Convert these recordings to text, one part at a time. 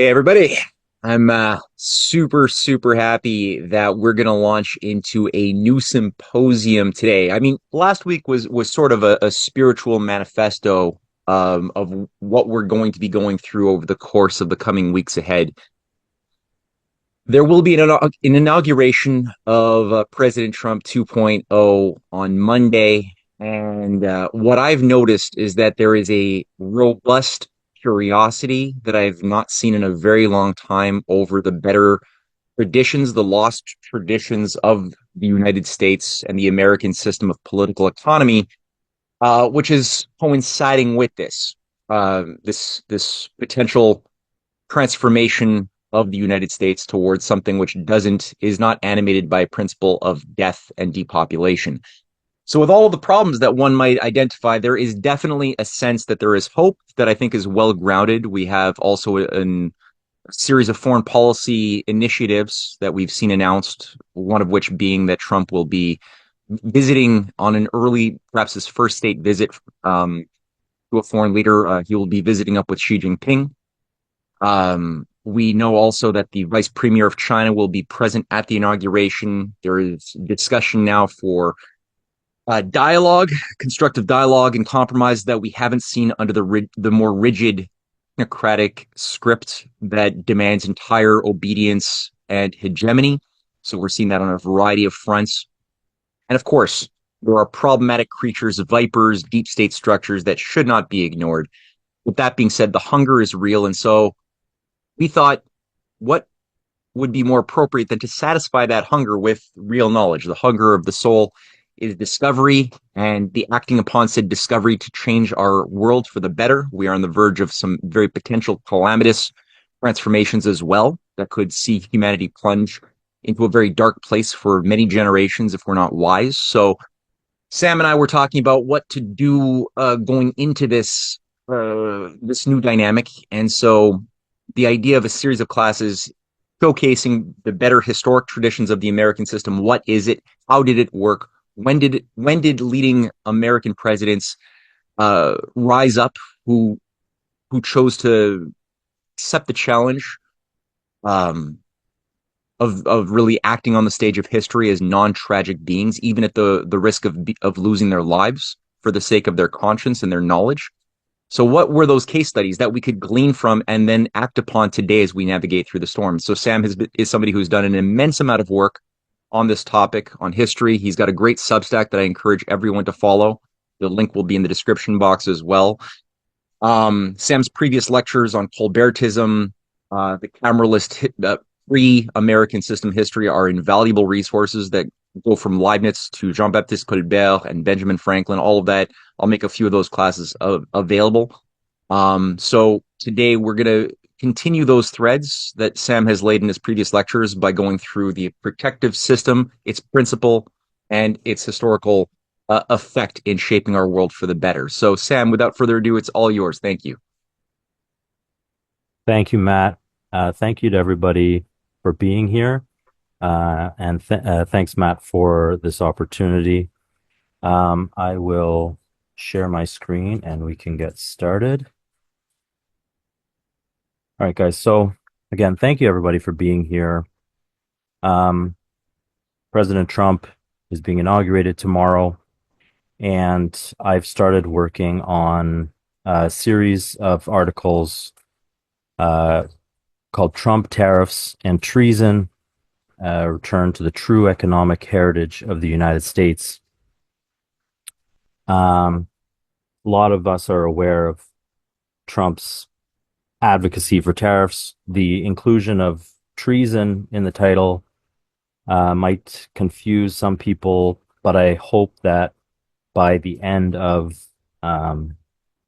Hey everybody. I'm super happy that we're going to launch into a new symposium today. I mean, last week was sort of a spiritual manifesto of what we're going to be going through over the course of the coming weeks ahead. There will be an inauguration of President Trump 2.0 on Monday. And what I've noticed is that there is a robust curiosity that I've not seen in a very long time over the better traditions, the lost traditions of the United States and the American system of political economy, which is coinciding with this potential transformation of the United States towards something which is not animated by a principle of death and depopulation. So with all of the problems that one might identify, there is definitely a sense that there is hope that I think is well grounded. We have also a series of foreign policy initiatives that we've seen announced, one of which being that Trump will be visiting on an early, perhaps his first state visit to a foreign leader. He will be visiting up with Xi Jinping. We know also that the vice premier of China will be present at the inauguration. There is discussion now for dialogue, constructive dialogue, and compromise that we haven't seen under the more rigid technocratic script that demands entire obedience and hegemony. So we're seeing that on a variety of fronts. And of course, there are problematic creatures, vipers, deep state structures that should not be ignored. With that being said, the hunger is real. And so we thought, what would be more appropriate than to satisfy that hunger with real knowledge? The hunger of the soul is discovery, and the acting upon said discovery to change our world for the better. We are on the verge of some very potential calamitous transformations as well that could see humanity plunge into a very dark place for many generations if we're not wise. So Sam and I were talking about what to do going into this new dynamic. And so the idea of a series of classes showcasing the better historic traditions of the American system. What is it? How did it work? When did leading American presidents rise up who chose to accept the challenge of really acting on the stage of history as non-tragic beings, even at the risk of losing their lives for the sake of their conscience and their knowledge? So what were those case studies that we could glean from and then act upon today as we navigate through the storm? So Sam is somebody who's done an immense amount of work on this topic, on history. He's got a great Substack that I encourage everyone to follow. The link will be in the description box as well. Sam's previous lectures on Colbertism, the cameralist pre-American system history are invaluable resources that go from Leibniz to Jean-Baptiste Colbert and Benjamin Franklin, all of that. I'll make a few of those classes available. So today we're going to continue those threads that Sam has laid in his previous lectures by going through the protective system, its principle, and its historical effect in shaping our world for the better. So Sam, without further ado, it's all yours. Thank you. Thank you, Matt. Thank you to everybody for being here. And thanks, Matt, for this opportunity. I will share my screen and we can get started. All right, guys. So again, thank you everybody for being here. President Trump is being inaugurated tomorrow, and I've started working on a series of articles called Trump, Tariffs and Treason, Return to the True Economic Heritage of the United States. A lot of us are aware of Trump's advocacy for tariffs. The inclusion of treason in the title might confuse some people, but I hope that by the end of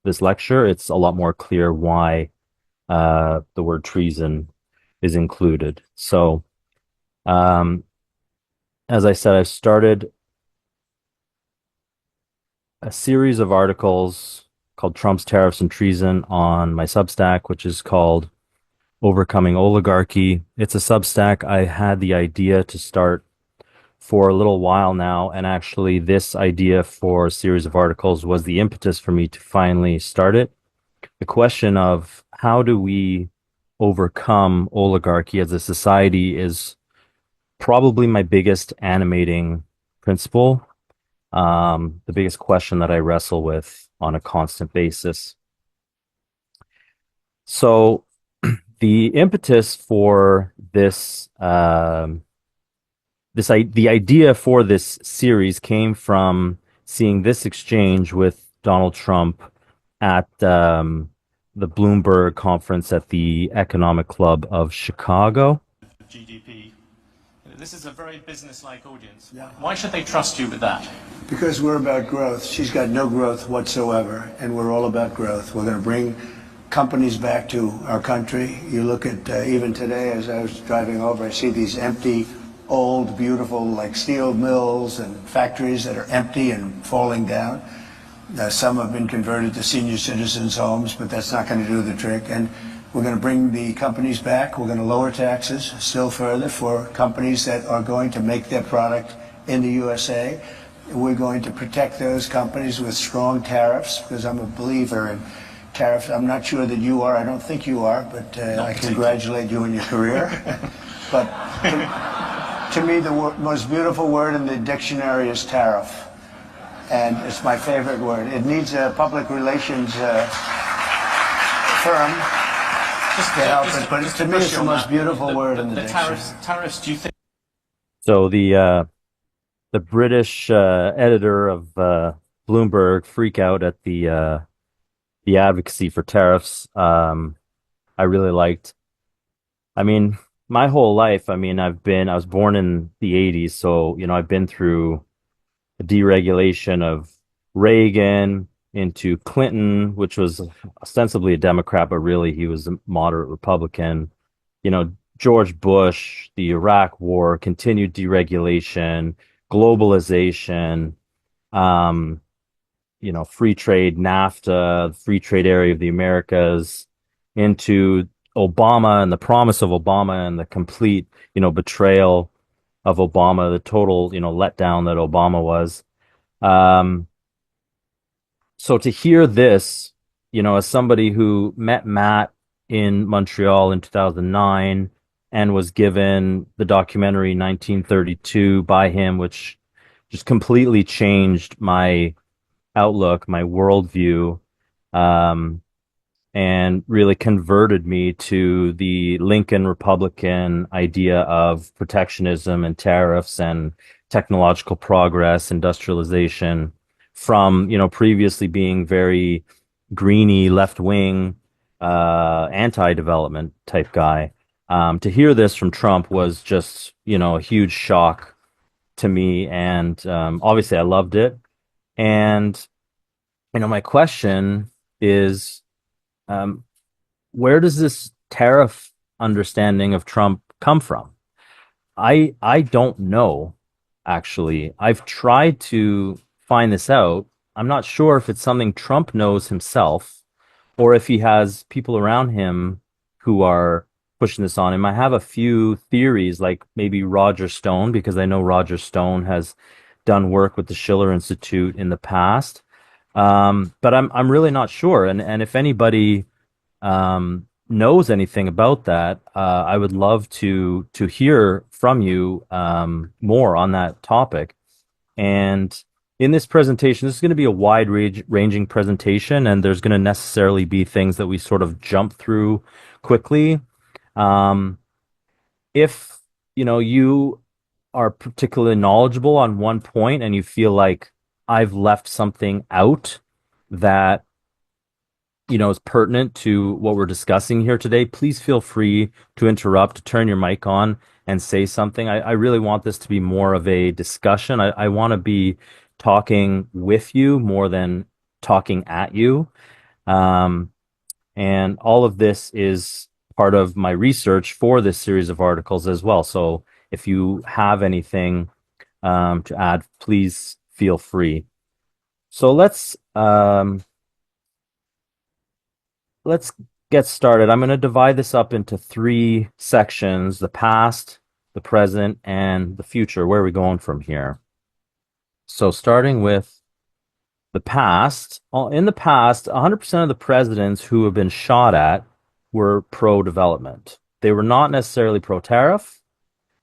this lecture, it's a lot more clear why the word treason is included. So, as I said, I've started a series of articles called Trump's Tariffs and Treason on my Substack, which is called Overcoming Oligarchy. It's a Substack I had the idea to start for a little while now, and actually this idea for a series of articles was the impetus for me to finally start it. The question of how do we overcome oligarchy as a society is probably my biggest animating principle, the biggest question that I wrestle with on a constant basis. So the impetus for the idea for this series came from seeing this exchange with Donald Trump at the Bloomberg conference at the Economic Club of Chicago. GDP. This is a very business-like audience. Yeah. Why should they trust you with that? Because we're about growth. She's got no growth whatsoever, and we're all about growth. We're going to bring companies back to our country. You look at even today, as I was driving over, I see these empty, old, beautiful, like steel mills and factories that are empty and falling down. Some have been converted to senior citizens' homes, but that's not going to do the trick. And we're going to bring the companies back. We're going to lower taxes still further for companies that are going to make their product in the USA. We're going to protect those companies with strong tariffs, because I'm a believer in tariffs. I'm not sure that you are. I don't think you are, but I congratulate you in your career. But to me, the most beautiful word in the dictionary is tariff. And it's my favorite word. It needs a public relations firm to help it, but to me, it's the most beautiful word in the dictionary. Tariffs, do you think? So the British editor of Bloomberg freak out at the advocacy for tariffs. I really liked. I mean, my whole life. I mean, I was born in the '80s, so I've been through the deregulation of Reagan into Clinton, which was ostensibly a Democrat, but really he was a moderate Republican. George Bush, the Iraq War, continued deregulation, globalization, um, free trade, NAFTA, free trade area of the Americas, into Obama and the promise of Obama and the complete, betrayal of Obama, the total, letdown that Obama was. Um, so to hear this, as somebody who met Matt in Montreal in 2009 and was given the documentary 1932 by him, which just completely changed my outlook, my worldview, um, and really converted me to the Lincoln Republican idea of protectionism and tariffs and technological progress, industrialization, from, previously being very greeny, left wing, anti-development type guy. To hear this from Trump was just, a huge shock to me. And obviously, I loved it. And, my question is, um, where does this tariff understanding of Trump come from? I don't know, actually. I've tried to find this out. I'm not sure if it's something Trump knows himself or if he has people around him who are pushing this on him. I have a few theories, like maybe Roger Stone, because I know Roger Stone has done work with the Schiller Institute in the past. But I'm really not sure. And if anybody knows anything about that, I would love to hear from you more on that topic. And in this presentation, this is going to be a wide ranging presentation, and there's going to necessarily be things that we sort of jump through quickly. Um, if you are particularly knowledgeable on one point and you feel like I've left something out that is pertinent to what we're discussing here today, please feel free to interrupt, to turn your mic on and say something. I really want this to be more of a discussion. I want to be talking with you more than talking at you. Um, and all of this is part of my research for this series of articles as well. So if you have anything to add, please feel free. So let's get started. I'm going to divide this up into three sections: the past, the present, and the future. Where are we going from here? So starting with the past, in the past, 100% of the presidents who have been shot at were pro-development. They were not necessarily pro-tariff.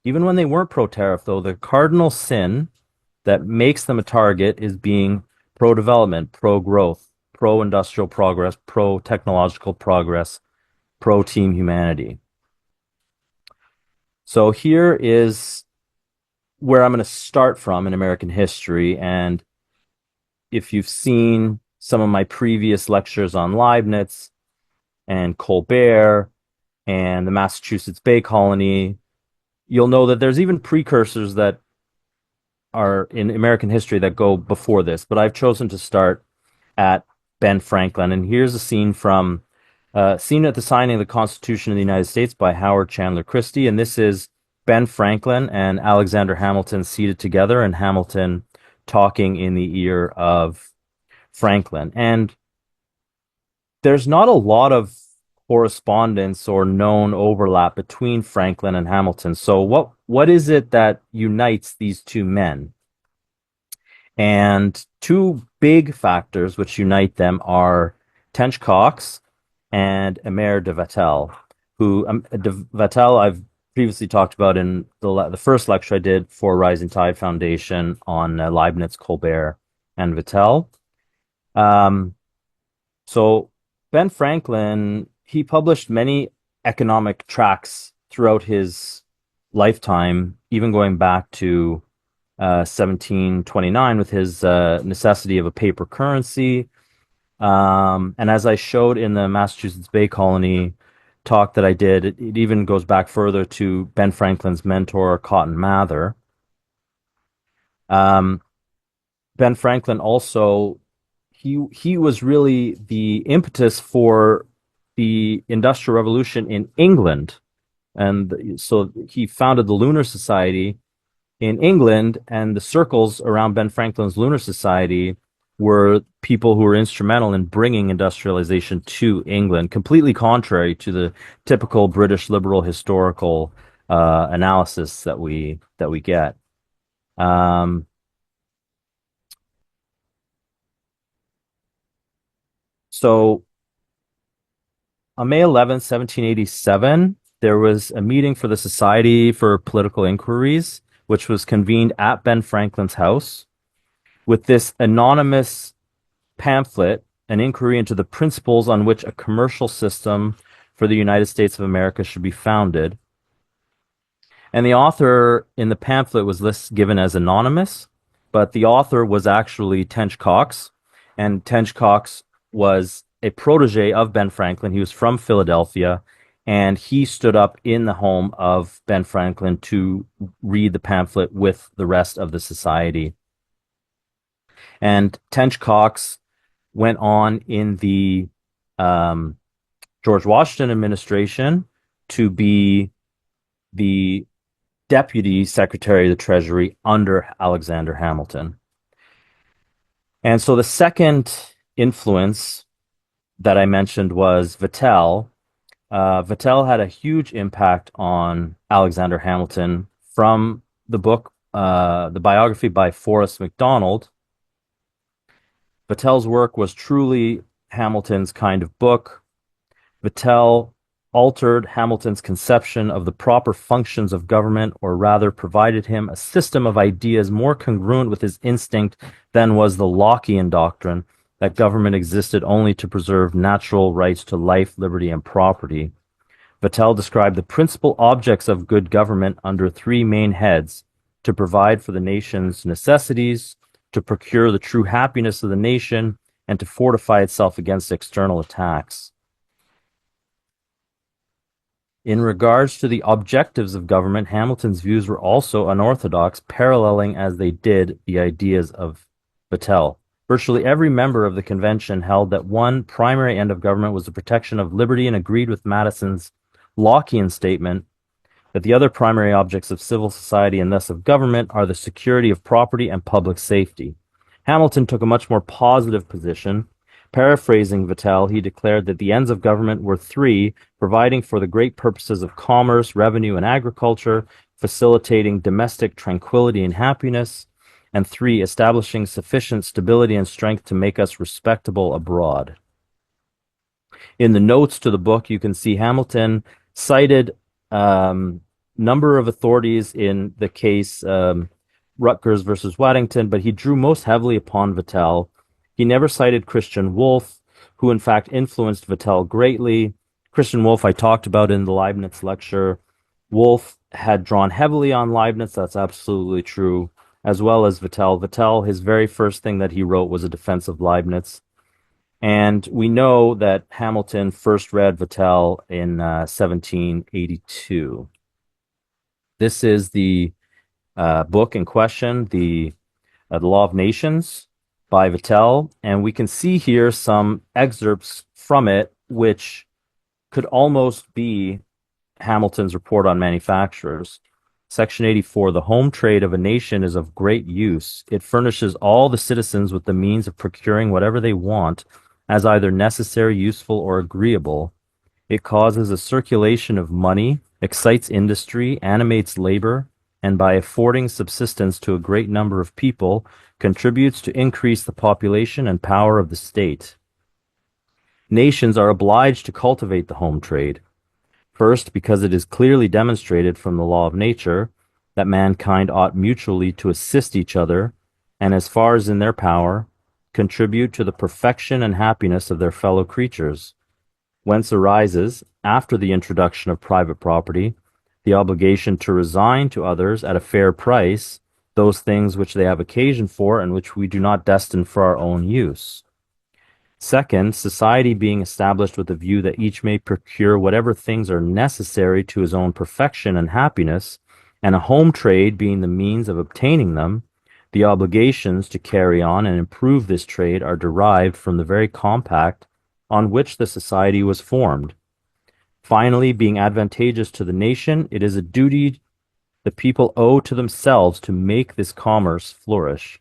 Even when they weren't pro-tariff, though, the cardinal sin that makes them a target is being pro-development, pro-growth, pro-industrial progress, pro-technological progress, pro-team humanity. So here is where I'm going to start from in American history. And if you've seen some of my previous lectures on Leibniz and Colbert and the Massachusetts Bay Colony, you'll know that there's even precursors that are in American history that go before this. But I've chosen to start at Ben Franklin. And here's a scene from scene at the signing of the Constitution of the United States by Howard Chandler Christie. And this is Ben Franklin and Alexander Hamilton seated together, and Hamilton talking in the ear of Franklin. And there's not a lot of correspondence or known overlap between Franklin and Hamilton. So what is it that unites these two men? And two big factors which unite them are Tench Coxe and Aimé de Vattel, who de Vattel I've previously talked about in the first lecture I did for Rising Tide Foundation on Leibniz, Colbert, and Vattel. So Ben Franklin, he published many economic tracts throughout his lifetime, even going back to 1729 with his necessity of a paper currency. And as I showed in the Massachusetts Bay Colony talk that I did, it even goes back further to Ben Franklin's mentor, Cotton Mather. Ben Franklin also, he was really the impetus for the Industrial Revolution in England. And so he founded the Lunar Society in England, and the circles around Ben Franklin's Lunar Society were people who were instrumental in bringing industrialization to England, completely contrary to the typical British liberal historical analysis that we get. So on May 11th, 1787, there was a meeting for the Society for Political Inquiries, which was convened at Ben Franklin's house, with this anonymous pamphlet, an inquiry into the principles on which a commercial system for the United States of America should be founded. And the author in the pamphlet was given as anonymous, but the author was actually Tench Coxe, and Tench Coxe was a protege of Ben Franklin. He was from Philadelphia, and he stood up in the home of Ben Franklin to read the pamphlet with the rest of the society. And Tench Coxe went on in the George Washington administration to be the Deputy Secretary of the Treasury under Alexander Hamilton. And so the second influence that I mentioned was Vattel. Vattel had a huge impact on Alexander Hamilton from the book, the biography by Forrest MacDonald. Vattel's work was truly Hamilton's kind of book. Vattel altered Hamilton's conception of the proper functions of government, or rather provided him a system of ideas more congruent with his instinct than was the Lockean doctrine that government existed only to preserve natural rights to life, liberty, and property. Vattel described the principal objects of good government under three main heads: to provide for the nation's necessities, to procure the true happiness of the nation, and to fortify itself against external attacks. In regards to the objectives of government, Hamilton's views were also unorthodox, paralleling as they did the ideas of Vattel. Virtually every member of the convention held that one primary end of government was the protection of liberty, and agreed with Madison's Lockean statement that the other primary objects of civil society, and thus of government, are the security of property and public safety. Hamilton took a much more positive position. Paraphrasing Vattel, he declared that the ends of government were three: providing for the great purposes of commerce, revenue, and agriculture; facilitating domestic tranquility and happiness; and three, establishing sufficient stability and strength to make us respectable abroad. In the notes to the book, you can see Hamilton cited number of authorities in the case Rutgers versus Waddington, but he drew most heavily upon Vattel. He never cited Christian Wolff, who in fact influenced Vattel greatly. Christian Wolff I talked about in the Leibniz lecture. Wolff had drawn heavily on Leibniz, that's absolutely true, as well as Vattel. Vattel, his very first thing that he wrote was a defense of Leibniz. And we know that Hamilton first read Vattel in 1782. This is the book in question, the Law of Nations by Vattel, and we can see here some excerpts from it, which could almost be Hamilton's report on manufacturers. Section 84, the home trade of a nation is of great use. It furnishes all the citizens with the means of procuring whatever they want as either necessary, useful, or agreeable. It causes a circulation of money, excites industry, animates labor, and by affording subsistence to a great number of people, contributes to increase the population and power of the state. Nations are obliged to cultivate the home trade. First, because it is clearly demonstrated from the law of nature that mankind ought mutually to assist each other, and as far as in their power, contribute to the perfection and happiness of their fellow creatures, whence arises, after the introduction of private property, the obligation to resign to others at a fair price those things which they have occasion for and which we do not destine for our own use. Second, society being established with the view that each may procure whatever things are necessary to his own perfection and happiness, and a home trade being the means of obtaining them, the obligations to carry on and improve this trade are derived from the very compact on which the society was formed. Finally, being advantageous to the nation, it is a duty the people owe to themselves to make this commerce flourish.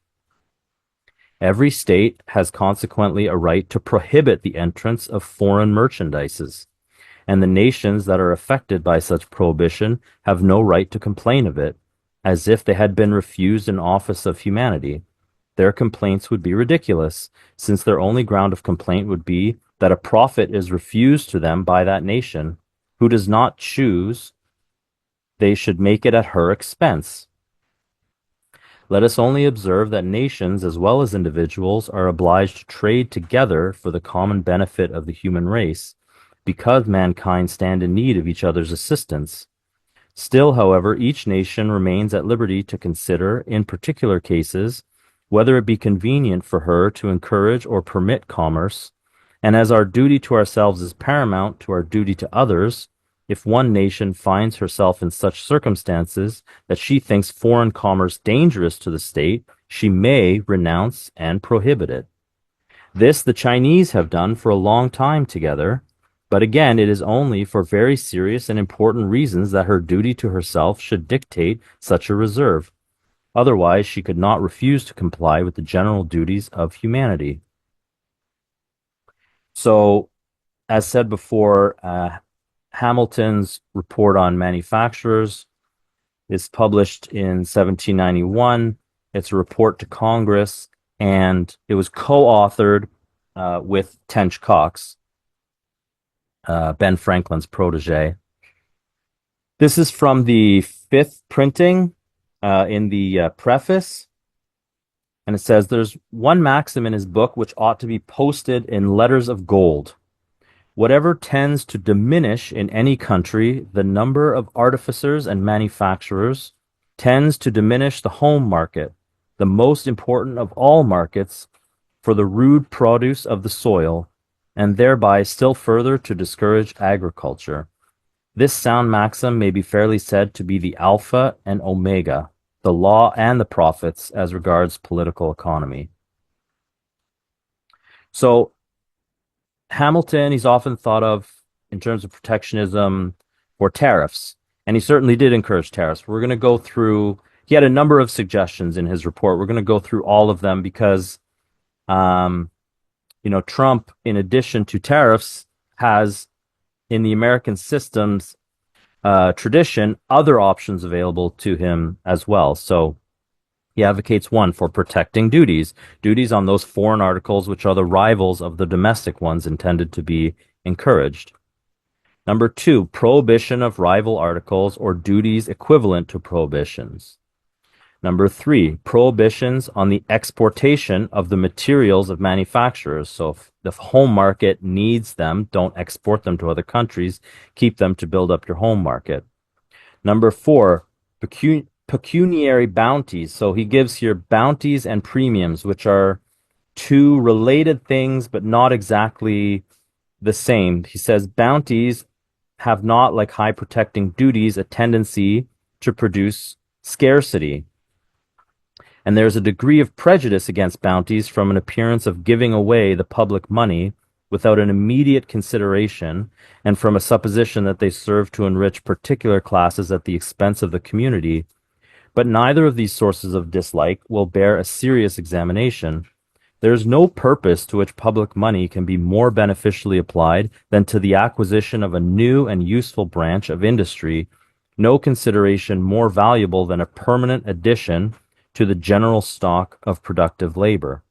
Every state has consequently a right to prohibit the entrance of foreign merchandises, and the nations that are affected by such prohibition have no right to complain of it, as if they had been refused an office of humanity. Their complaints would be ridiculous, since their only ground of complaint would be that a profit is refused to them by that nation, who does not choose they should make it at her expense. Let us only observe that nations as well as individuals are obliged to trade together for the common benefit of the human race, because mankind stand in need of each other's assistance. Still, however, each nation remains at liberty to consider, in particular cases, whether it be convenient for her to encourage or permit commerce, and as our duty to ourselves is paramount to our duty to others, if one nation finds herself in such circumstances that she thinks foreign commerce dangerous to the state, she may renounce and prohibit it. This the Chinese have done for a long time together, but again, it is only for very serious and important reasons that her duty to herself should dictate such a reserve. Otherwise, she could not refuse to comply with the general duties of humanity. So, as said before, Hamilton's report on manufacturers is published in 1791. It's a report to Congress, and it was co-authored with Tench Coxe, Ben Franklin's protege. This is from the fifth printing in the preface, and it says, "There's one maxim in his book which ought to be posted in letters of gold. Whatever tends to diminish in any country the number of artificers and manufacturers tends to diminish the home market, the most important of all markets, for the rude produce of the soil, and thereby still further to discourage agriculture. This sound maxim may be fairly said to be the alpha and omega, the law and the prophets as regards political economy." So Hamilton, he's often thought of in terms of protectionism or tariffs, and he certainly did encourage tariffs. We're going to go through, he had a number of suggestions in his report. We're going to go through all of them because, Trump, in addition to tariffs, has in the American system's tradition other options available to him as well. So he advocates one for protecting duties on those foreign articles which are the rivals of the domestic ones intended to be encouraged. Number two, prohibition of rival articles or duties equivalent to prohibitions. Number three, prohibitions on the exportation of the materials of manufacturers. So if the home market needs them, don't export them to other countries, keep them to build up your home market. Number four, pecuniary bounties. So he gives here bounties and premiums, which are two related things, but not exactly the same. He says bounties have not, like high protecting duties, a tendency to produce scarcity. And there's a degree of prejudice against bounties from an appearance of giving away the public money without an immediate consideration, and from a supposition that they serve to enrich particular classes at the expense of the community. But neither of these sources of dislike will bear a serious examination. There is no purpose to which public money can be more beneficially applied than to the acquisition of a new and useful branch of industry, no consideration more valuable than a permanent addition to the general stock of productive labor.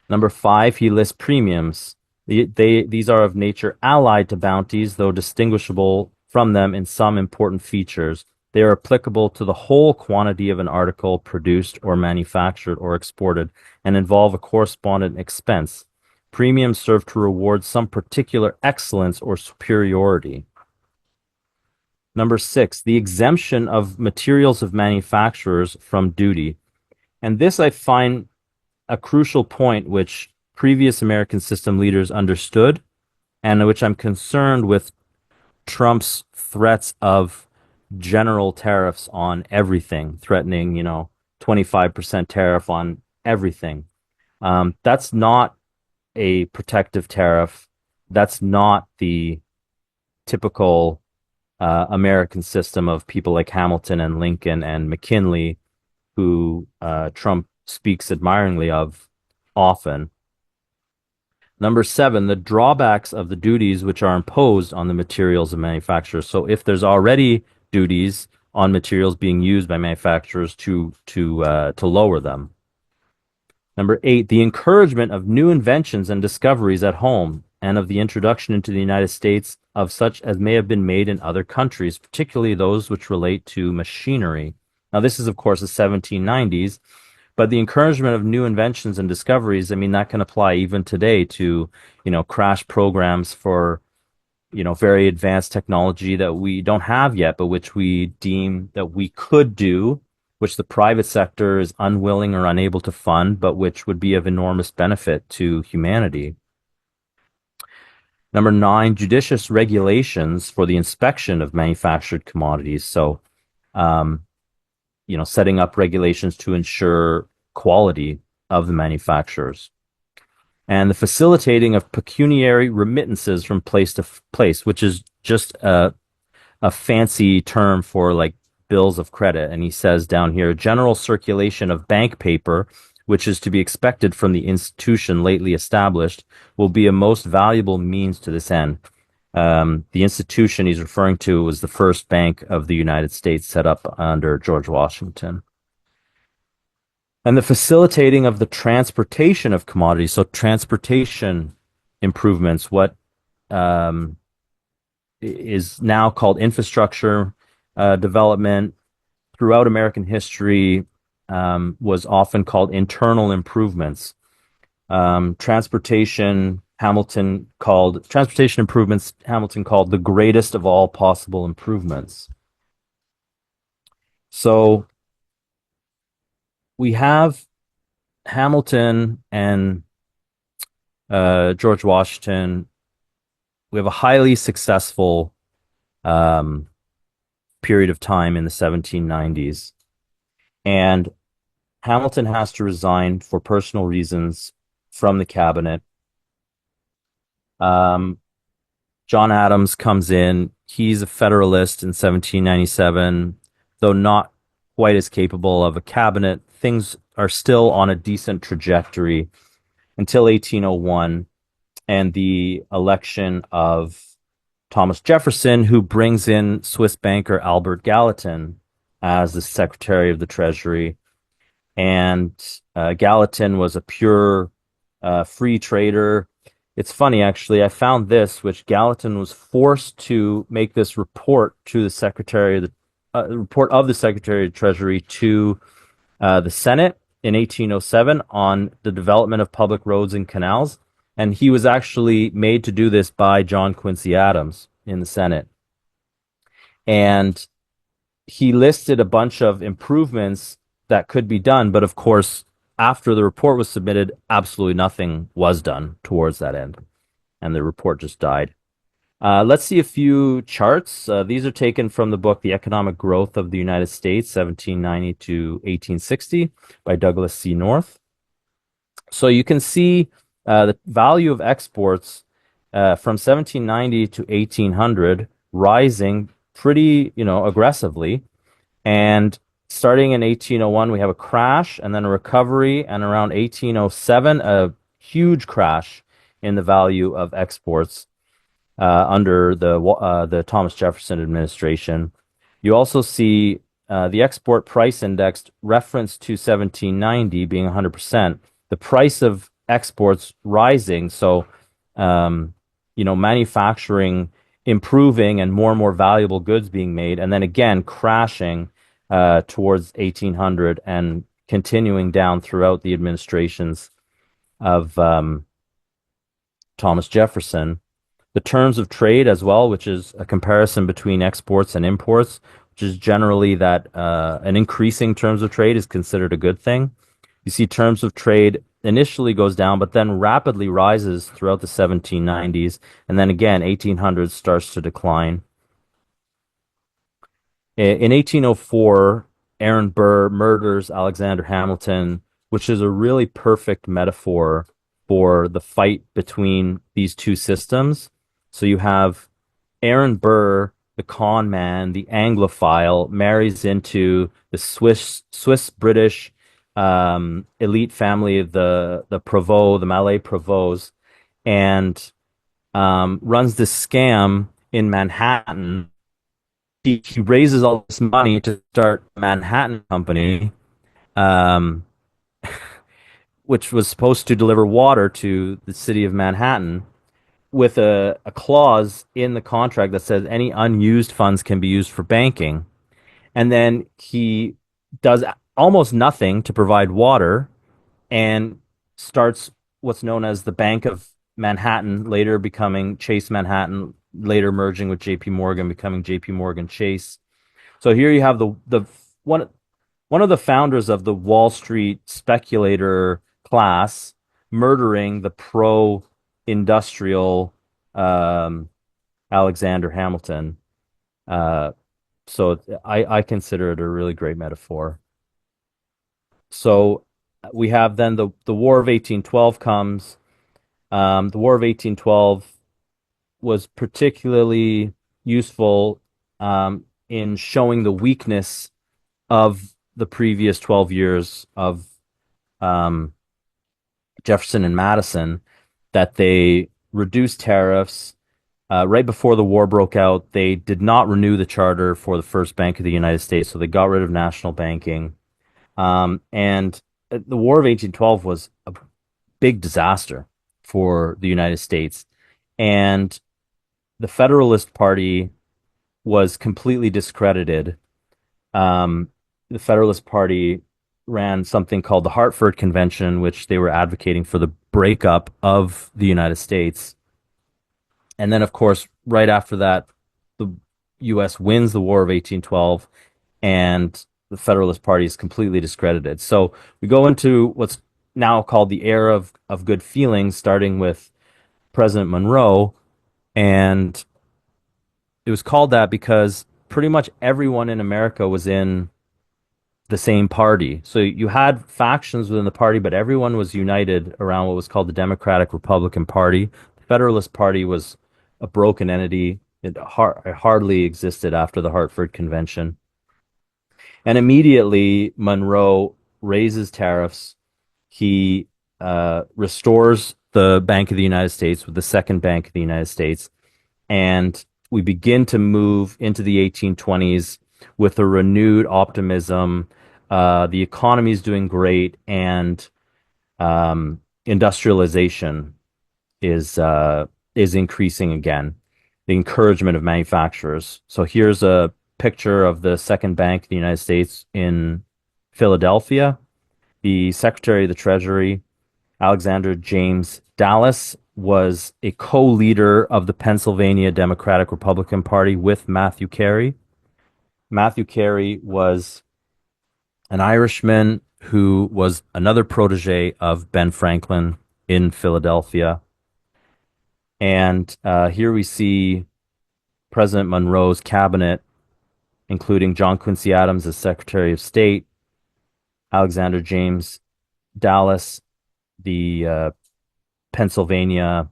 Number five, he lists premiums. These are of nature allied to bounties, though distinguishable from them in some important features. They are applicable to the whole quantity of an article produced or manufactured or exported and involve a correspondent expense. Premiums serve to reward some particular excellence or superiority. Number six, the exemption of materials of manufacturers from duty. And this I find a crucial point which previous American system leaders understood, and which I'm concerned with Trump's threats of general tariffs on everything, threatening, 25% tariff on everything. That's not a protective tariff. That's not the typical American system of people like Hamilton and Lincoln and McKinley, who Trump speaks admiringly of often. Number seven, the drawbacks of the duties which are imposed on the materials of manufacturers. So if there's already duties on materials being used by manufacturers to lower them. Number eight, the encouragement of new inventions and discoveries at home and of the introduction into the United States of such as may have been made in other countries, particularly those which relate to machinery. Now, this is, of course, the 1790s, but the encouragement of new inventions and discoveries, I mean, that can apply even today to, crash programs for, very advanced technology that we don't have yet, but which we deem that we could do, which the private sector is unwilling or unable to fund, but which would be of enormous benefit to humanity. Number nine, judicious regulations for the inspection of manufactured commodities. So, setting up regulations to ensure quality of the manufacturers. And the facilitating of pecuniary remittances from place to place, which is just a fancy term for like bills of credit. And he says down here, general circulation of bank paper, which is to be expected from the institution lately established, will be a most valuable means to this end. The institution he's referring to was the first bank of the United States set up under George Washington. And the facilitating of the transportation of commodities, so transportation improvements, what is now called infrastructure development throughout American history, was often called internal improvements. Transportation improvements, Hamilton called the greatest of all possible improvements. So we have Hamilton and George Washington. We have a highly successful period of time in the 1790s. And Hamilton has to resign for personal reasons from the cabinet. John Adams comes in. He's a Federalist in 1797, though not quite as capable of a cabinet. Things are still on a decent trajectory until 1801 and the election of Thomas Jefferson, who brings in Swiss banker Albert Gallatin as the Secretary of the Treasury. And Gallatin was a pure free trader. It's funny, actually. I found this, which Gallatin was forced to make this report to the Secretary of the report of the Secretary of Treasury to the Senate in 1807 on the development of public roads and canals. And he was actually made to do this by John Quincy Adams in the Senate. And he listed a bunch of improvements that could be done. But of course, after the report was submitted, absolutely nothing was done towards that end. And the report just died. Let's see a few charts. These are taken from the book The Economic Growth of the United States, 1790 to 1860 by Douglas C. North. So you can see the value of exports from 1790 to 1800 rising pretty, aggressively. And starting in 1801, we have a crash and then a recovery. And around 1807, a huge crash in the value of exports under the Thomas Jefferson administration. You also see the export price index reference to 1790 being 100%. The price of exports rising, so manufacturing improving and more valuable goods being made, and then again crashing towards 1800 and continuing down throughout the administrations of Thomas Jefferson. The terms of trade as well, which is a comparison between exports and imports, which is generally that an increasing terms of trade is considered a good thing. You see terms of trade initially goes down, but then rapidly rises throughout the 1790s. And then again, 1800s starts to decline. In 1804, Aaron Burr murders Alexander Hamilton, which is a really perfect metaphor for the fight between these two systems. So you have Aaron Burr, the con man, the Anglophile, marries into the Swiss British elite family of the Provost, the Malay Provost, and runs this scam in Manhattan. He raises all this money to start a Manhattan company, um, which was supposed to deliver water to the city of Manhattan, with a clause in the contract that says any unused funds can be used for banking. And then he does almost nothing to provide water and starts what's known as the Bank of Manhattan, later becoming Chase Manhattan, later merging with JP Morgan, becoming JP Morgan Chase. So here you have the one of the founders of the Wall Street speculator class murdering the pro-industrial Alexander Hamilton. So I consider it a really great metaphor. So we have then the War of 1812 comes. The War of 1812 was particularly useful in showing the weakness of the previous 12 years of Jefferson and Madison, that they reduced tariffs. Right before the war broke out, they did not renew the charter for the first Bank of the United States, so they got rid of national banking. And the War of 1812 was a big disaster for the United States. And the Federalist Party was completely discredited. The Federalist Party ran something called the Hartford Convention, which they were advocating for the breakup of the United States. And then, of course, right after that, the U.S. wins the War of 1812, and the Federalist Party is completely discredited. So we go into what's now called the era of good feelings, starting with President Monroe. And it was called that because pretty much everyone in America was in the same party. So you had factions within the party, but everyone was united around what was called the Democratic Republican Party. The Federalist Party was a broken entity. It hardly existed after the Hartford Convention. And immediately, Monroe raises tariffs. He restores the Bank of the United States with the second Bank of the United States. And we begin to move into the 1820s with a renewed optimism. The economy is doing great, and industrialization is increasing again. The encouragement of manufacturers. So here's a picture of the second bank of the United States in Philadelphia. The Secretary of the Treasury, Alexander James Dallas, was a co-leader of the Pennsylvania Democratic Republican Party with Matthew Carey. Matthew Carey was an Irishman who was another protege of Ben Franklin in Philadelphia. And here we see President Monroe's cabinet, including John Quincy Adams as Secretary of State, Alexander James Dallas, the Pennsylvania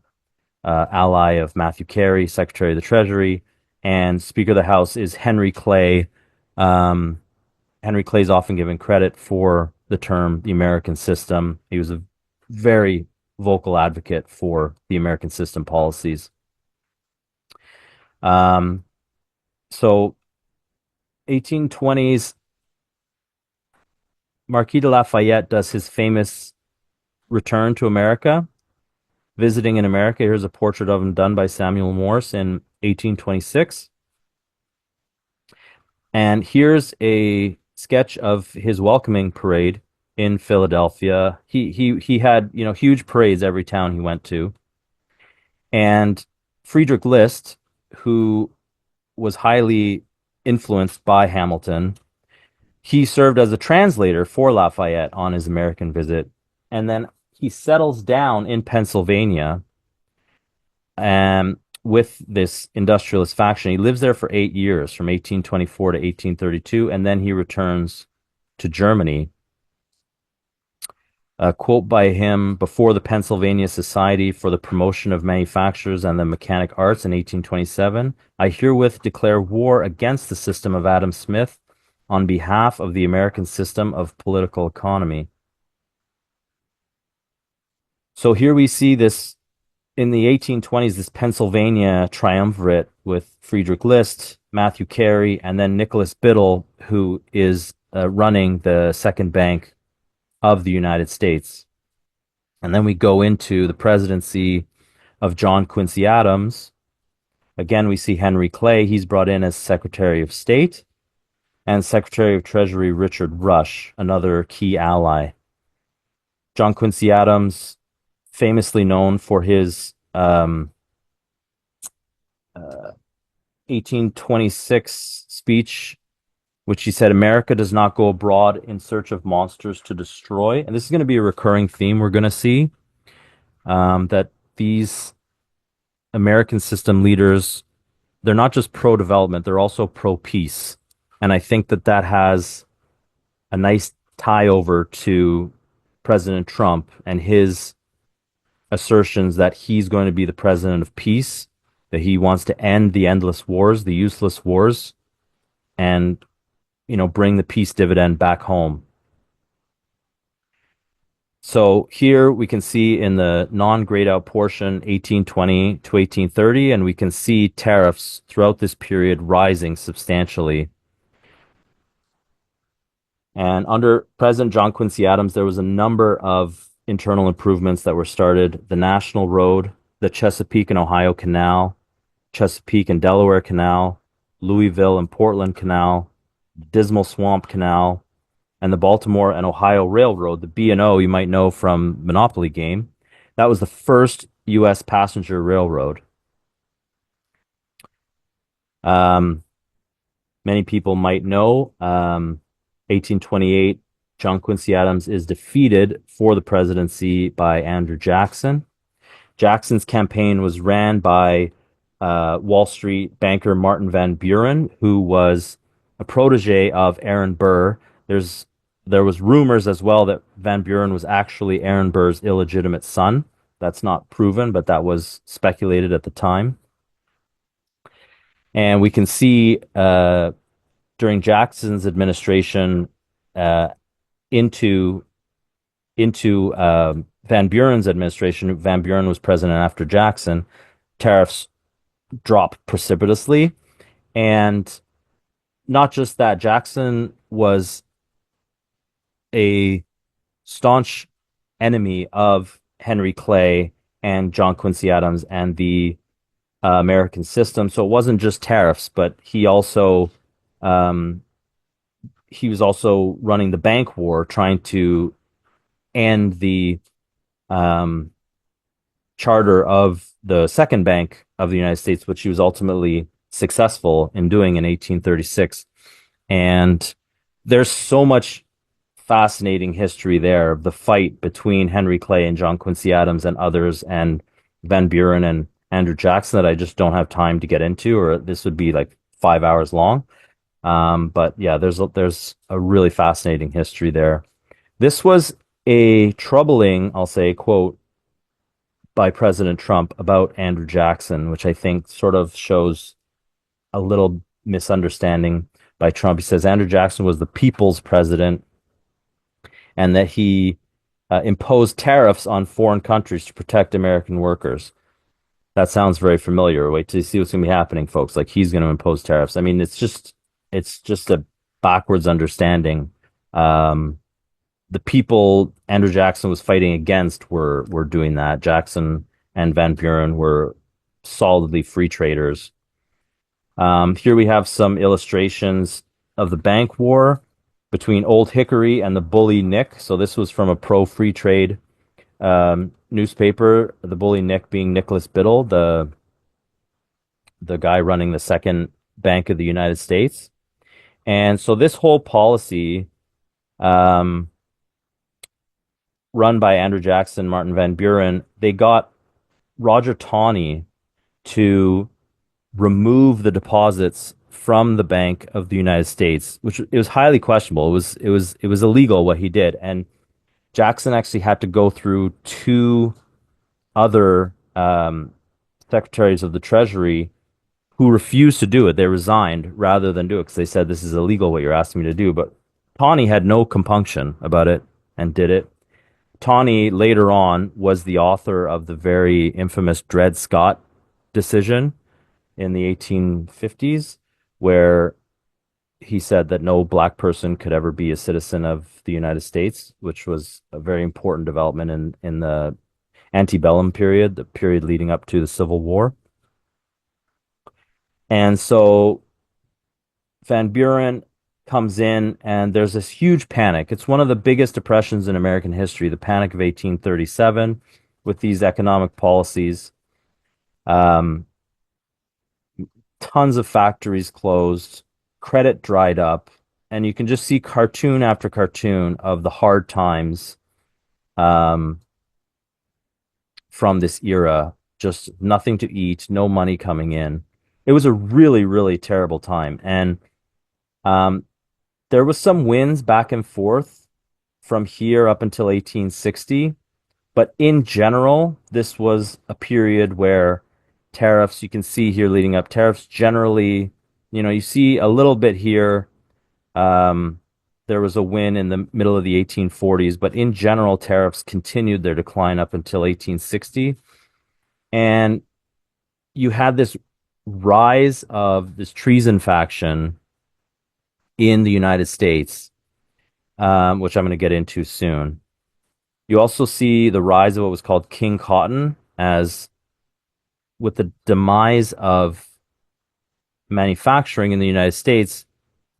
ally of Matthew Carey, Secretary of the Treasury, and Speaker of the House is Henry Clay. Henry Clay is often given credit for the term the American system. He was a very vocal advocate for the American system policies. So 1820s, Marquis de Lafayette does his famous return to America, visiting in America. Here's a portrait of him done by Samuel Morse in 1826. And here's a sketch of his welcoming parade in Philadelphia. He had, huge parades every town he went to. And Friedrich List, who was highly influenced by Hamilton, he served as a translator for Lafayette on his American visit. And then he settles down in Pennsylvania with this industrialist faction. He lives there for 8 years, from 1824 to 1832, and then he returns to Germany. A quote by him: before the Pennsylvania Society for the Promotion of Manufactures and the Mechanic Arts in 1827, I herewith declare war against the system of Adam Smith on behalf of the American system of political economy. So here we see this in the 1820s, this Pennsylvania triumvirate with Friedrich List, Matthew Carey, and then Nicholas Biddle, who is running the second bank of the United States. And then we go into the presidency of John Quincy Adams. Again, we see Henry Clay. He's brought in as Secretary of State, and Secretary of Treasury Richard Rush, another key ally. John Quincy Adams, famously known for his 1826 speech, which he said, America does not go abroad in search of monsters to destroy. And this is going to be a recurring theme we're going to see, that these American system leaders, they're not just pro-development, they're also pro-peace. And I think that that has a nice tie over to President Trump and his assertions that he's going to be the president of peace, that he wants to end the endless wars, the useless wars, and bring the peace dividend back home. So here we can see in the non-grayed out portion 1820 to 1830, and we can see tariffs throughout this period rising substantially. And under President John Quincy Adams, there was a number of internal improvements that were started: the National Road, the Chesapeake and Ohio Canal, Chesapeake and Delaware Canal, Louisville and Portland Canal, Dismal Swamp Canal, and the Baltimore and Ohio Railroad, the B&O you might know from Monopoly game. That was the first U.S. passenger railroad. Many people might know, 1828, John Quincy Adams is defeated for the presidency by Andrew Jackson. Jackson's campaign was ran by Wall Street banker Martin Van Buren, who was a protege of Aaron Burr. There was rumors as well that Van Buren was actually Aaron Burr's illegitimate son. That's not proven, but that was speculated at the time. And we can see during Jackson's administration into Van Buren's administration, Van Buren was president after Jackson, tariffs dropped precipitously. And not just that, Jackson was a staunch enemy of Henry Clay and John Quincy Adams and the American system. So it wasn't just tariffs, but um, he was also running the bank war, trying to end the um, charter of the second bank of the United States, which he was ultimately successful in doing in 1836. And there's so much fascinating history there of the fight between Henry Clay and John Quincy Adams and others, and Van Buren and Andrew Jackson, that I just don't have time to get into, or this would be like 5 hours long. But yeah, there's a really fascinating history there. This was a troubling, I'll say, quote by President Trump about Andrew Jackson, which I think sort of shows a little misunderstanding by Trump. He says Andrew Jackson was the people's president and that he imposed tariffs on foreign countries to protect American workers. That sounds very familiar. Wait till you see what's going to be happening, folks. Like he's going to impose tariffs. I mean, it's just a backwards understanding. Um, the people Andrew Jackson was fighting against were doing that. Jackson and Van Buren were solidly free traders. Here we have some illustrations of the bank war between Old Hickory and the bully Nick. So this was from a pro-free trade newspaper. The bully Nick being Nicholas Biddle, the guy running the second bank of the United States. And so this whole policy, um, run by Andrew Jackson, Martin Van Buren, they got Roger Taney to remove the deposits from the Bank of the United States, which it was highly questionable. It was illegal what he did, and Jackson actually had to go through two other secretaries of the Treasury who refused to do it. They resigned rather than do it because they said this is illegal what you're asking me to do. But Taney had no compunction about it and did it. Taney later on was the author of the very infamous Dred Scott decision in the 1850s, where he said that no black person could ever be a citizen of the United States, which was a very important development in the antebellum period, the period leading up to the Civil War. And so Van Buren comes in, and there's this huge panic. It's one of the biggest depressions in American history, the Panic of 1837, with these economic policies. Um, Tons of factories closed, credit dried up, and you can just see cartoon after cartoon of the hard times um, from this era. Just nothing to eat, no money coming in. It was a really, really terrible time. And um, there was some wins back and forth from here up until 1860. But in general, this was a period where tariffs, you can see here leading up, tariffs generally, you see a little bit here. Um, there was a win in the middle of the 1840s, but in general, tariffs continued their decline up until 1860. And you had this rise of this treason faction in the United States, which I'm going to get into soon. You also see the rise of what was called King Cotton, as with the demise of manufacturing in the United States,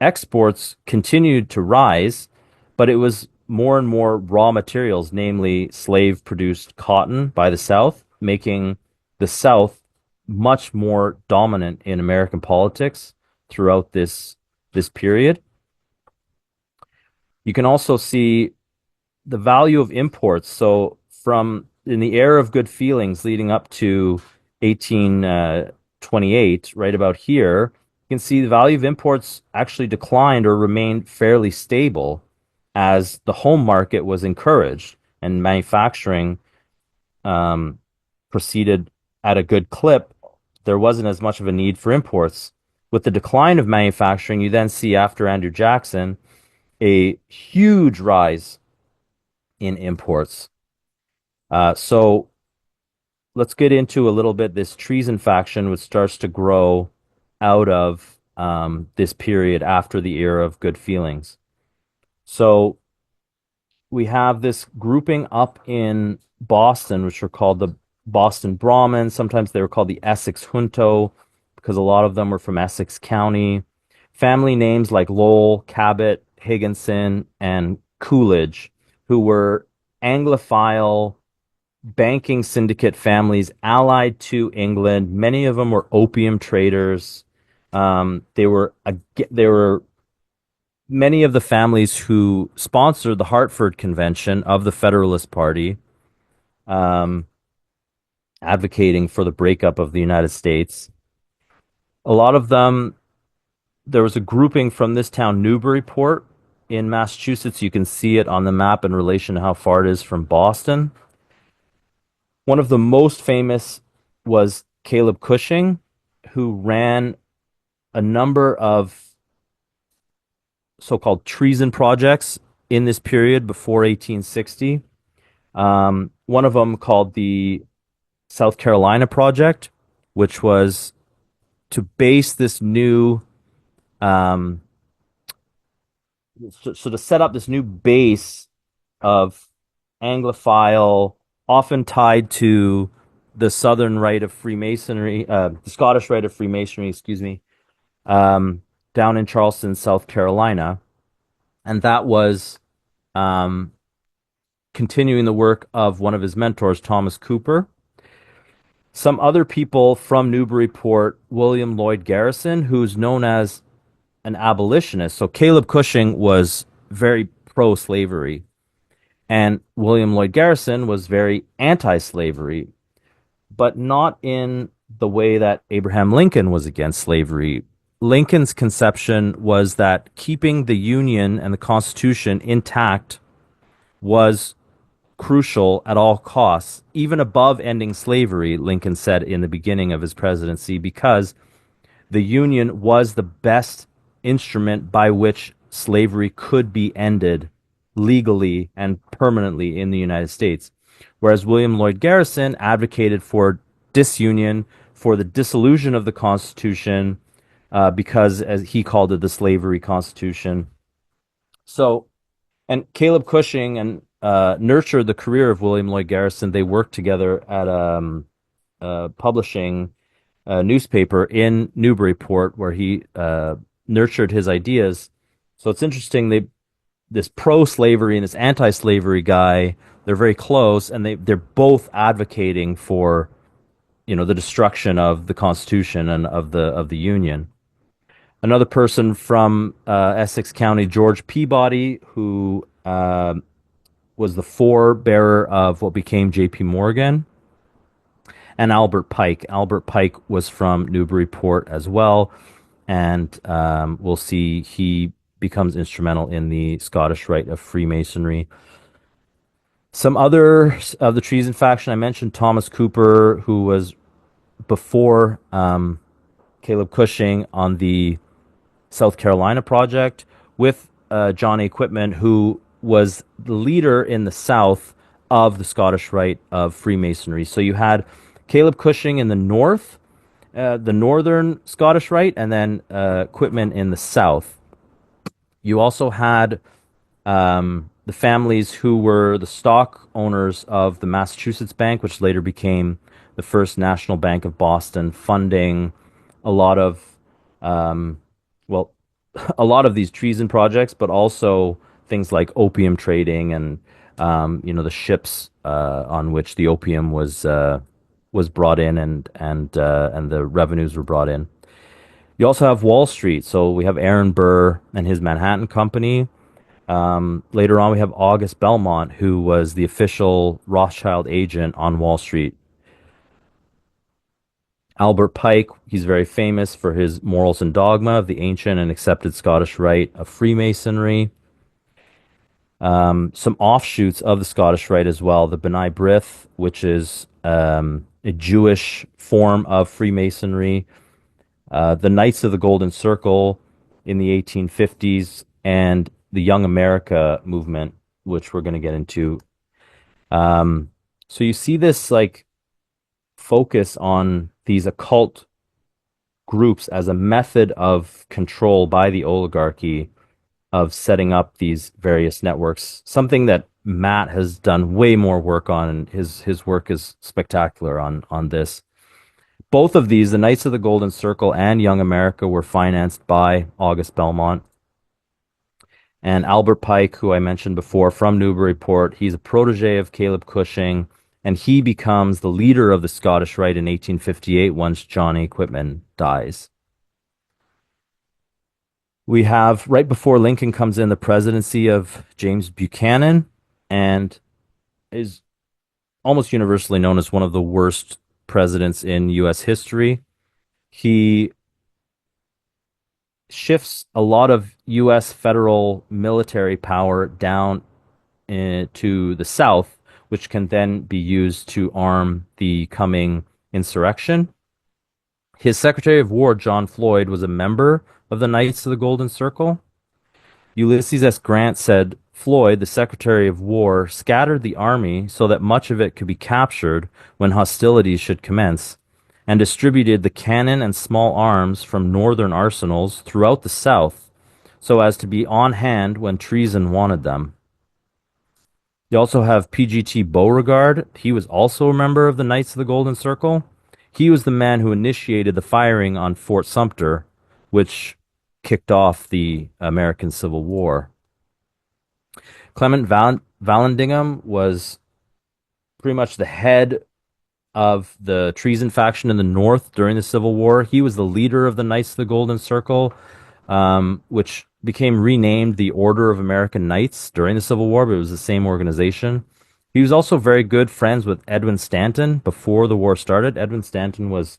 exports continued to rise, but it was more and more raw materials, namely slave produced cotton by the South, making the South much more dominant in American politics throughout this period. You can also see the value of imports. So from in the era of good feelings leading up to 1828, right about here, you can see the value of imports actually declined or remained fairly stable as the home market was encouraged and manufacturing um, proceeded at a good clip. There wasn't as much of a need for imports. With the decline of manufacturing, you then see after Andrew Jackson a huge rise in imports. So let's get into a little bit this treason faction, which starts to grow out of this period after the era of good feelings. So we have this grouping up in Boston, which are called Boston Brahmins. Sometimes they were called the Essex Junto because a lot of them were from Essex County. Family names like Lowell, Cabot, Higginson, and Coolidge, who were Anglophile banking syndicate families allied to England. Many of them were opium traders. They were many of the families who sponsored the Hartford Convention of the Federalist Party, um, advocating for the breakup of the United States. A lot of them, there was a grouping from this town, Newburyport in Massachusetts. You can see it on the map in relation to how far it is from Boston. One of the most famous was Caleb Cushing, who ran a number of so-called treason projects in this period before 1860. One of them called the South Carolina Project, which was to base this new, um, so to set up this new base of Anglophile, often tied to the Southern Rite of Freemasonry, the Scottish Rite of Freemasonry, excuse me, down in Charleston, South Carolina. And that was um, continuing the work of one of his mentors, Thomas Cooper. Some other people from Newburyport, William Lloyd Garrison, who's known as an abolitionist. So Caleb Cushing was very pro-slavery, and William Lloyd Garrison was very anti-slavery, but not in the way that Abraham Lincoln was against slavery. Lincoln's conception was that keeping the Union and the Constitution intact was crucial at all costs, even above ending slavery, Lincoln said in the beginning of his presidency, because the Union was the best instrument by which slavery could be ended legally and permanently in the United States. Whereas William Lloyd Garrison advocated for disunion, for the dissolution of the Constitution, because, as he called it, the slavery Constitution. So, and Caleb Cushing and nurtured the career of William Lloyd Garrison. They worked together at publishing newspaper in Newburyport where he nurtured his ideas. So it's interesting. This pro-slavery and this anti-slavery guy, they're very close, and they're both advocating for the destruction of the Constitution and of the Union. Another person from Essex County, George Peabody, who was the forebearer of what became J.P. Morgan, and Albert Pike. Albert Pike was from Newburyport as well, and we'll see he becomes instrumental in the Scottish Rite of Freemasonry. Some other of the treason faction, I mentioned Thomas Cooper, who was before Caleb Cushing on the South Carolina Project, with John A. Quitman, who was the leader in the South of the Scottish Rite of Freemasonry. So you had Caleb Cushing in the North, the Northern Scottish Rite, and then Quitman in the South. You also had the families who were the stock owners of the Massachusetts Bank, which later became the First National Bank of Boston, funding a lot of, well, a lot of these treason projects, but also things like opium trading and the ships on which the opium was brought in and the revenues were brought in. You also have Wall Street. So we have Aaron Burr and his Manhattan Company. Later on, we have August Belmont, who was the official Rothschild agent on Wall Street. Albert Pike, he's very famous for his Morals and Dogma of the ancient and accepted Scottish Rite of Freemasonry. Some offshoots of the Scottish Rite as well. The B'nai B'rith, which is a Jewish form of Freemasonry. The Knights of the Golden Circle in the 1850s, and the Young America movement, which we're going to get into. So you see this focus on these occult groups as a method of control by the oligarchy of setting up these various networks, something that Matt has done way more work on, and his work is spectacular on this. Both of these, the Knights of the Golden Circle and Young America, were financed by August Belmont. And Albert Pike, who I mentioned before from Newburyport, he's a protege of Caleb Cushing, and he becomes the leader of the Scottish Rite in 1858 once John A. Quitman dies. We have, right before Lincoln comes in, the presidency of James Buchanan, and is almost universally known as one of the worst presidents in U.S. history. He shifts a lot of U.S. federal military power down to the South, which can then be used to arm the coming insurrection. His Secretary of War, John Floyd, was a member of the Knights of the Golden Circle. Ulysses S. Grant said Floyd, the Secretary of War, scattered the army so that much of it could be captured when hostilities should commence, and distributed the cannon and small arms from northern arsenals throughout the South so as to be on hand when treason wanted them. You also have P.G.T. Beauregard. He was also a member of the Knights of the Golden Circle. He was the man who initiated the firing on Fort Sumter, which kicked off the American Civil War. Clement Vallandigham was pretty much the head of the treason faction in the North during the Civil War. He was the leader of the Knights of the Golden Circle, which became renamed the Order of American Knights during the Civil War, but it was the same organization. He was also very good friends with Edwin Stanton before the war started. Edwin Stanton was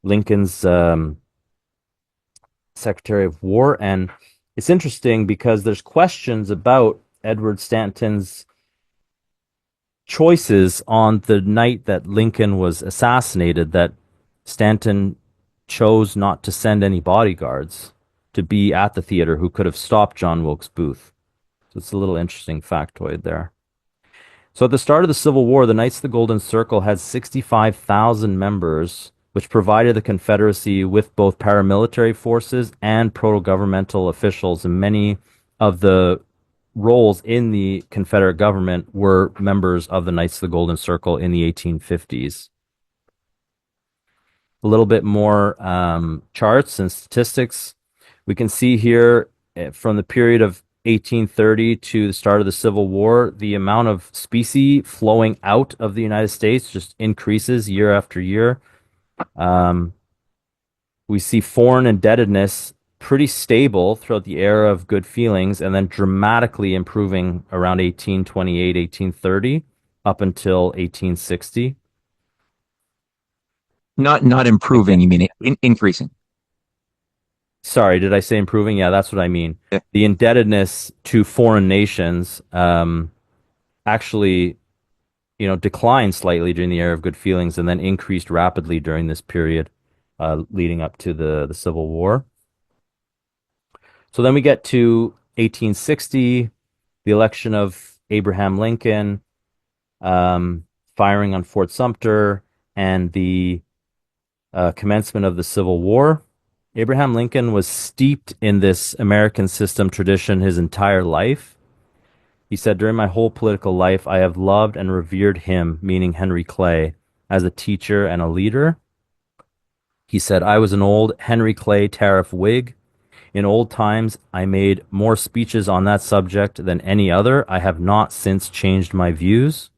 Lincoln's Secretary of War, and it's interesting because there's questions about Edward Stanton's choices on the night that Lincoln was assassinated, that Stanton chose not to send any bodyguards to be at the theater who could have stopped John Wilkes Booth. So it's a little interesting factoid there. So at the start of the Civil War, the Knights of the Golden Circle had 65,000 members, which provided the Confederacy with both paramilitary forces and proto-governmental officials, and many of the roles in the Confederate government were members of the Knights of the Golden Circle in the 1850s. A little bit more charts and statistics. We can see here from the period of 1830 to the start of the Civil War, the amount of specie flowing out of the United States just increases year after year. We see foreign indebtedness pretty stable throughout the era of good feelings, and then dramatically improving around 1828, 1830, up until 1860. Not improving, you mean increasing. Sorry, did I say improving? Yeah, that's what I mean. Yeah. The indebtedness to foreign nations actually, declined slightly during the era of good feelings, and then increased rapidly during this period leading up to the Civil War. So then we get to 1860, the election of Abraham Lincoln, firing on Fort Sumter, and the commencement of the Civil War. Abraham Lincoln was steeped in this American system tradition his entire life. He said, during my whole political life, I have loved and revered him, meaning Henry Clay, as a teacher and a leader. He said, I was an old Henry Clay Tariff Whig. In old times, I made more speeches on that subject than any other. I have not since changed my views.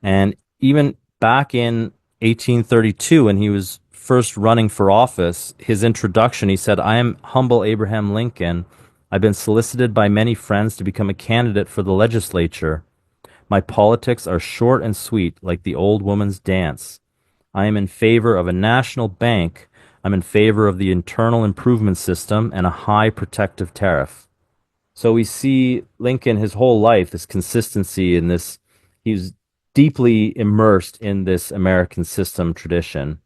And even back in 1832, when he was first running for office, his introduction, he said, I am humble Abraham Lincoln. I've been solicited by many friends to become a candidate for the legislature. My politics are short and sweet, like the old woman's dance. I am in favor of a national bank. I'm in favor of the internal improvement system and a high protective tariff. So we see Lincoln his whole life, this consistency in this, he's deeply immersed in this American system tradition.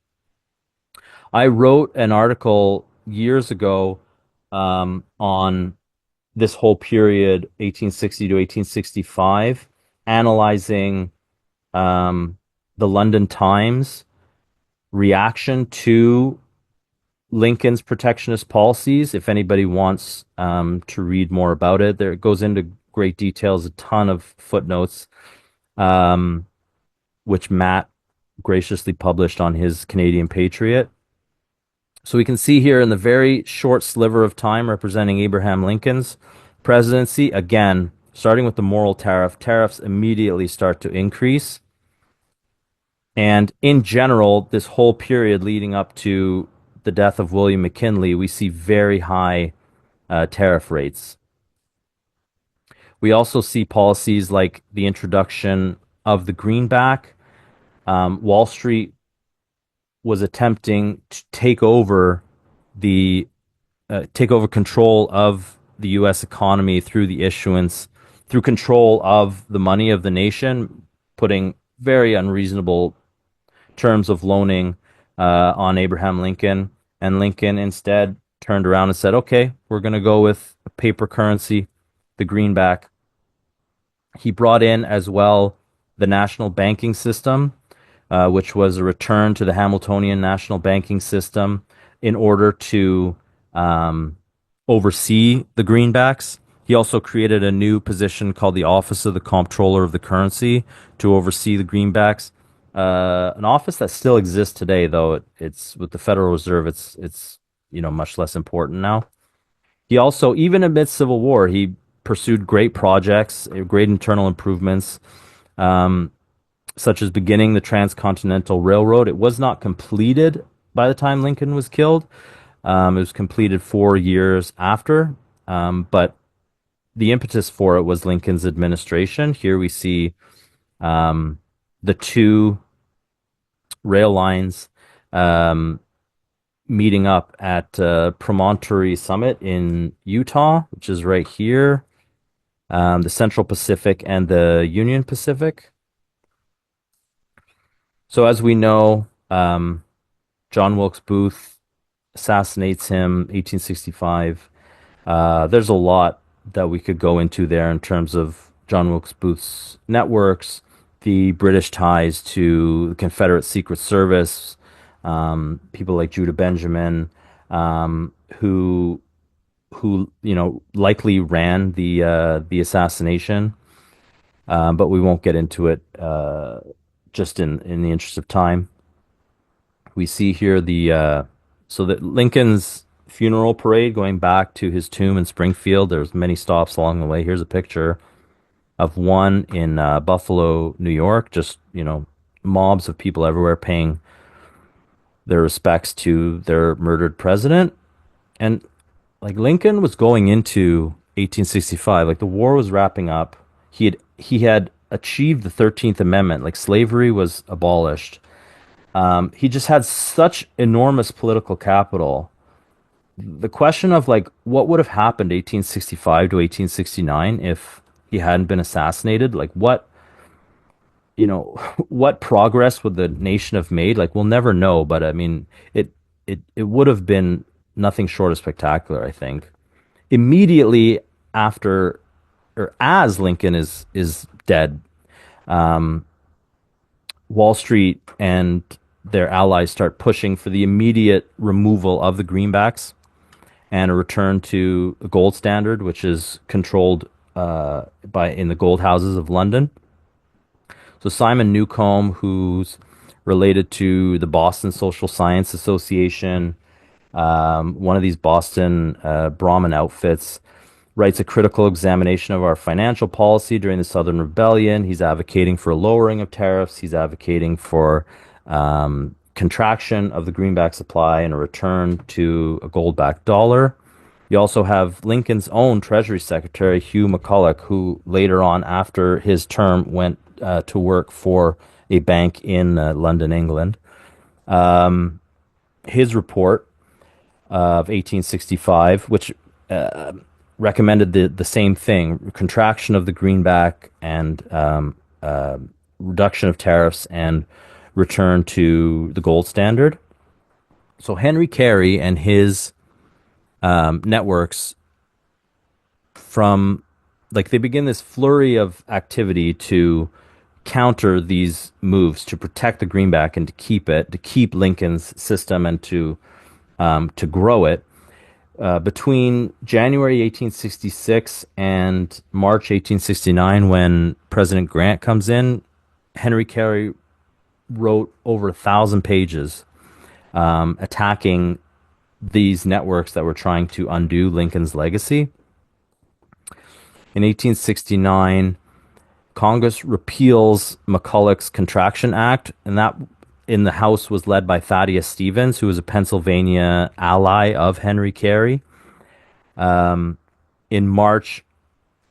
I wrote an article years ago on this whole period, 1860 to 1865, analyzing the London Times reaction to Lincoln's protectionist policies. If anybody wants to read more about it, there it goes into great details, a ton of footnotes, um, which Matt graciously published on his Canadian Patriot. So we can see here in the very short sliver of time representing Abraham Lincoln's presidency, again, starting with the moral tariff, tariffs immediately start to increase. And in general, this whole period leading up to the death of William McKinley, we see very high tariff rates. We also see policies like the introduction of the greenback. Wall Street was attempting to take over control of the U.S. economy through the issuance, through control of the money of the nation, putting very unreasonable terms of loaning on Abraham Lincoln. And Lincoln instead turned around and said, okay, we're going to go with a paper currency, the greenback. He brought in as well the national banking system, which was a return to the Hamiltonian national banking system in order to oversee the greenbacks. He also created a new position called the Office of the Comptroller of the Currency to oversee the greenbacks. An office that still exists today, though it's with the Federal Reserve. It's much less important now. He also, even amidst Civil War, he pursued great projects, great internal improvements, such as beginning the Transcontinental Railroad. It was not completed by the time Lincoln was killed. It was completed 4 years after, but the impetus for it was Lincoln's administration. Here we see the two rail lines meeting up at Promontory Summit in Utah, which is right here, the Central Pacific and the Union Pacific. So as we know, John Wilkes Booth assassinates him, 1865. There's a lot that we could go into there in terms of John Wilkes Booth's networks, the British ties to the Confederate Secret Service, people like Judah Benjamin, who likely ran the assassination, but we won't get into it just in the interest of time. We see here so that Lincoln's funeral parade going back to his tomb in Springfield. There's many stops along the way. Here's a picture of one in Buffalo, New York. Just mobs of people everywhere paying their respects to their murdered president. And like Lincoln was going into 1865, like the war was wrapping up. He had achieved the 13th Amendment, like slavery was abolished. He just had such enormous political capital. The question of like what would have happened 1865 to 1869 if he hadn't been assassinated, like what what progress would the nation have made? Like we'll never know, but I mean it would have been nothing short of spectacular, I think. Immediately after or as Lincoln is dead, Wall Street and their allies start pushing for the immediate removal of the greenbacks and a return to the gold standard, which is controlled in the gold houses of London. So Simon Newcomb, who's related to the Boston Social Science Association, one of these Boston Brahmin outfits, writes a critical examination of our financial policy during the Southern Rebellion. He's advocating for a lowering of tariffs. He's advocating for contraction of the greenback supply and a return to a gold-backed dollar. You also have Lincoln's own Treasury Secretary, Hugh McCulloch, who later on, after his term, went to work for a bank in London, England. His report of 1865, which recommended the same thing, contraction of the greenback and reduction of tariffs and return to the gold standard. So Henry Carey and his networks they begin this flurry of activity to counter these moves, to protect the greenback and to keep Lincoln's system and to grow it. Between January 1866 and March 1869, when President Grant comes in, Henry Carey wrote over 1,000 pages attacking these networks that were trying to undo Lincoln's legacy. In 1869, Congress repeals McCulloch's Contraction Act, and that in the House was led by Thaddeus Stevens, who was a Pennsylvania ally of Henry Carey. In March,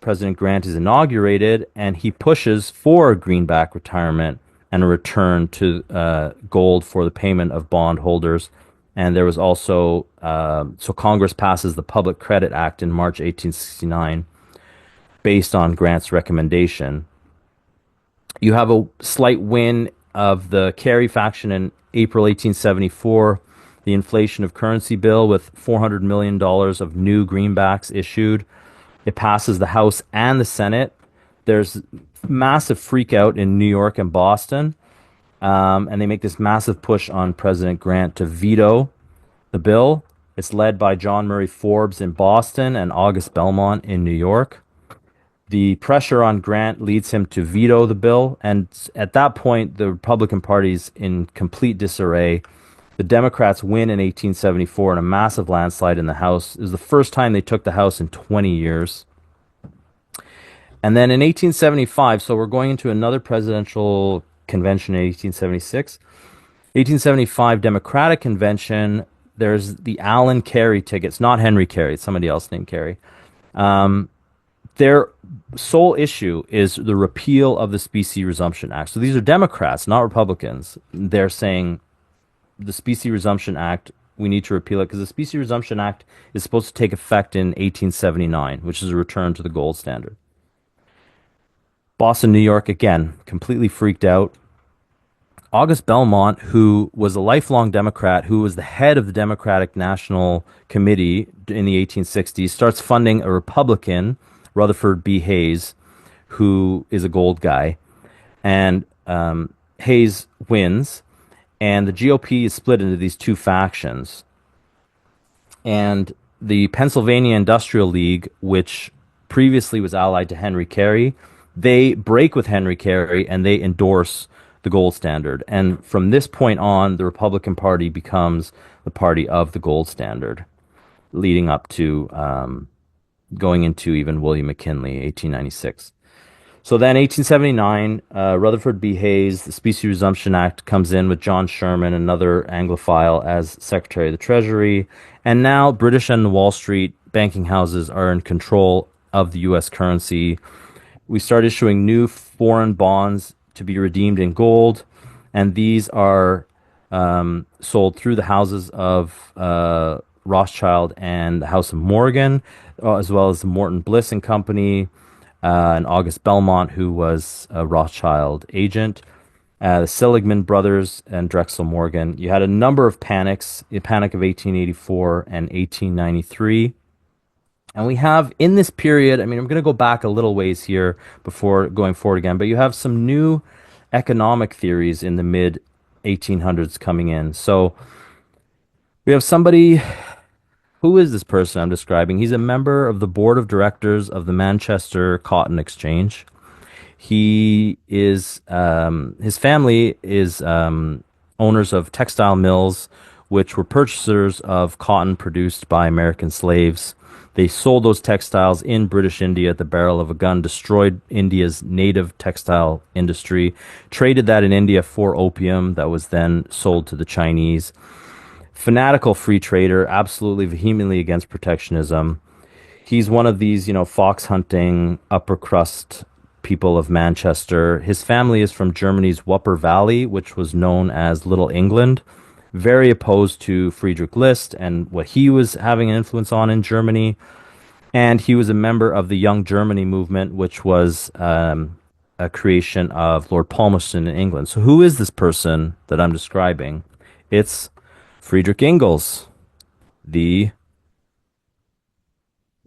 President Grant is inaugurated, and he pushes for a greenback retirement and a return to gold for the payment of bondholders. And there was also, so Congress passes the Public Credit Act in March 1869 based on Grant's recommendation. You have a slight win of the Carey faction in April 1874, the inflation of currency bill with $400 million of new greenbacks issued. It passes the House and the Senate. There's massive freak out in New York and Boston, and they make this massive push on President Grant to veto the bill. It's led by John Murray Forbes in Boston and August Belmont in New York. The pressure on Grant leads him to veto the bill, and at that point, the Republican Party's in complete disarray. The Democrats win in 1874 in a massive landslide in the House. It was the first time they took the House in 20 years. And then in 1875, so we're going into another presidential convention in 1876. 1875 Democratic Convention, there's the Allen Carey tickets, not Henry Carey, it's somebody else named Carey. Their sole issue is the repeal of the Specie Resumption Act. So these are Democrats, not Republicans. They're saying the Specie Resumption Act, we need to repeal it because the Specie Resumption Act is supposed to take effect in 1879, which is a return to the gold standard. Boston, New York, again, completely freaked out. August Belmont, who was a lifelong Democrat, who was the head of the Democratic National Committee in the 1860s, starts funding a Republican, Rutherford B. Hayes, who is a gold guy. And Hayes wins, and the GOP is split into these two factions. And the Pennsylvania Industrial League, which previously was allied to Henry Carey, they break with Henry Carey and they endorse the gold standard. And from this point on, the Republican Party becomes the party of the gold standard, leading up to going into even William McKinley, 1896. So then 1879, Rutherford B. Hayes, the Specie Resumption Act comes in with John Sherman, another Anglophile, as Secretary of the Treasury. And now British and the Wall Street banking houses are in control of the U.S. currency. We start issuing new foreign bonds to be redeemed in gold, and these are sold through the houses of Rothschild and the House of Morgan, as well as the Morton Bliss and Company, and August Belmont, who was a Rothschild agent, the Seligman brothers, and Drexel Morgan. You had a number of panics, the Panic of 1884 and 1893. And we have in this period, I mean, I'm going to go back a little ways here before going forward again, but you have some new economic theories in the mid 1800s coming in. So we have somebody, who is this person I'm describing? He's a member of the board of directors of the Manchester Cotton Exchange. He is, his family is owners of textile mills, which were purchasers of cotton produced by American slaves. They sold those textiles in British India at the barrel of a gun, destroyed India's native textile industry, traded that in India for opium that was then sold to the Chinese. Fanatical free trader, absolutely vehemently against protectionism. He's one of these, fox hunting, upper crust people of Manchester. His family is from Germany's Wupper Valley, which was known as Little England. Very opposed to Friedrich List and what he was having an influence on in Germany. And he was a member of the Young Germany movement, which was a creation of Lord Palmerston in England. So who is this person that I'm describing? It's Friedrich Engels, the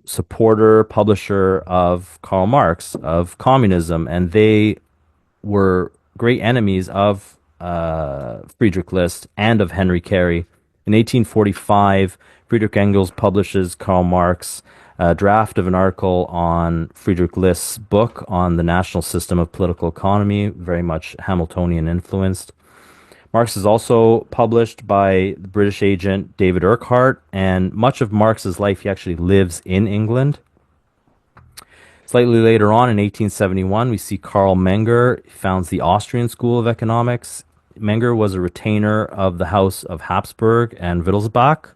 supporter, publisher of Karl Marx, of communism. And they were great enemies of Friedrich List and of Henry Carey In 1845, Friedrich Engels publishes Karl Marx a draft of an article on Friedrich List's book on the national system of political economy, very much Hamiltonian influenced. Marx is also published by the British agent David Urquhart, and much of Marx's life he actually lives in England. Slightly later on, in 1871, we see Karl Menger founds the Austrian School of Economics. Menger was a retainer of the House of Habsburg and Wittelsbach.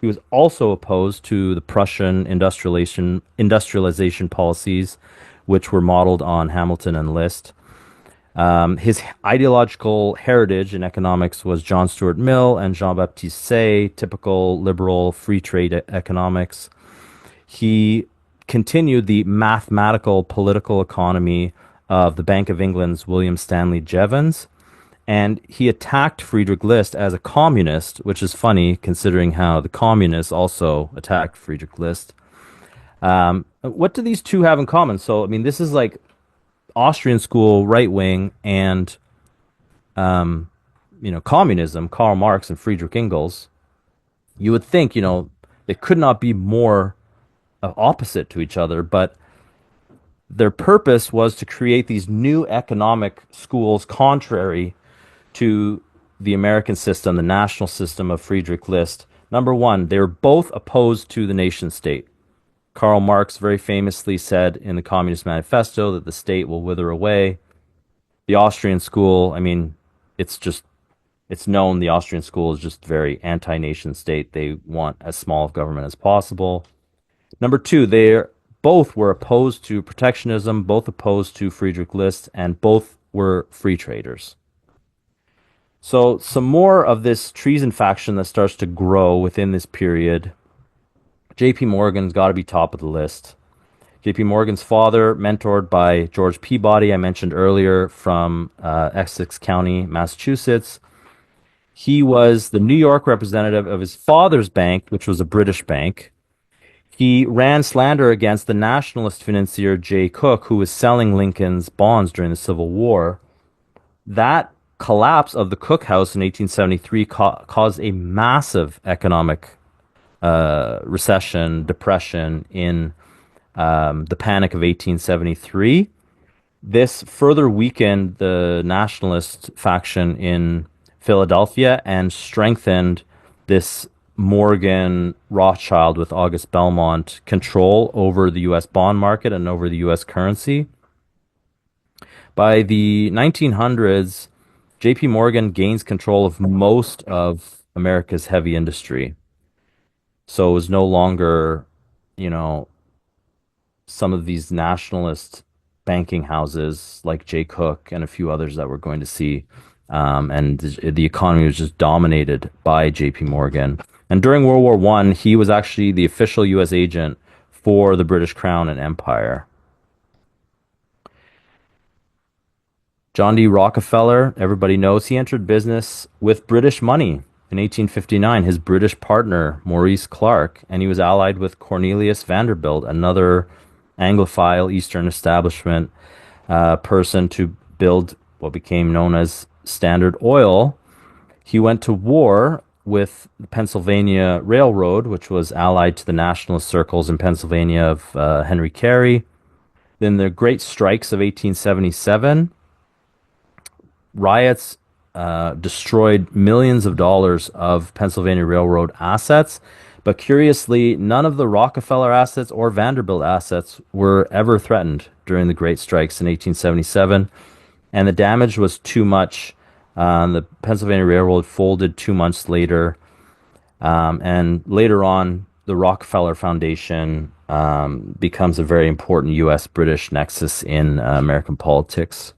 He was also opposed to the Prussian industrialization policies, which were modeled on Hamilton and List. His ideological heritage in economics was John Stuart Mill and Jean-Baptiste Say, typical liberal free trade economics. He continued the mathematical political economy of the Bank of England's William Stanley Jevons, and he attacked Friedrich List as a communist, which is funny considering how the communists also attacked Friedrich List. What do these two have in common? So, I mean, this is like Austrian school right wing and, communism, Karl Marx and Friedrich Engels. You would think, they could not be more opposite to each other, but their purpose was to create these new economic schools contrary to the American system, the national system of Friedrich List. Number one, they were both opposed to the nation state. Karl Marx very famously said in the Communist Manifesto that the state will wither away. The Austrian school, I mean, it's known the Austrian school is just very anti-nation state. They want as small of government as possible. Number two, they both were opposed to protectionism, both opposed to Friedrich List, and both were free traders. So some more of this treason faction that starts to grow within this period. J.P. Morgan's got to be top of the list. J.P. Morgan's father, mentored by George Peabody, I mentioned earlier, from Essex County, Massachusetts. He was the New York representative of his father's bank, which was a British bank. He ran slander against the nationalist financier Jay Cooke, who was selling Lincoln's bonds during the Civil War. That collapse of the Cooke House in 1873 caused a massive economic recession, depression in the Panic of 1873. This further weakened the nationalist faction in Philadelphia and strengthened this Morgan Rothschild with August Belmont control over the U.S. bond market and over the U.S. currency. By the 1900s, J.P. Morgan gains control of most of America's heavy industry. So it was no longer, some of these nationalist banking houses like Jay Cooke and a few others that we're going to see. And the economy was just dominated by J.P. Morgan. And during World War I, he was actually the official U.S. agent for the British Crown and Empire. John D. Rockefeller, everybody knows, he entered business with British money in 1859. His British partner, Maurice Clark, and he was allied with Cornelius Vanderbilt, another Anglophile Eastern establishment person, to build what became known as Standard Oil. He went to war with the Pennsylvania Railroad, which was allied to the nationalist circles in Pennsylvania of Henry Carey. Then the Great Strikes of 1877. Riots destroyed millions of dollars of Pennsylvania Railroad assets. But curiously, none of the Rockefeller assets or Vanderbilt assets were ever threatened during the Great Strikes in 1877. And the damage was too much. The Pennsylvania Railroad folded 2 months later. And later on, the Rockefeller Foundation becomes a very important U.S.-British nexus in American politics.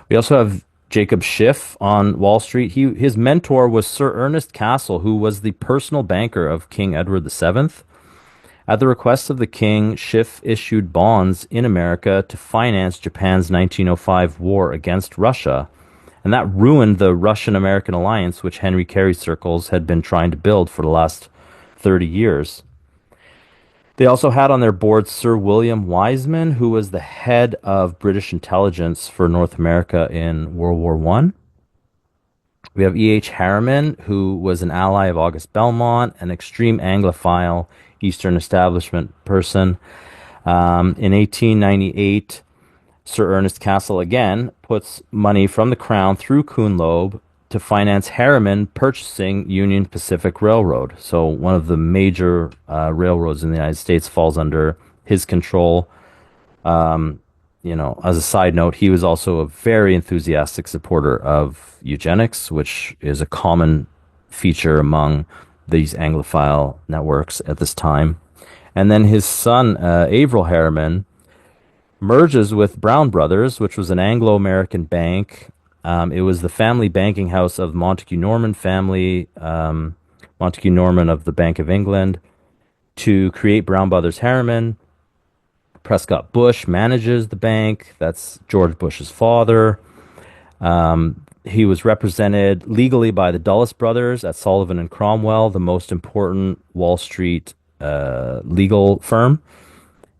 We also have Jacob Schiff on Wall Street. His mentor was Sir Ernest Cassel, who was the personal banker of King Edward VII. At the request of the king, Schiff issued bonds in America to finance Japan's 1905 war against Russia. And that ruined the Russian-American alliance, which Henry Carey circles had been trying to build for the last 30 years. They also had on their board Sir William Wiseman, who was the head of British intelligence for North America in World War I. We have E.H. Harriman, who was an ally of August Belmont, an extreme Anglophile Eastern establishment person. In 1898, Sir Ernest Cassel again puts money from the crown through Kuhn Loeb to finance Harriman purchasing Union Pacific Railroad. So one of the major railroads in the United States falls under his control. As a side note, he was also a very enthusiastic supporter of eugenics, which is a common feature among these Anglophile networks at this time. And then his son, Averell Harriman, merges with Brown Brothers, which was an Anglo-American bank. It was the family banking house of Montague Norman family, Montague Norman of the Bank of England, to create Brown Brothers Harriman. Prescott Bush manages the bank. That's George Bush's father. He was represented legally by the Dulles brothers at Sullivan and Cromwell, the most important Wall Street legal firm.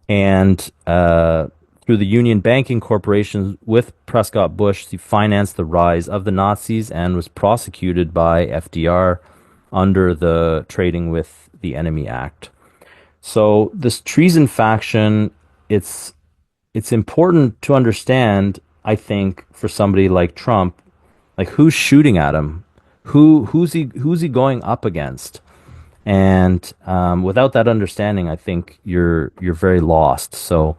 And through the Union Banking Corporation with Prescott Bush, he financed the rise of the Nazis and was prosecuted by FDR under the Trading with the Enemy Act. So this treason faction, it's important to understand, I think, for somebody like Trump, like who's shooting at him, who's he going up against, and without that understanding, I think you're very lost. So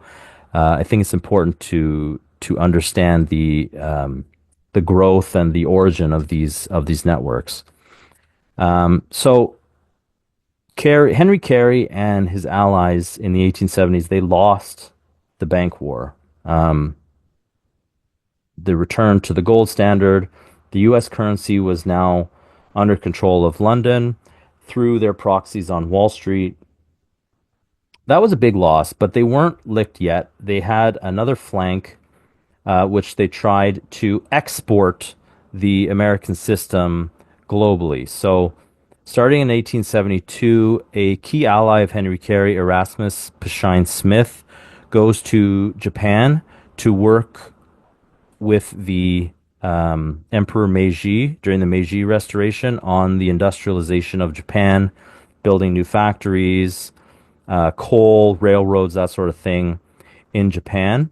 I think it's important to understand the growth and the origin of these networks. So Henry Carey and his allies in the 1870s, they lost the bank war. The return to the gold standard, the U.S. currency was now under control of London through their proxies on Wall Street. That was a big loss, but they weren't licked yet. They had another flank, which they tried to export the American system globally. So, starting in 1872, a key ally of Henry Carey, Erasmus Pashine Smith, goes to Japan to work with the Emperor Meiji during the Meiji Restoration on the industrialization of Japan, building new factories, coal, railroads, that sort of thing in Japan.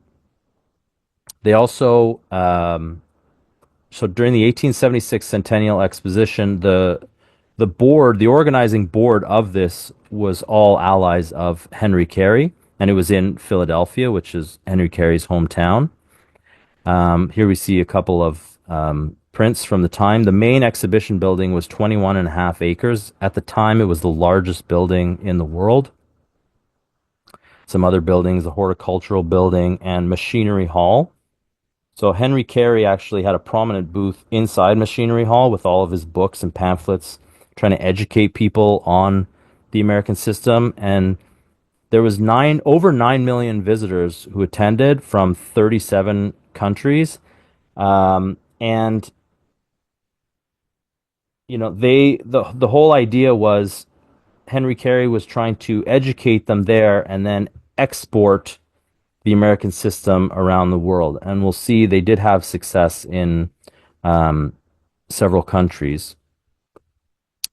They also, so during the 1876 Centennial Exposition, the organizing board of this was all allies of Henry Carey, and it was in Philadelphia, which is Henry Carey's hometown. Here we see a couple of prints from the time. The main exhibition building was 21.5 acres. At the time, it was the largest building in the world. Some other buildings, a horticultural building and Machinery Hall. So Henry Carey actually had a prominent booth inside Machinery Hall with all of his books and pamphlets trying to educate people on the American system. And there was over 9 million visitors who attended from 37 countries. And the whole idea was Henry Carey was trying to educate them there and then export the American system around the world. And we'll see they did have success in several countries.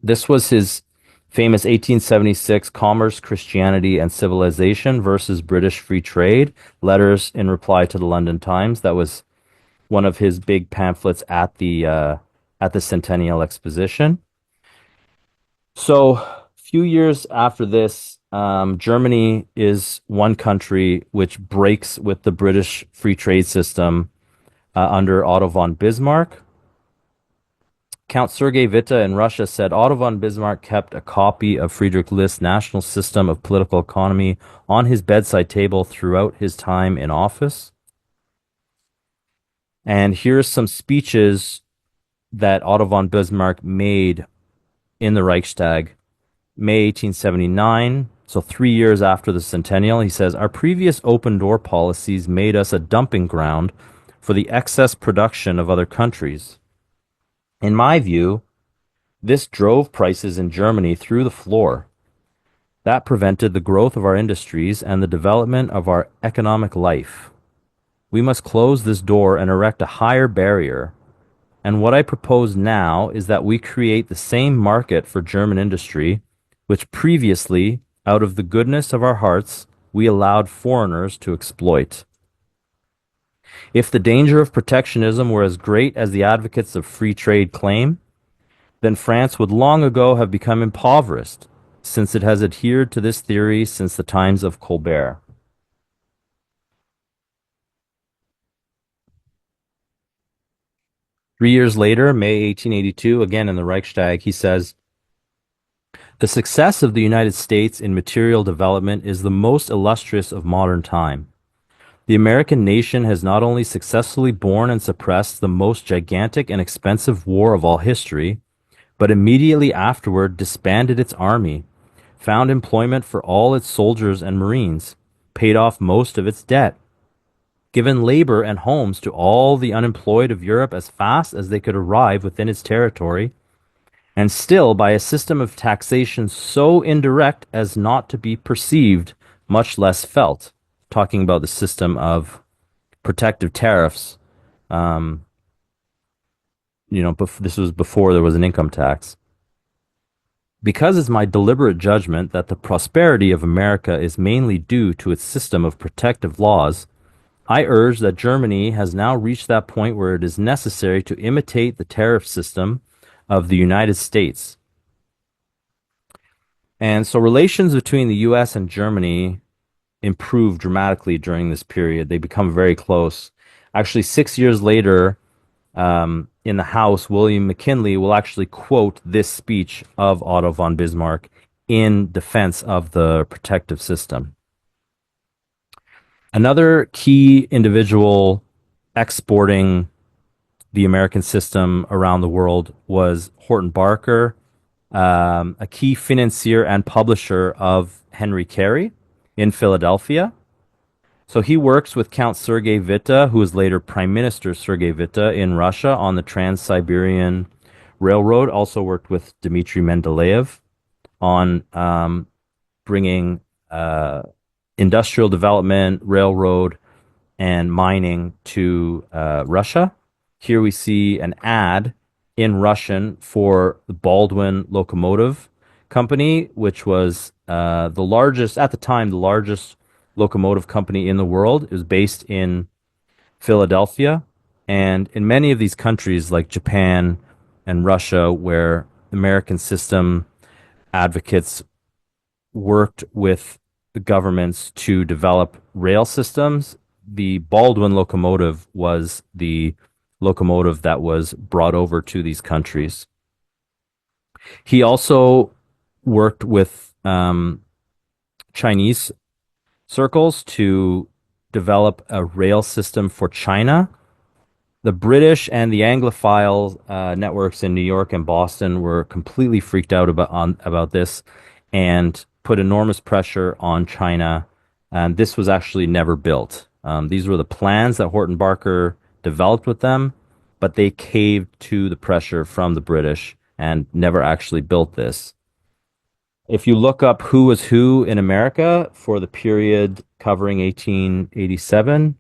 This was his famous 1876 Commerce, Christianity, and Civilization versus British Free Trade, letters in reply to the London Times. That was one of his big pamphlets at the Centennial Exposition. So a few years after this, Germany is one country which breaks with the British free trade system under Otto von Bismarck. Count Sergei Witte in Russia said Otto von Bismarck kept a copy of Friedrich List's National System of Political Economy on his bedside table throughout his time in office. And here's some speeches that Otto von Bismarck made in the Reichstag, May 1879. So 3 years after the centennial, he says, "Our previous open door policies made us a dumping ground for the excess production of other countries. In my view, this drove prices in Germany through the floor. That prevented the growth of our industries and the development of our economic life. We must close this door and erect a higher barrier And what I propose now is that we create the same market for German industry, which previously, out of the goodness of our hearts, we allowed foreigners to exploit. If the danger of protectionism were as great as the advocates of free trade claim, then France would long ago have become impoverished, since it has adhered to this theory since the times of Colbert. Three years later, May 1882, again in the Reichstag, he says, "The success of the United States in material development is the most illustrious of modern time. The American nation has not only successfully borne and suppressed the most gigantic and expensive war of all history, but immediately afterward disbanded its army, found employment for all its soldiers and marines, paid off most of its debt, given labor and homes to all the unemployed of Europe as fast as they could arrive within its territory, and still by a system of taxation so indirect as not to be perceived, much less felt." Talking about the system of protective tariffs. Um, this was before there was an income tax. "Because it's my deliberate judgment that the prosperity of America is mainly due to its system of protective laws, I urge that Germany has now reached that point where it is necessary to imitate the tariff system of the United States." And so relations between the US and Germany improve dramatically during this period. They become very close. Actually, 6 years later, in the House, William McKinley will actually quote this speech of Otto von Bismarck in defense of the protective system. Another key individual exporting the American system around the world was Horton Barker, a key financier and publisher of Henry Carey in Philadelphia. So he works with Count Sergei Witte, who was later Prime Minister Sergei Witte in Russia on the Trans-Siberian Railroad. Also worked with Dmitry Mendeleev on bringing industrial development, railroad, and mining to Russia. Here we see an ad in Russian for the Baldwin Locomotive Company, which was the largest, at the time, the largest locomotive company in the world. It was based in Philadelphia. And in many of these countries, like Japan and Russia, where American system advocates worked with the governments to develop rail systems, the Baldwin locomotive was the locomotive that was brought over to these countries. He also worked with Chinese circles to develop a rail system for China. The British and the Anglophile networks in New York and Boston were completely freaked out about this and put enormous pressure on China. And this was actually never built. These were the plans that Horton Barker developed with them, but they caved to the pressure from the British and never actually built this. If you look up who was who in America for the period covering 1887,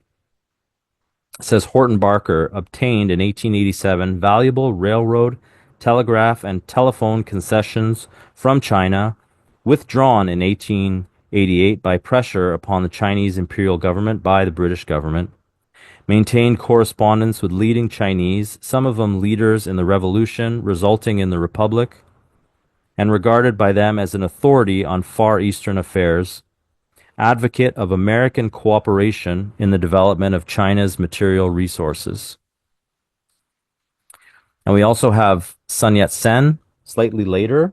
it says Horton Barker obtained in 1887 valuable railroad, telegraph, and telephone concessions from China, withdrawn in 1888 by pressure upon the Chinese imperial government by the British government, maintained correspondence with leading Chinese, some of them leaders in the revolution resulting in the Republic, and regarded by them as an authority on Far Eastern affairs, advocate of American cooperation in the development of China's material resources. And we also have Sun Yat-sen, slightly later,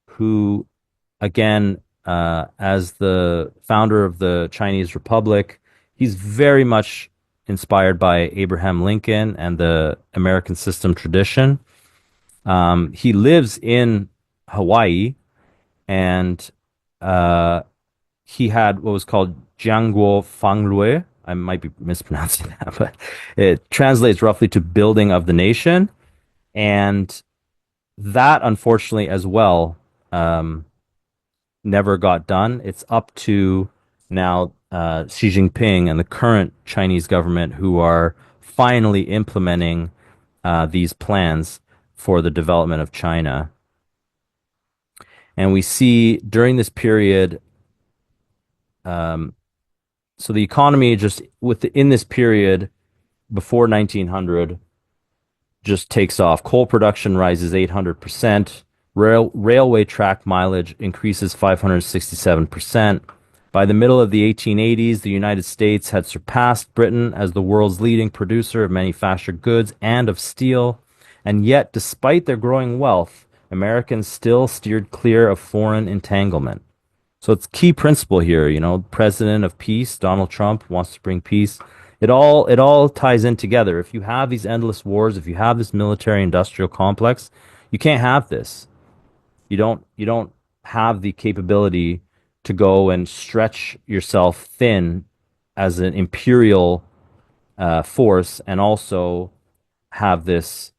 who, again, as the founder of the Chinese Republic, he's very much inspired by Abraham Lincoln and the American system tradition. He lives in Hawaii, and he had what was called Jianguo Fanglue. I might be mispronouncing that, but it translates roughly to building of the nation. And that, unfortunately, as well, never got done. It's up to now Xi Jinping and the current Chinese government who are finally implementing these plans for the development of China. And we see during this period, so the economy just in this period before 1900 just takes off. Coal production rises 800%. Railway track mileage increases 567%. By the middle of the 1880s, the United States had surpassed Britain as the world's leading producer of manufactured goods and of steel. And yet, despite their growing wealth, Americans still steered clear of foreign entanglement. So it's key principle here, president of peace, Donald Trump wants to bring peace. It all ties in together. If you have these endless wars, if you have this military industrial complex, you can't have this. You don't have the capability to go and stretch yourself thin as an imperial force and also have this,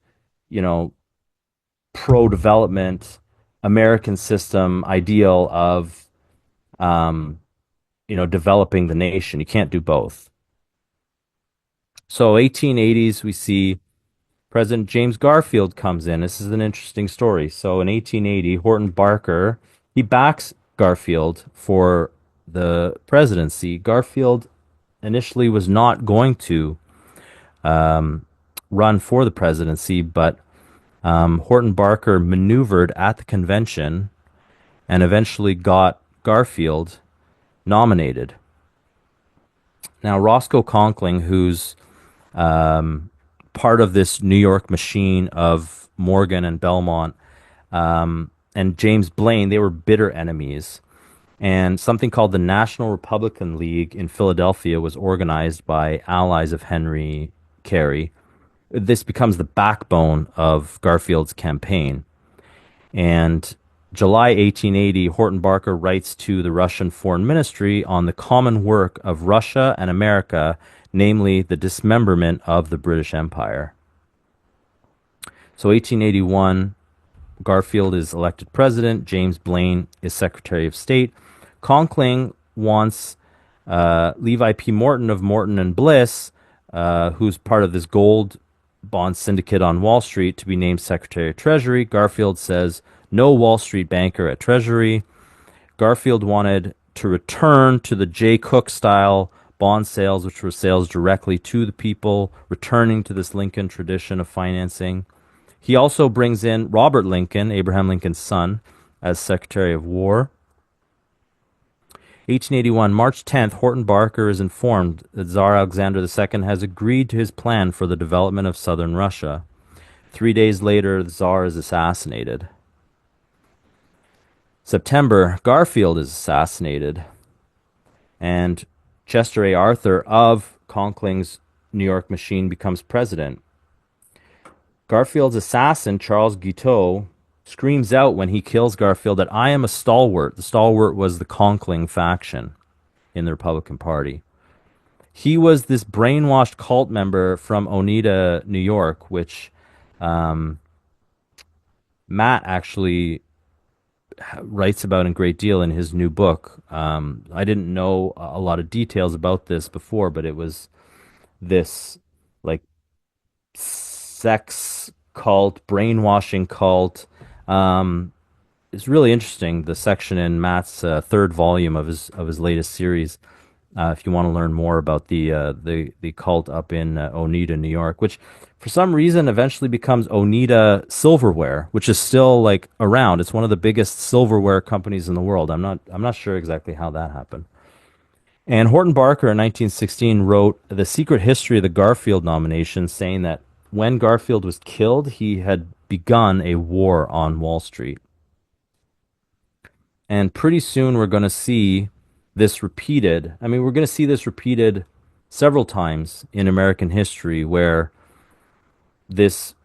pro-development American system ideal of developing the nation. You can't do both. So 1880s, we see President James Garfield comes in. This is an interesting story. So in 1880, Horton Barker, he backs Garfield for the presidency. Garfield initially was not going to run for the presidency, but Horton Barker maneuvered at the convention and eventually got Garfield nominated. Now, Roscoe Conkling, who's part of this New York machine of Morgan and Belmont, and James Blaine, they were bitter enemies. And something called the National Republican League in Philadelphia was organized by allies of Henry Carey. This becomes the backbone of Garfield's campaign. And July 1880, Horton Barker writes to the Russian Foreign Ministry on the common work of Russia and America, namely the dismemberment of the British Empire. So 1881, Garfield is elected president. James Blaine is Secretary of State. Conkling wants Levi P. Morton of Morton and Bliss, who's part of this gold bond syndicate on Wall Street, to be named Secretary of Treasury. Garfield says, no Wall Street banker at Treasury. Garfield wanted to return to the Jay Cook style bond sales, which were sales directly to the people, returning to this Lincoln tradition of financing. He also brings in Robert Lincoln, Abraham Lincoln's son, as Secretary of War. 1881, March 10th, Horton Barker is informed that Tsar Alexander II has agreed to his plan for the development of southern Russia. 3 days later, the Tsar is assassinated. September, Garfield is assassinated. And Chester A. Arthur of Conkling's New York machine becomes president. Garfield's assassin, Charles Guiteau, screams out when he kills Garfield that I am a stalwart. The stalwart was the Conkling faction in the Republican Party. He was this brainwashed cult member from Oneida, New York, which Matt actually writes about in great deal in his new book. I didn't know a lot of details about this before, but it was this like sex cult, brainwashing cult. It's really interesting, the section in Matt's third volume of his latest series. If you want to learn more about the cult up in Oneida, New York, which for some reason eventually becomes Oneida Silverware, which is still like around. It's one of the biggest silverware companies in the world. I'm not sure exactly how that happened. And Horton Barker in 1916 wrote The Secret History of the Garfield nomination, saying that when Garfield was killed, he had begun a war on Wall Street. And pretty soon we're going to see this repeated. I mean, we're going to see this repeated several times in American history, where this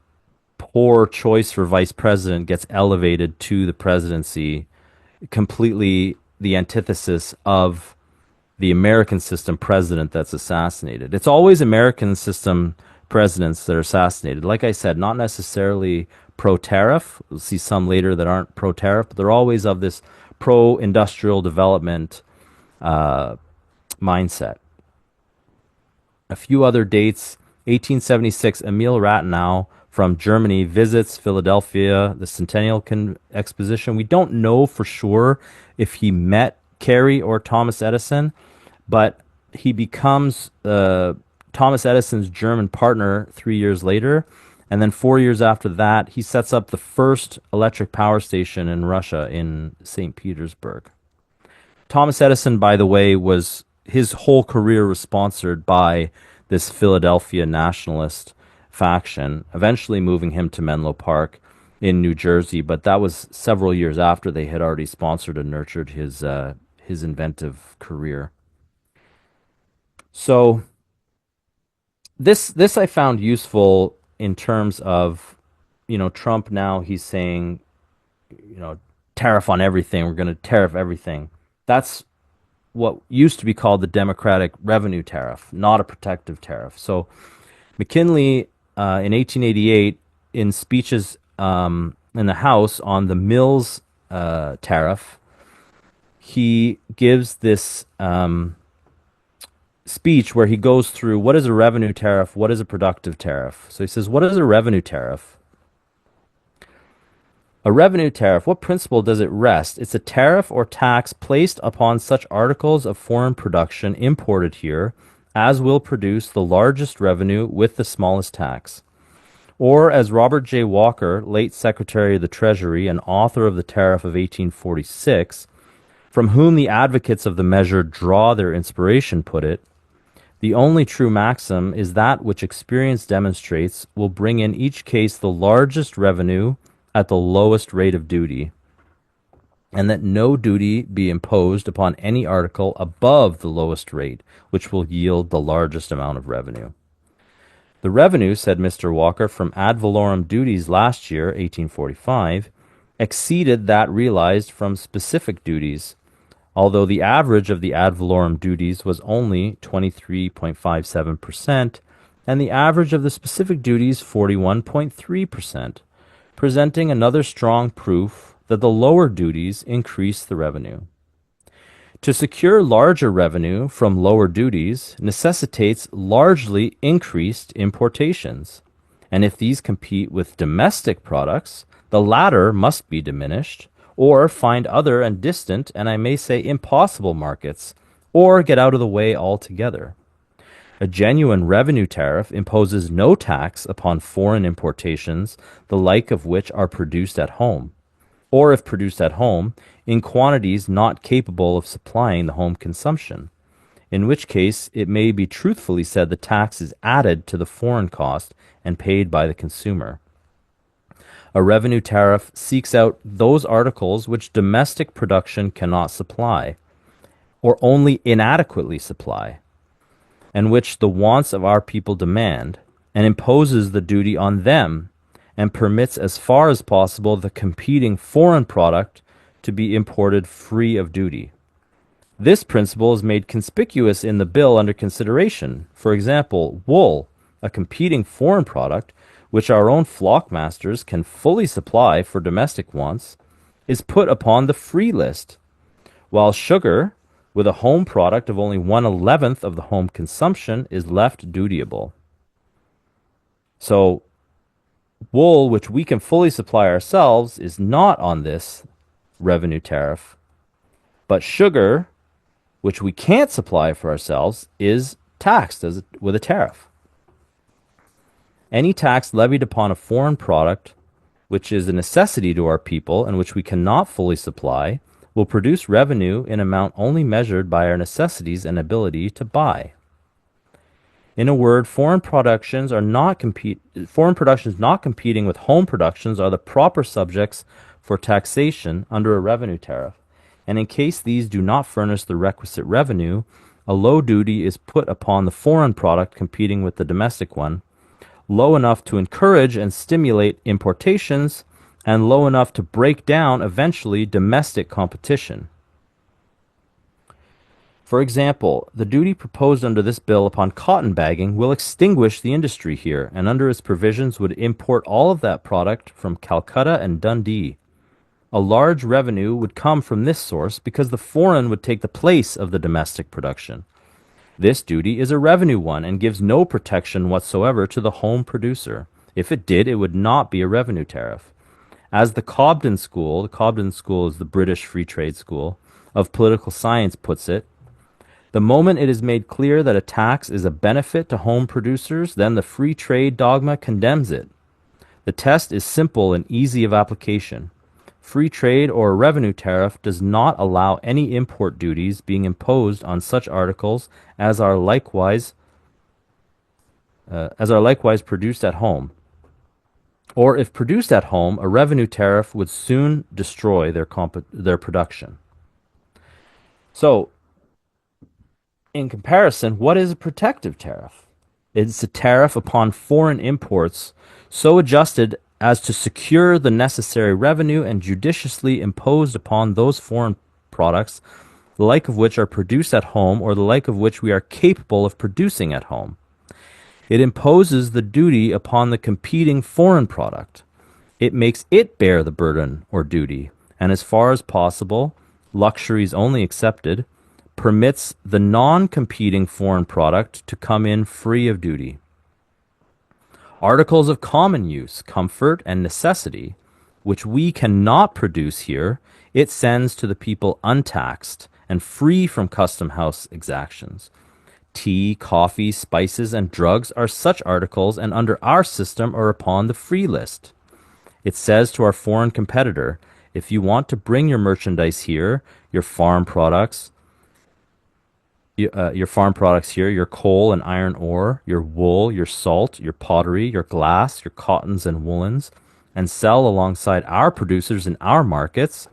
poor choice for vice president gets elevated to the presidency, completely the antithesis of the American system president that's assassinated. It's always American system presidents that are assassinated. Like I said, not necessarily pro-tariff. We'll see some later that aren't pro-tariff, but they're always of this pro-industrial development mindset. A few other dates. 1876, Emil Rathenau from Germany visits Philadelphia, the Centennial Exposition. We don't know for sure if he met Carey or Thomas Edison, but he becomes Thomas Edison's German partner 3 years later. And then 4 years after that, he sets up the first electric power station in Russia in St. Petersburg. Thomas Edison, by the way, his whole career was sponsored by this Philadelphia nationalist faction, eventually moving him to Menlo Park in New Jersey. But that was several years after they had already sponsored and nurtured his inventive career. So this I found useful in terms of, Trump now he's saying, tariff on everything. We're going to tariff everything. That's what used to be called the Democratic Revenue Tariff, not a protective tariff. So McKinley in 1888, in speeches in the House on the Mills tariff, he gives this speech where he goes through what is a revenue tariff, what is a productive tariff. So he says, what is a revenue tariff? A revenue tariff, what principle does it rest? It's a tariff or tax placed upon such articles of foreign production imported here as will produce the largest revenue with the smallest tax. Or, as Robert J. Walker, late Secretary of the Treasury and author of the Tariff of 1846, from whom the advocates of the measure draw their inspiration, put it, the only true maxim is that which experience demonstrates will bring in each case the largest revenue at the lowest rate of duty, and that no duty be imposed upon any article above the lowest rate, which will yield the largest amount of revenue. The revenue, said Mr. Walker, from ad valorem duties last year, 1845, exceeded that realized from specific duties, although the average of the ad valorem duties was only 23.57%, and the average of the specific duties 41.3%, presenting another strong proof that the lower duties increase the revenue. To secure larger revenue from lower duties necessitates largely increased importations, and if these compete with domestic products, the latter must be diminished, or find other and distant, and I may say impossible markets, or get out of the way altogether. A genuine revenue tariff imposes no tax upon foreign importations, the like of which are produced at home, or if produced at home, in quantities not capable of supplying the home consumption, in which case it may be truthfully said the tax is added to the foreign cost and paid by the consumer. A revenue tariff seeks out those articles which domestic production cannot supply, or only inadequately supply, and which the wants of our people demand, and imposes the duty on them, and permits as far as possible the competing foreign product to be imported free of duty. This principle is made conspicuous in the bill under consideration. For example, wool, a competing foreign product, which our own flock masters can fully supply for domestic wants, is put upon the free list, while sugar, with a home product of only 1/11 of the home consumption, is left dutiable. So, wool, which we can fully supply ourselves, is not on this revenue tariff, but sugar, which we can't supply for ourselves, is taxed with a tariff. Any tax levied upon a foreign product, which is a necessity to our people and which we cannot fully supply, will produce revenue in amount only measured by our necessities and ability to buy. In a word, foreign productions not competing with home productions are the proper subjects for taxation under a revenue tariff, and in case these do not furnish the requisite revenue, a low duty is put upon the foreign product competing with the domestic one, low enough to encourage and stimulate importations, and low enough to break down eventually domestic competition. For example, the duty proposed under this bill upon cotton bagging will extinguish the industry here, and under its provisions would import all of that product from Calcutta and Dundee. A large revenue would come from this source because the foreign would take the place of the domestic production. This duty is a revenue one and gives no protection whatsoever to the home producer. If it did, it would not be a revenue tariff. As the Cobden School is the British free trade school of political science puts it, the moment it is made clear that a tax is a benefit to home producers, then the free trade dogma condemns it. The test is simple and easy of application. Free trade or a revenue tariff does not allow any import duties being imposed on such articles as are likewise produced at home. Or if produced at home, a revenue tariff would soon destroy their production. So, in comparison, what is a protective tariff? It's a tariff upon foreign imports so adjusted as to secure the necessary revenue and judiciously imposed upon those foreign products, the like of which are produced at home or the like of which we are capable of producing at home. It imposes the duty upon the competing foreign product. It makes it bear the burden or duty, and as far as possible, luxuries only excepted, permits the non-competing foreign product to come in free of duty. Articles of common use, comfort, and necessity, which we cannot produce here, it sends to the people untaxed and free from custom house exactions. Tea, coffee, spices, and drugs are such articles and under our system are upon the free list. It says to our foreign competitor, if you want to bring your merchandise here, your farm products here, your coal and iron ore, your wool, your salt, your pottery, your glass, your cottons and woolens, and sell alongside our producers in our markets,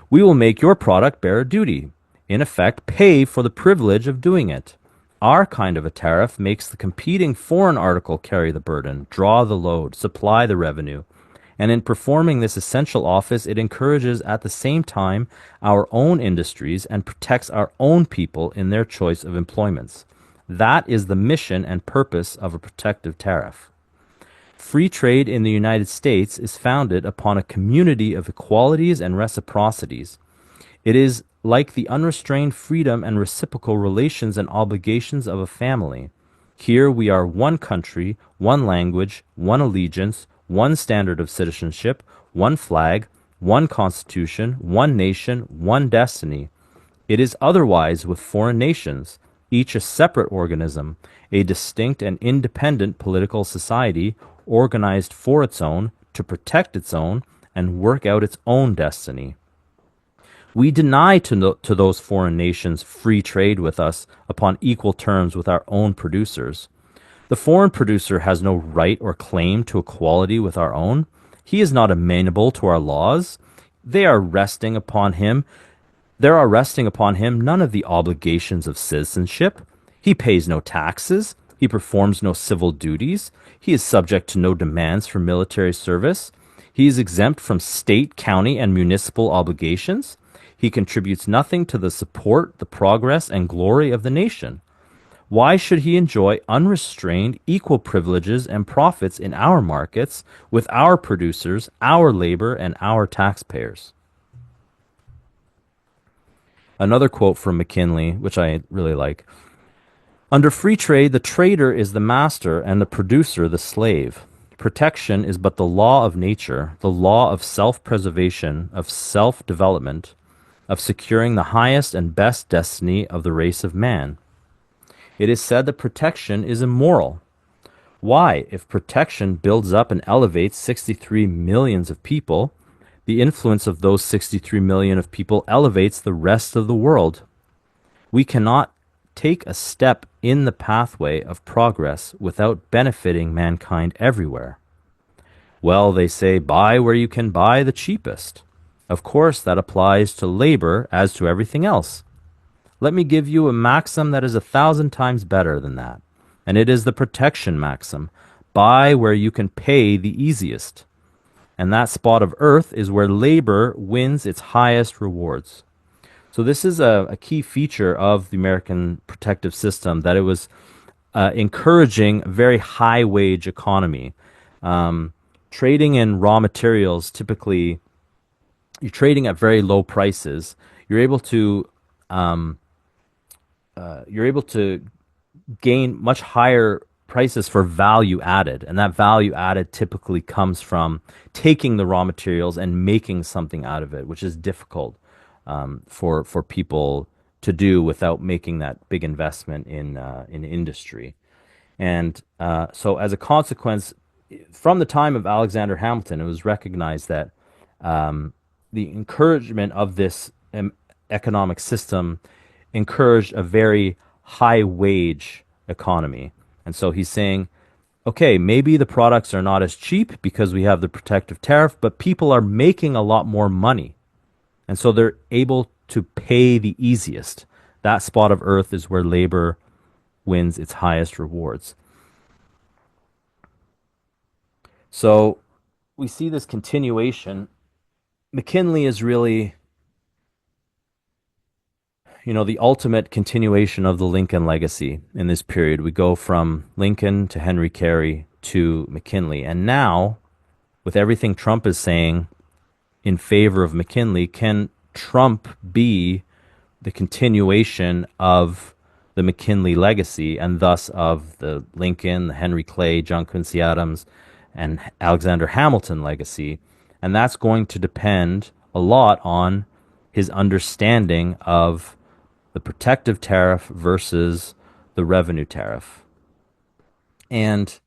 we will make your product bear a duty. In effect, pay for the privilege of doing it. Our kind of a tariff makes the competing foreign article carry the burden, draw the load, supply the revenue. And in performing this essential office, it encourages at the same time our own industries and protects our own people in their choice of employments. That is the mission and purpose of a protective tariff. Free trade in the United States is founded upon a community of equalities and reciprocities. It is like the unrestrained freedom and reciprocal relations and obligations of a family. Here we are one country, one language, one allegiance, one standard of citizenship, one flag, one constitution, one nation, one destiny. It is otherwise with foreign nations, each a separate organism, a distinct and independent political society organized for its own, to protect its own, and work out its own destiny. We deny to those foreign nations free trade with us upon equal terms with our own producers. The foreign producer has no right or claim to equality with our own. He is not amenable to our laws. There are resting upon him none of the obligations of citizenship. He pays no taxes. He performs no civil duties. He is subject to no demands for military service. He is exempt from state, county, and municipal obligations. He contributes nothing to the support, the progress, and glory of the nation. Why should he enjoy unrestrained, equal privileges and profits in our markets with our producers, our labor, and our taxpayers? Another quote from McKinley, which I really like. Under free trade, the trader is the master and the producer the slave. Protection is but the law of nature, the law of self-preservation, of self-development, of securing the highest and best destiny of the race of man. It is said that protection is immoral. Why, if protection builds up and elevates 63 millions of people, the influence of those 63 million of people elevates the rest of the world. We cannot take a step in the pathway of progress without benefiting mankind everywhere. Well, they say, buy where you can buy the cheapest. Of course, that applies to labor as to everything else. Let me give you a maxim that is 1,000 times better than that, and it is the protection maxim. Buy where you can pay the easiest. And that spot of earth is where labor wins its highest rewards. So this is a key feature of the American protective system, that it was encouraging a very high wage economy. Trading in raw materials, typically you're trading at very low prices. You're able to gain much higher prices for value added, and that value added typically comes from taking the raw materials and making something out of it, which is difficult for people to do without making that big investment in industry. And so, as a consequence, from the time of Alexander Hamilton, it was recognized that the encouragement of this economic system encouraged a very high wage economy. And so he's saying, okay, maybe the products are not as cheap because we have the protective tariff, but people are making a lot more money. And so they're able to pay the easiest. That spot of earth is where labor wins its highest rewards. So we see this continuation. McKinley is really, the ultimate continuation of the Lincoln legacy in this period. We go from Lincoln to Henry Carey to McKinley. And now, with everything Trump is saying in favor of McKinley, can Trump be the continuation of the McKinley legacy and thus of the Lincoln, the Henry Clay, John Quincy Adams, and Alexander Hamilton legacy? And that's going to depend a lot on his understanding of the protective tariff versus the revenue tariff. And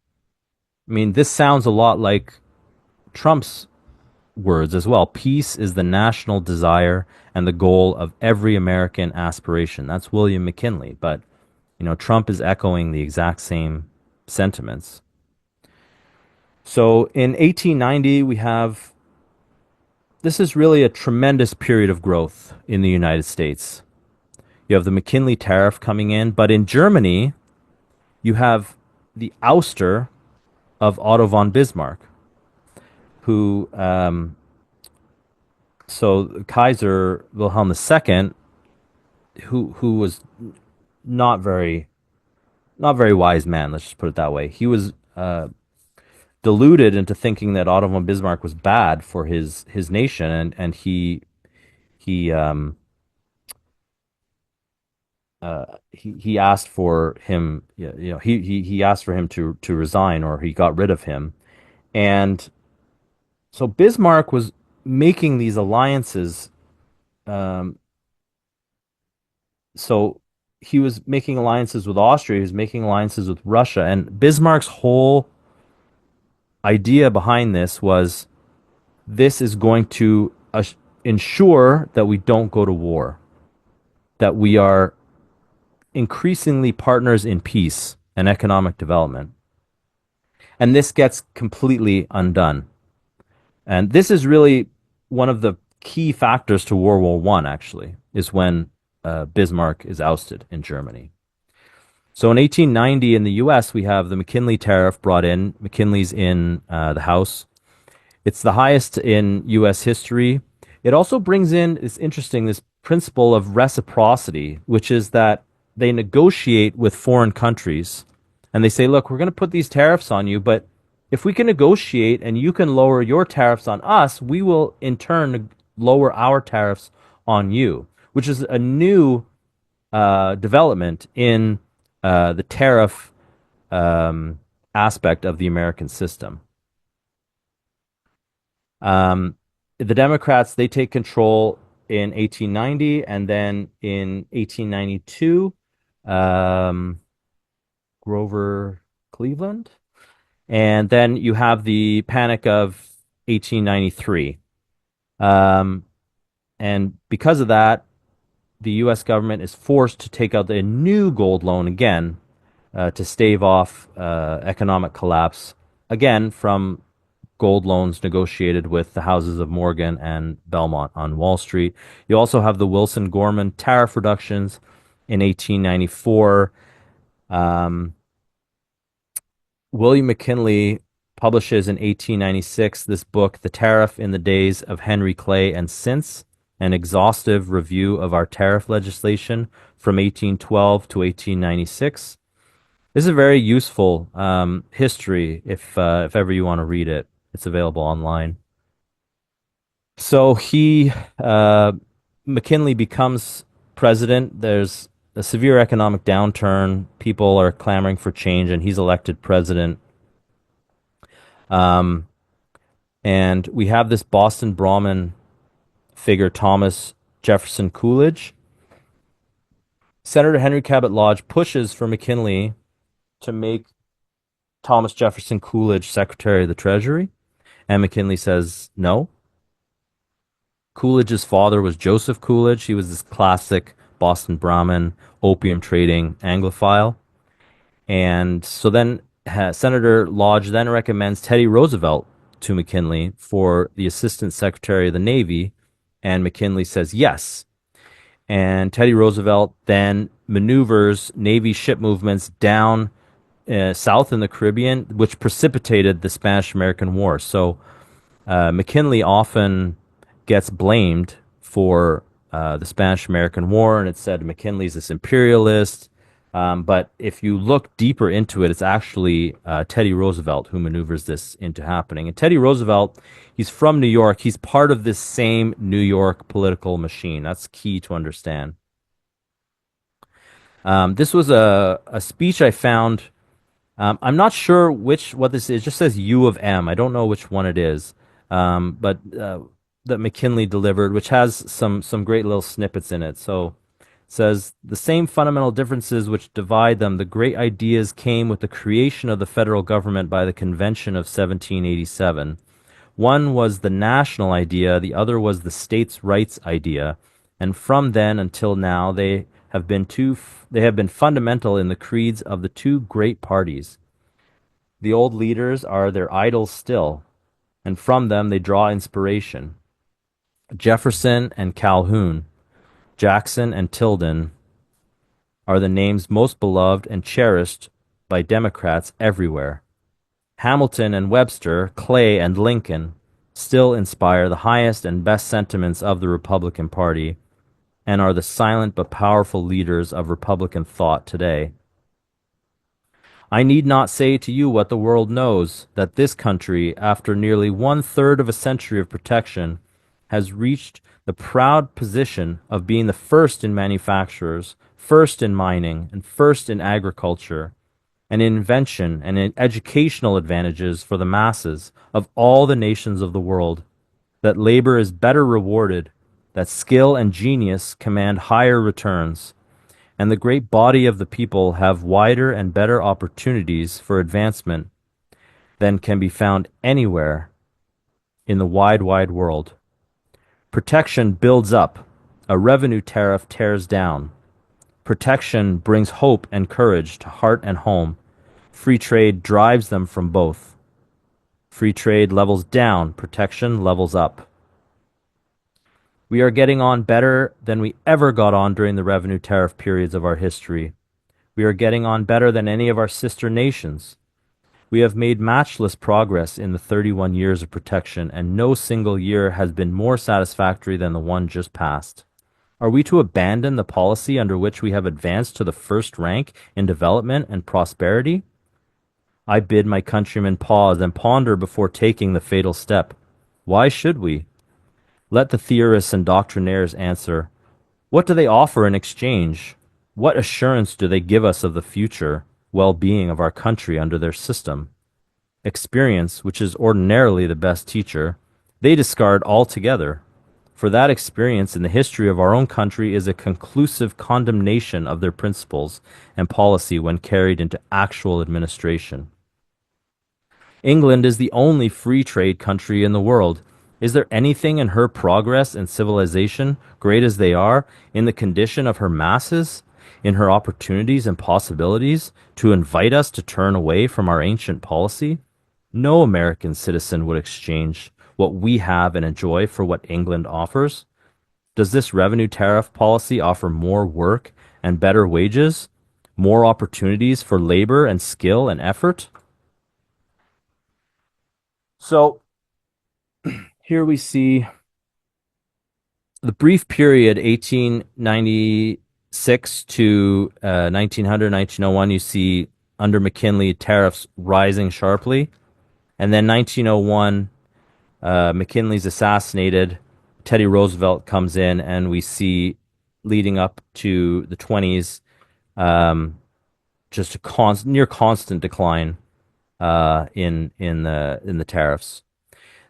I mean, this sounds a lot like Trump's words as well. Peace is the national desire and the goal of every American aspiration. That's William McKinley. But, Trump is echoing the exact same sentiments. So in 1890, this is really a tremendous period of growth in the United States. You have the McKinley tariff coming in, but in Germany, you have the ouster of Otto von Bismarck, who, so Kaiser Wilhelm II, who was not very wise man, let's just put it that way. He was deluded into thinking that Otto von Bismarck was bad for his nation, and he asked for him, he asked for him to resign, or he got rid of him. And so Bismarck was making these alliances. So he was making alliances with Austria, he was making alliances with Russia, and Bismarck's whole idea behind this is going to ensure that we don't go to war, that we are increasingly partners in peace and economic development. And this gets completely undone. And this is really one of the key factors to World War I, actually, is when Bismarck is ousted in Germany. So in 1890 in the U.S., we have the McKinley tariff brought in. McKinley's in the House. It's the highest in U.S. history. It also brings in, it's interesting, this principle of reciprocity, which is that they negotiate with foreign countries and they say, look, we're going to put these tariffs on you, but if we can negotiate and you can lower your tariffs on us, we will in turn lower our tariffs on you, which is a new development in the tariff aspect of the American system. The Democrats, they take control in 1890, and then in 1892, Grover Cleveland, and then you have the Panic of 1893. And because of that, the U.S. government is forced to take out a new gold loan again to stave off economic collapse, again from gold loans negotiated with the houses of Morgan and Belmont on Wall Street. You also have the Wilson-Gorman tariff reductions in 1894. William McKinley publishes in 1896 this book, The Tariff in the Days of Henry Clay and Since, an exhaustive review of our tariff legislation from 1812 to 1896. This is a very useful history if ever you want to read it. It's available online. So McKinley becomes president. There's a severe economic downturn. People are clamoring for change, and he's elected president. Um, and we have this Boston Brahmin figure, Thomas Jefferson Coolidge. Senator Henry Cabot Lodge pushes for McKinley to make Thomas Jefferson Coolidge Secretary of the Treasury, and McKinley says no. Coolidge's father was Joseph Coolidge. He was this classic Boston Brahmin, opium trading Anglophile. And so then Senator Lodge then recommends Teddy Roosevelt to McKinley for the Assistant Secretary of the Navy, and McKinley says yes. And Teddy Roosevelt then maneuvers Navy ship movements down south in the Caribbean, which precipitated the Spanish-American War. So McKinley often gets blamed for the Spanish-American War, and it's said McKinley's this imperialist. But if you look deeper into it, it's actually Teddy Roosevelt who maneuvers this into happening. And Teddy Roosevelt, he's from New York. He's part of this same New York political machine. That's key to understand. This was a speech I found. I'm not sure what this is. It just says U of M. I don't know which one it is. But that McKinley delivered, which has some great little snippets in it. So it says the same fundamental differences which divide them. The great ideas came with the creation of the federal government by the Convention of 1787. One was the national idea, the other was the states' rights idea, and from then until now they have been fundamental in the creeds of the two great parties. The old leaders are their idols still, and from them they draw inspiration. Jefferson and Calhoun, Jackson and Tilden are the names most beloved and cherished by Democrats everywhere. Hamilton and Webster, Clay and Lincoln still inspire the highest and best sentiments of the Republican Party and are the silent but powerful leaders of Republican thought today. I need not say to you what the world knows, that this country, after nearly 1/3 of a century of protection, has reached the proud position of being the first in manufactures, first in mining, and first in agriculture, and in invention and in educational advantages for the masses of all the nations of the world, that labor is better rewarded, that skill and genius command higher returns, and the great body of the people have wider and better opportunities for advancement than can be found anywhere in the wide, wide world. Protection builds up, a revenue tariff tears down. Protection brings hope and courage to heart and home. Free trade drives them from both. Free trade levels down, protection levels up. We are getting on better than we ever got on during the revenue tariff periods of our history. We are getting on better than any of our sister nations. We have made matchless progress in the 31 years of protection, and no single year has been more satisfactory than the one just passed. Are we to abandon the policy under which we have advanced to the first rank in development and prosperity? I bid my countrymen pause and ponder before taking the fatal step. Why should we? Let the theorists and doctrinaires answer. What do they offer in exchange? What assurance do they give us of the future well-being of our country under their system? Experience, which is ordinarily the best teacher, they discard altogether. For that experience in the history of our own country is a conclusive condemnation of their principles and policy when carried into actual administration. England is the only free trade country in the world. Is there anything in her progress and civilization, great as they are, in the condition of her masses, in her opportunities and possibilities, to invite us to turn away from our ancient policy? No American citizen would exchange what we have and enjoy for what England offers. Does this revenue tariff policy offer more work and better wages, more opportunities for labor and skill and effort? So here we see the brief period 1896 to 1900, 1901. You see under McKinley tariffs rising sharply. And then 1901, McKinley's assassinated. Teddy Roosevelt comes in, and we see leading up to the 20s Just a near constant decline in the tariffs.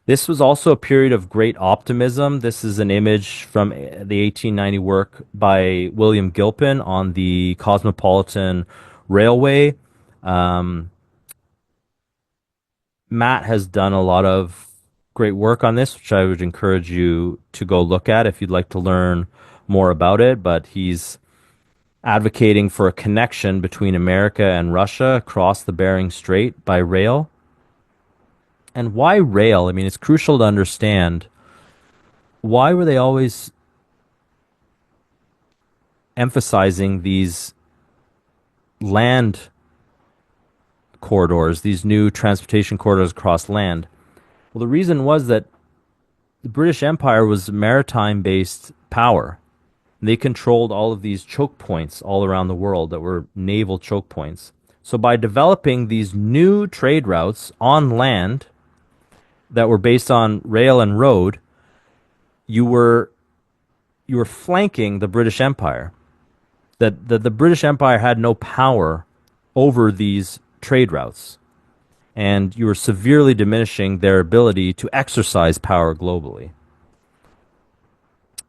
This was also a period of great optimism. This is an image from the 1890 work by William Gilpin on the Cosmopolitan Railway. Um, Matt has done a lot of great work on this, which I would encourage you to go look at if you'd like to learn more about it. But he's advocating for a connection between America and Russia across the Bering Strait by rail. And why rail? I mean, it's crucial to understand why were they always emphasizing these land corridors, these new transportation corridors across land? Well, the reason was that the British Empire was a maritime based power. They controlled all of these choke points all around the world that were naval choke points. So by developing these new trade routes on land that were based on rail and road, you were flanking the British Empire. That the British Empire had no power over these trade routes, and you were severely diminishing their ability to exercise power globally.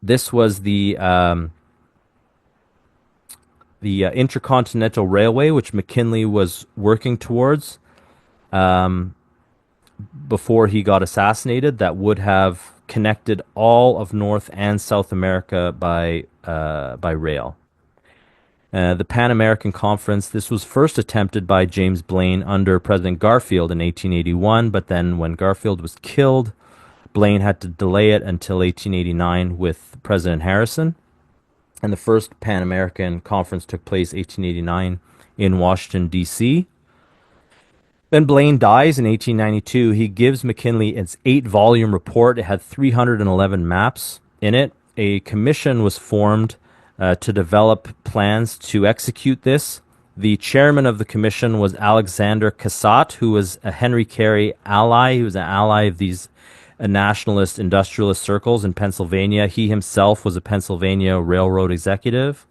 This was the Intercontinental Railway, which McKinley was working towards before he got assassinated, that would have connected all of North and South America by rail. The Pan American Conference, this was first attempted by James Blaine under President Garfield in 1881, but then when Garfield was killed, Blaine had to delay it until 1889 with President Harrison. And the first Pan American Conference took place 1889 in Washington, D.C. Then Blaine dies in 1892. He gives McKinley its 8-volume report. It had 311 maps in it. A commission was formed to develop plans to execute this. The chairman of the commission was Alexander Cassatt, who was a Henry Carey ally. He was an ally of these nationalist industrialist circles in Pennsylvania. He himself was a Pennsylvania railroad executive.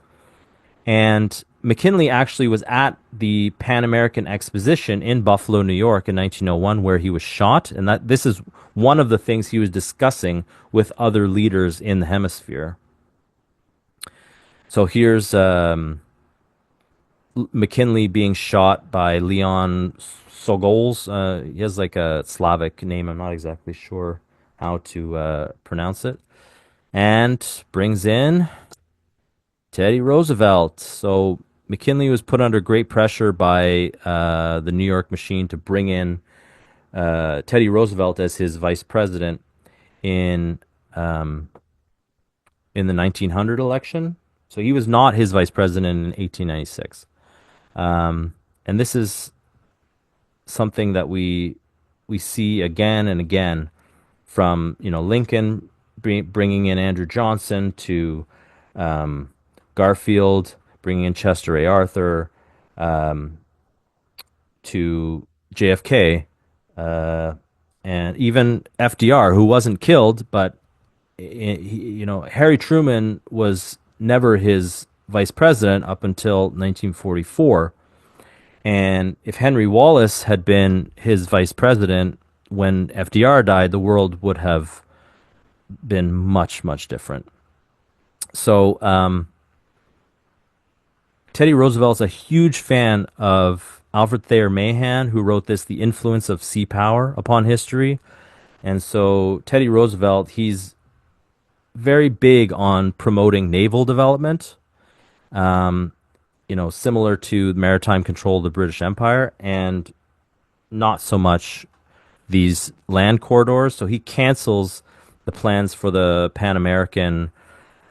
And McKinley actually was at the Pan American Exposition in Buffalo, New York in 1901, where he was shot. And this is one of the things he was discussing with other leaders in the hemisphere. So here's McKinley being shot by Leon Sogols. He has like a Slavic name. I'm not exactly sure how to pronounce it. And brings in Teddy Roosevelt. So McKinley was put under great pressure by the New York machine to bring in Teddy Roosevelt as his vice president in the 1900 election. So he was not his vice president in 1896. And this is something that we see again and again, from Lincoln bringing in Andrew Johnson to Garfield bringing in Chester A. Arthur to JFK and even FDR, who wasn't killed, but Harry Truman was never his vice president up until 1944. And if Henry Wallace had been his vice president when FDR died, the world would have been much, much different. So Teddy Roosevelt's a huge fan of Alfred Thayer Mahan, who wrote this, The Influence of Sea Power Upon History. And so Teddy Roosevelt, he's very big on promoting naval development, similar to maritime control of the British Empire, and not so much these land corridors. So he cancels the plans for the Pan American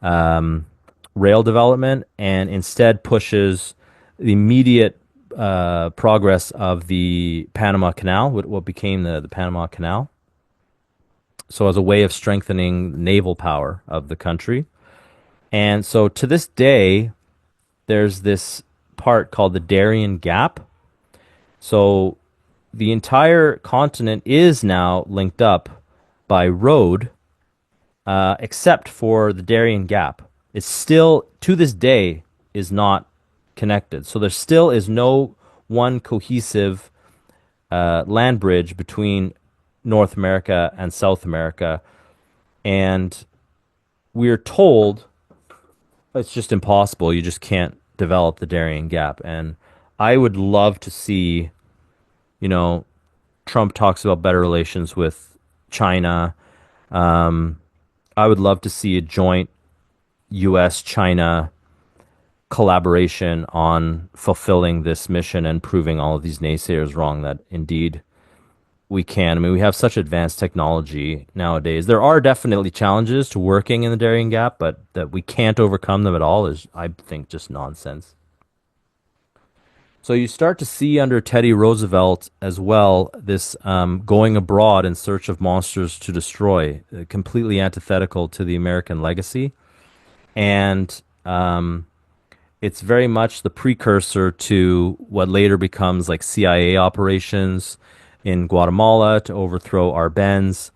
rail development and instead pushes the immediate progress of the Panama Canal, what became the Panama Canal. So as a way of strengthening the naval power of the country. And so to this day, there's this part called the Darien Gap. So the entire continent is now linked up by road, except for the Darien Gap. It's still, to this day, is not connected. So there still is no one cohesive land bridge between North America and South America. And we're told it's just impossible. You just can't develop the Darien Gap. And I would love to see, you know, Trump talks about better relations with China. Um, I would love to see a joint U.S. China collaboration on fulfilling this mission and proving all of these naysayers wrong that indeed we can. I mean, we have such advanced technology nowadays. There are definitely challenges to working in the Darien Gap, but that we can't overcome them at all is, I think, just nonsense. So you start to see under Teddy Roosevelt as well this going abroad in search of monsters to destroy, completely antithetical to the American legacy. And it's very much the precursor to what later becomes like CIA operations in Guatemala to overthrow Arbenz.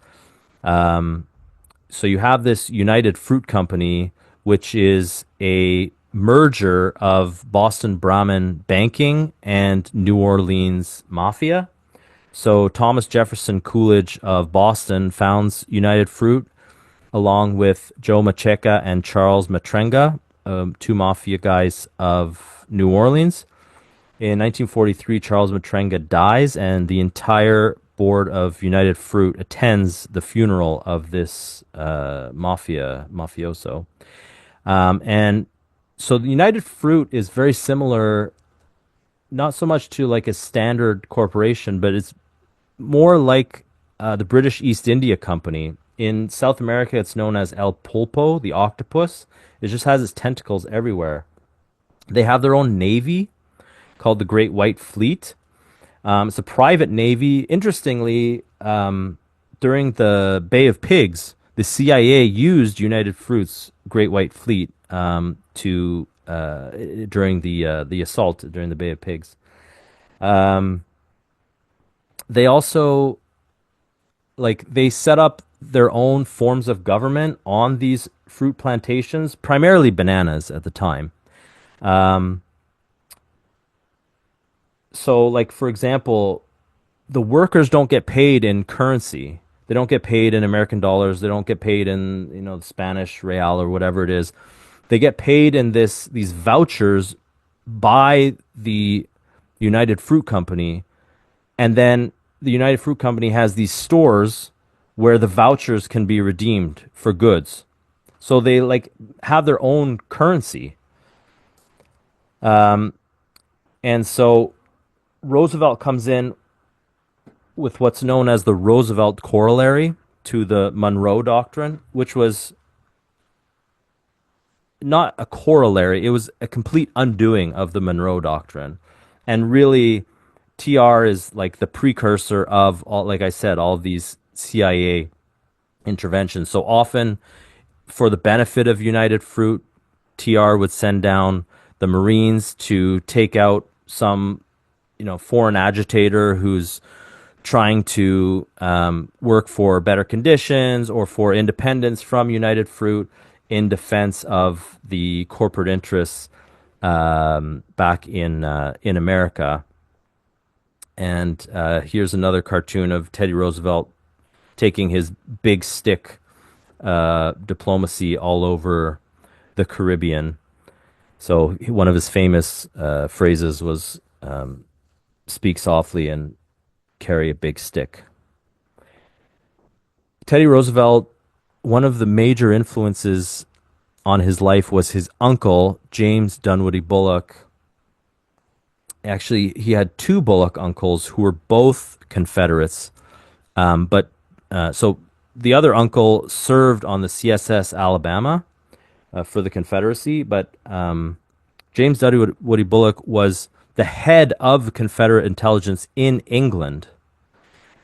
So you have this United Fruit Company, which is a merger of Boston Brahmin banking and New Orleans mafia. So Thomas Jefferson Coolidge of Boston founds United Fruit along with Joe Macheca and Charles Matrenga, two mafia guys of New Orleans. In 1943, Charles Matrenga dies, and the entire board of United Fruit attends the funeral of this mafioso. And so the United Fruit is very similar, not so much to like a standard corporation, but it's more like the British East India Company. In South America, it's known as El Pulpo, the octopus. It just has its tentacles everywhere. They have their own navy called the Great White Fleet. It's a private navy. Interestingly, during the Bay of Pigs, the CIA used United Fruit's Great White Fleet to during the assault during the Bay of Pigs. They also they set up their own forms of government on these fruit plantations, primarily bananas at the time. So, like, for example, the workers don't get paid in currency. They don't get paid in American dollars. They don't get paid in, the Spanish real or whatever it is. They get paid in these vouchers by the United Fruit Company. And then the United Fruit Company has these stores where the vouchers can be redeemed for goods. So they have their own currency. And so Roosevelt comes in with what's known as the Roosevelt Corollary to the Monroe Doctrine, which was not a corollary, it was a complete undoing of the Monroe Doctrine. And really, TR is like the precursor of, all, like I said, all of these CIA interventions. So often, for the benefit of United Fruit, TR would send down the Marines to take out some foreign agitator who's trying to work for better conditions or for independence from United Fruit in defense of the corporate interests back in America. And here's another cartoon of Teddy Roosevelt taking his big stick diplomacy all over the Caribbean. So one of his famous phrases was, speak softly and carry a big stick. Teddy Roosevelt, one of the major influences on his life was his uncle, James Dunwoody Bullock. Actually, he had two Bullock uncles who were both Confederates. So the other uncle served on the CSS Alabama for the Confederacy, but James Dunwoody Bullock was the head of Confederate intelligence in England.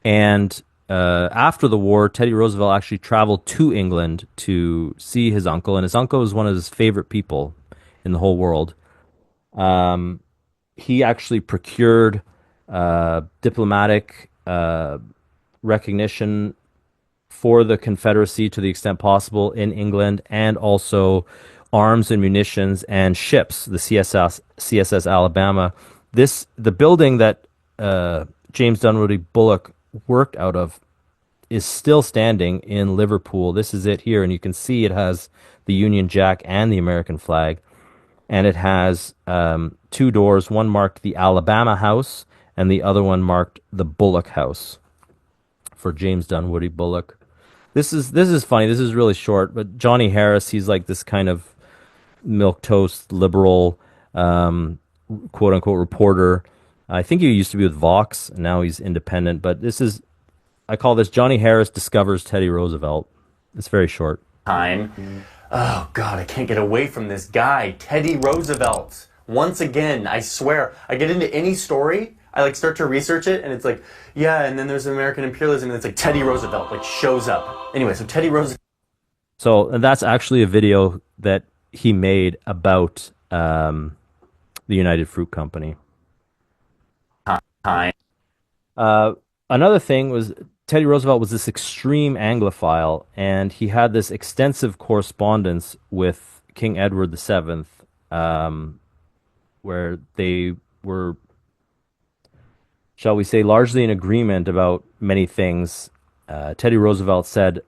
And after the war, Teddy Roosevelt actually traveled to England to see his uncle, and his uncle was one of his favorite people in the whole world. He actually procured diplomatic recognition for the Confederacy to the extent possible in England, and also arms and munitions and ships, the CSS Alabama. The building that James Dunwoody Bullock worked out of is still standing in Liverpool. This is it here, and you can see it has the Union Jack and the American flag, and it has two doors. One marked the Alabama House, and the other one marked the Bullock House for James Dunwoody Bullock. This is funny. This is really short, but Johnny Harris, he's like this kind of milquetoast liberal, quote unquote reporter. I think he used to be with Vox, and now he's independent. But I call this Johnny Harris discovers Teddy Roosevelt. It's very short. Time. Oh God, I can't get away from this guy, Teddy Roosevelt. Once again, I swear, I get into any story, I like start to research it, and it's like, yeah, and then there's American imperialism, and it's like Teddy Roosevelt like shows up. Anyway, so Teddy Roosevelt. So and that's actually a video that he made about the United Fruit Company. Time. Another thing was Teddy Roosevelt was this extreme Anglophile, and he had this extensive correspondence with King Edward VII, where they were, shall we say, largely in agreement about many things. Teddy Roosevelt said,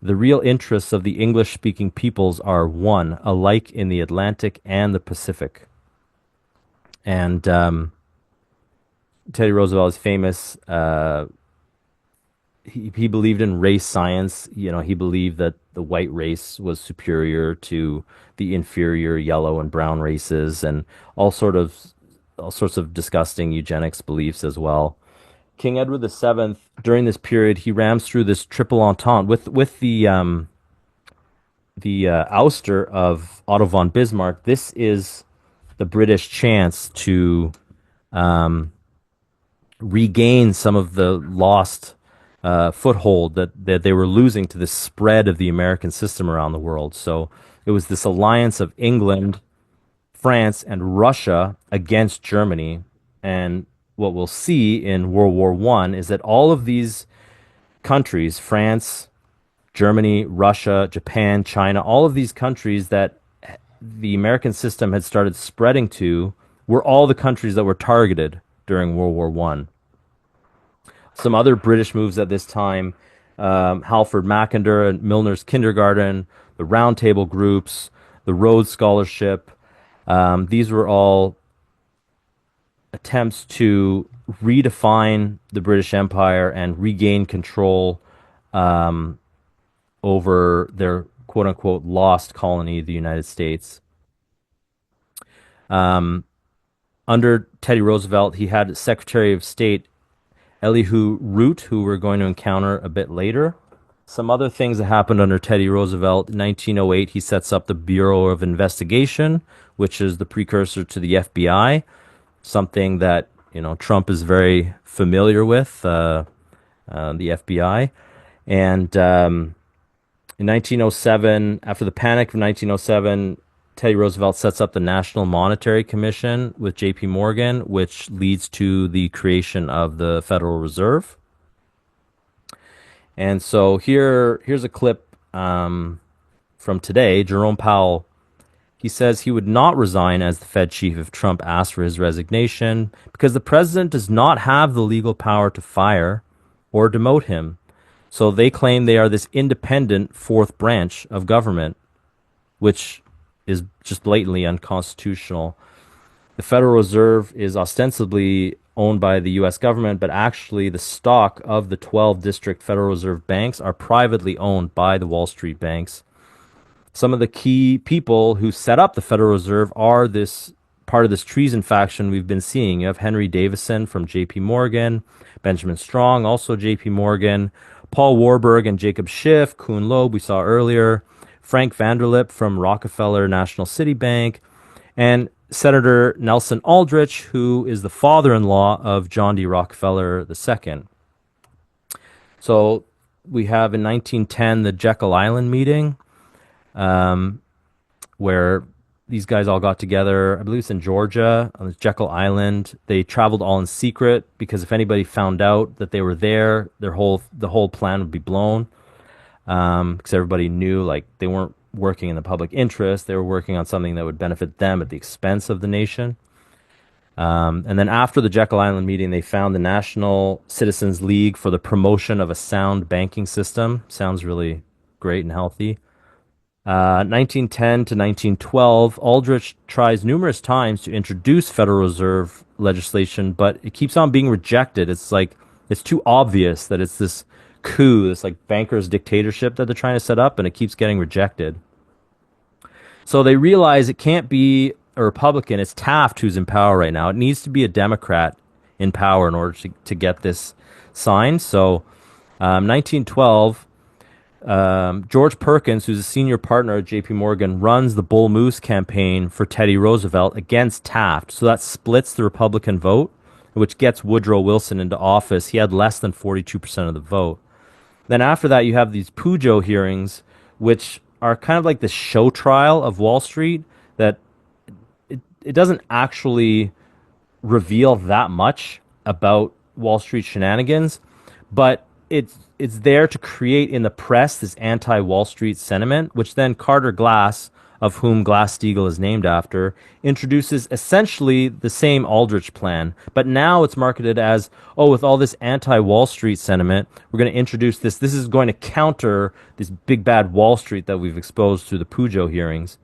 "The real interests of the English-speaking peoples are one, alike in the Atlantic and the Pacific." And Teddy Roosevelt is famous. He believed in race science. You know, he believed that the white race was superior to the inferior yellow and brown races, and all sorts of disgusting eugenics beliefs as well. King Edward VII, during this period, he rams through this triple entente with the ouster of Otto von Bismarck. This is the British chance to regain some of the lost foothold that they were losing to the spread of the American system around the world. So it was this alliance of England, France, and Russia against Germany. And what we'll see in World War I is that all of these countries, France, Germany, Russia, Japan, China, all of these countries that the American system had started spreading to, were all the countries that were targeted during World War I. Some other British moves at this time, Halford Mackinder and Milner's Kindergarten, the Round Table groups, the Rhodes Scholarship. These were all attempts to redefine the British Empire and regain control over their quote-unquote lost colony, the United States. Under Teddy Roosevelt, he had Secretary of State Elihu Root, who we're going to encounter a bit later. Some other things that happened under Teddy Roosevelt. In 1908, he sets up the Bureau of Investigation, which is the precursor to the FBI, something that, you know, Trump is very familiar with, the FBI. And in 1907, after the panic of 1907, Teddy Roosevelt sets up the National Monetary Commission with J.P. Morgan, which leads to the creation of the Federal Reserve. And so here's a clip from today. Jerome Powell, he says he would not resign as the Fed chief if Trump asked for his resignation because the president does not have the legal power to fire or demote him. So they claim they are this independent fourth branch of government, which is just blatantly unconstitutional. The Federal Reserve is ostensibly owned by the U.S. government, but actually the stock of the 12 district Federal Reserve banks are privately owned by the Wall Street banks. Some of the key people who set up the Federal Reserve are this part of this treason faction we've been seeing. You have Henry Davison from J.P. Morgan, Benjamin Strong, also J.P. Morgan, Paul Warburg and Jacob Schiff, Kuhn Loeb, we saw earlier, Frank Vanderlip from Rockefeller National City Bank, and Senator Nelson Aldrich, who is the father-in-law of John D. Rockefeller II. So we have in 1910 the Jekyll Island meeting, where these guys all got together. I believe it's in Georgia, on Jekyll Island. They traveled all in secret because if anybody found out that they were there, the whole plan would be blown. Because everybody knew, like, they weren't working in the public interest. They were working on something that would benefit them at the expense of the nation. And then after the Jekyll Island meeting, they found the National Citizens League for the Promotion of a Sound Banking System. Sounds really great and healthy. 1910 to 1912, Aldrich tries numerous times to introduce Federal Reserve legislation, but it keeps on being rejected. It's like it's too obvious that it's this coup, this like bankers dictatorship that they're trying to set up, and it keeps getting rejected. So they realize it can't be a Republican. It's Taft who's in power right now. It needs to be a Democrat in power in order to get this signed. So 1912, George Perkins, who's a senior partner at JP Morgan, runs the Bull Moose campaign for Teddy Roosevelt against Taft. So that splits the Republican vote, which gets Woodrow Wilson into office. He had less than 42% of the vote. Then after that, you have these Pujo hearings, which are kind of like the show trial of Wall Street that it doesn't actually reveal that much about Wall Street shenanigans, but it's there to create in the press this anti-Wall Street sentiment, which then Carter Glass, of whom Glass-Steagall is named after, introduces essentially the same Aldrich plan, but now it's marketed as, oh, with all this anti-Wall Street sentiment, we're going to introduce this. This is going to counter this big bad Wall Street that we've exposed through the Pujo hearings.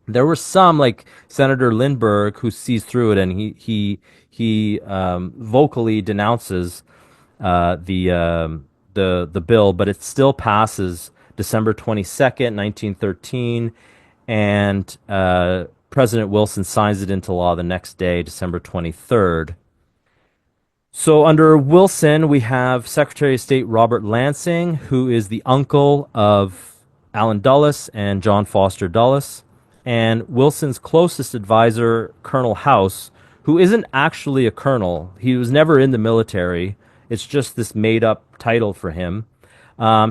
There were some, like Senator Lindbergh, who sees through it, and he vocally denounces the bill, but it still passes December 22nd, 1913, and President Wilson signs it into law the next day, December 23rd. So under Wilson, we have Secretary of State Robert Lansing, who is the uncle of Allen Dulles and John Foster Dulles, and Wilson's closest advisor, Colonel House, who isn't actually a colonel. He was never in the military. It's just this made-up title for him.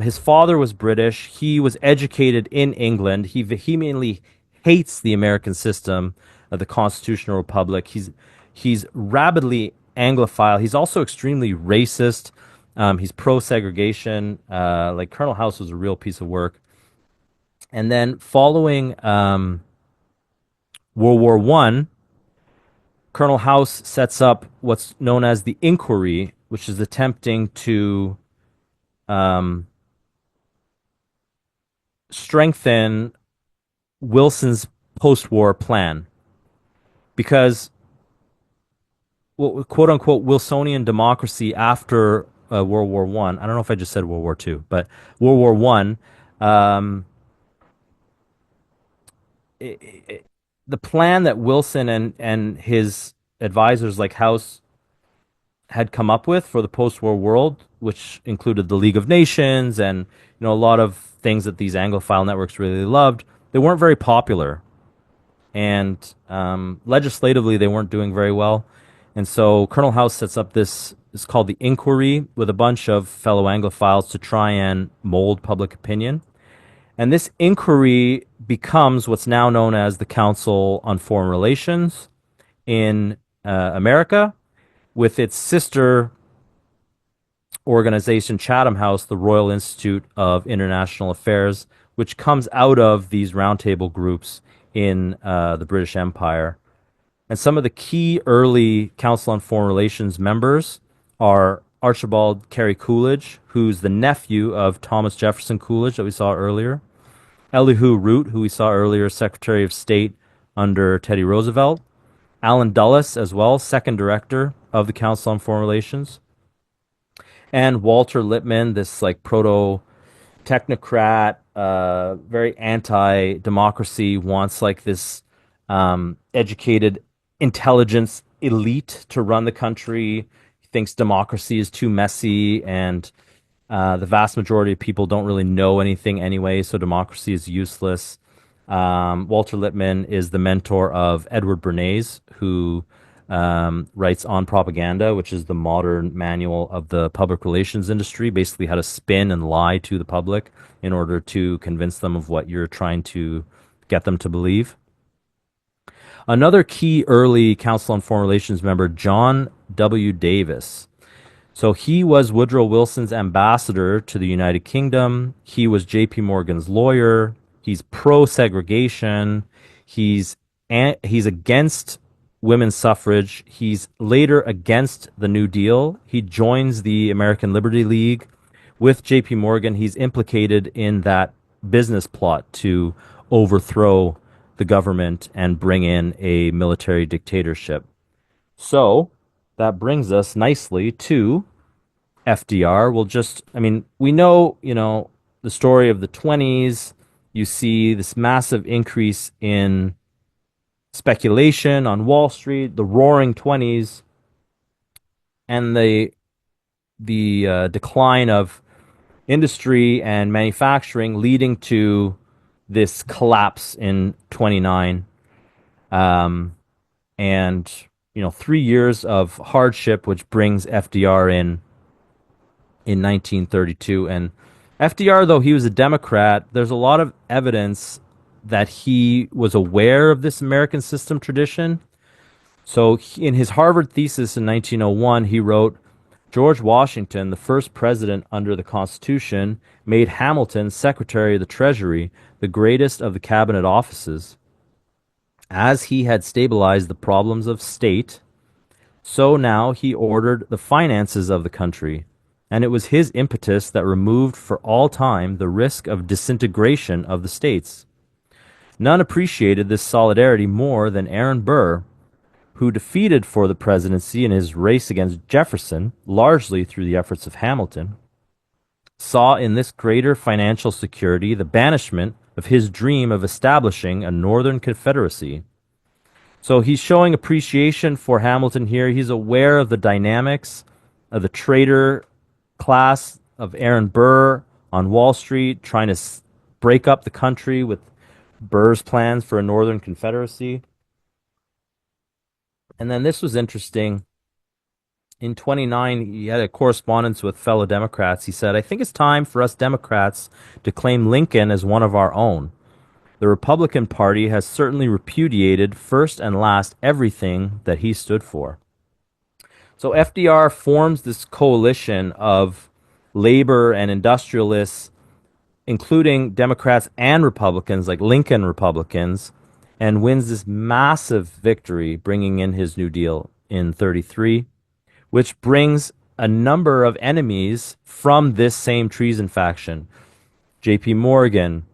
His father was British. He was educated in England. He vehemently hates the American system of the constitutional republic. He's rabidly Anglophile. He's also extremely racist. He's pro-segregation. Like Colonel House was a real piece of work. And then following World War I, Colonel House sets up what's known as the Inquiry, which is attempting to strengthen Wilson's post-war plan. Because, well, quote unquote, Wilsonian democracy after World War I, I don't know if I just said World War II, but World War I, the plan that Wilson and his advisors like House had come up with for the post-war world, which included the League of Nations and a lot of things that these Anglophile networks really loved, they weren't very popular, and legislatively they weren't doing very well. And so Colonel House sets up this. It's called the Inquiry with a bunch of fellow Anglophiles to try and mold public opinion. And this inquiry becomes what's now known as the Council on Foreign Relations in America, with its sister organization, Chatham House, the Royal Institute of International Affairs, which comes out of these roundtable groups in the British Empire. And some of the key early Council on Foreign Relations members are Archibald Carey Coolidge, who's the nephew of Thomas Jefferson Coolidge that we saw earlier, Elihu Root, who we saw earlier, Secretary of State under Teddy Roosevelt, Allen Dulles as well, second director of the Council on Foreign Relations, and Walter Lippmann, this like proto-technocrat, very anti-democracy, wants like this educated intelligence elite to run the country. He thinks democracy is too messy, and the vast majority of people don't really know anything anyway, so democracy is useless. Walter Lippmann is the mentor of Edward Bernays, who writes On Propaganda, which is the modern manual of the public relations industry, basically how to spin and lie to the public in order to convince them of what you're trying to get them to believe. Another key early Council on Foreign Relations member, John W. Davis. So he was Woodrow Wilson's ambassador to the United Kingdom. He was J.P. Morgan's lawyer. He's pro-segregation. He's against women's suffrage. He's later against the New Deal. He joins the American Liberty League with J.P. Morgan. He's implicated in that business plot to overthrow the government and bring in a military dictatorship. So that brings us nicely to FDR. We know, the story of the 20s. You see this massive increase in speculation on Wall Street, the roaring 20s, and the decline of industry and manufacturing leading to this collapse in 29. And 3 years of hardship, which brings FDR in 1932. And FDR, though he was a Democrat, there's a lot of evidence that he was aware of this American system tradition. So in his Harvard thesis in 1901, he wrote, George Washington, the first president under the Constitution, made Hamilton Secretary of the Treasury, the greatest of the cabinet offices. As he had stabilized the problems of state, so now he ordered the finances of the country, and it was his impetus that removed for all time the risk of disintegration of the states. None appreciated this solidarity more than Aaron Burr, who defeated for the presidency in his race against Jefferson, largely through the efforts of Hamilton, saw in this greater financial security the banishment of his dream of establishing a Northern Confederacy. So he's showing appreciation for Hamilton here. He's aware of the dynamics of the trader class of Aaron Burr on Wall Street, trying to break up the country with Burr's plans for a Northern Confederacy. And then this was interesting. In 29, he had a correspondence with fellow Democrats. He said, I think it's time for us Democrats to claim Lincoln as one of our own. The Republican Party has certainly repudiated first and last everything that he stood for. So FDR forms this coalition of labor and industrialists, including Democrats and Republicans, like Lincoln Republicans, and wins this massive victory, bringing in his New Deal in 33, which brings a number of enemies from this same treason faction. J.P. Morgan.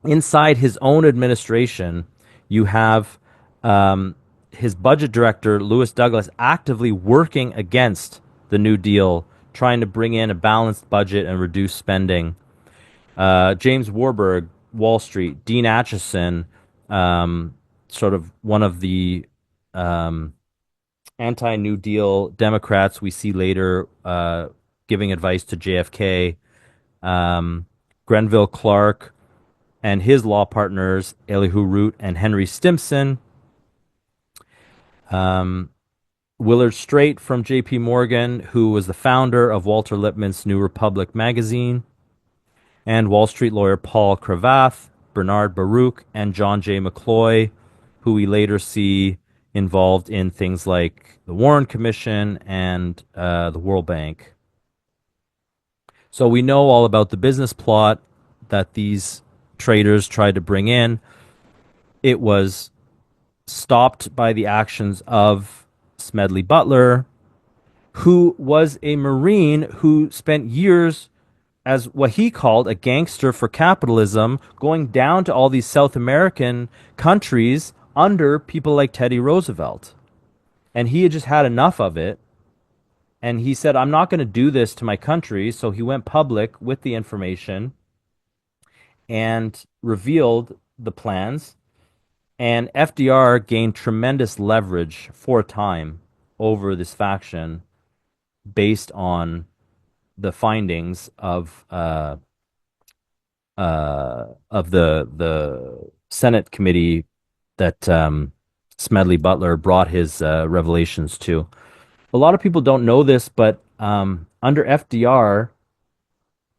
Inside his own administration, you have his budget director, Lewis Douglas, actively working against the New Deal, trying to bring in a balanced budget and reduce spending. James Warburg, Wall Street, Dean Acheson, sort of one of the anti-New Deal Democrats we see later giving advice to JFK. Grenville Clark and his law partners, Elihu Root and Henry Stimson. Willard Straight from J.P. Morgan, who was the founder of Walter Lippmann's New Republic magazine, and Wall Street lawyer Paul Cravath, Bernard Baruch, and John J. McCloy, who we later see involved in things like the Warren Commission and the World Bank. So we know all about the business plot that these traders tried to bring in. It was stopped by the actions of Smedley Butler, who was a Marine who spent years as what he called a gangster for capitalism, going down to all these South American countries under people like Teddy Roosevelt. And he had just had enough of it. And he said, I'm not going to do this to my country. So he went public with the information and revealed the plans. And FDR gained tremendous leverage for a time over this faction based on the findings of the Senate committee that Smedley Butler brought his revelations to. A lot of people don't know this, but under FDR,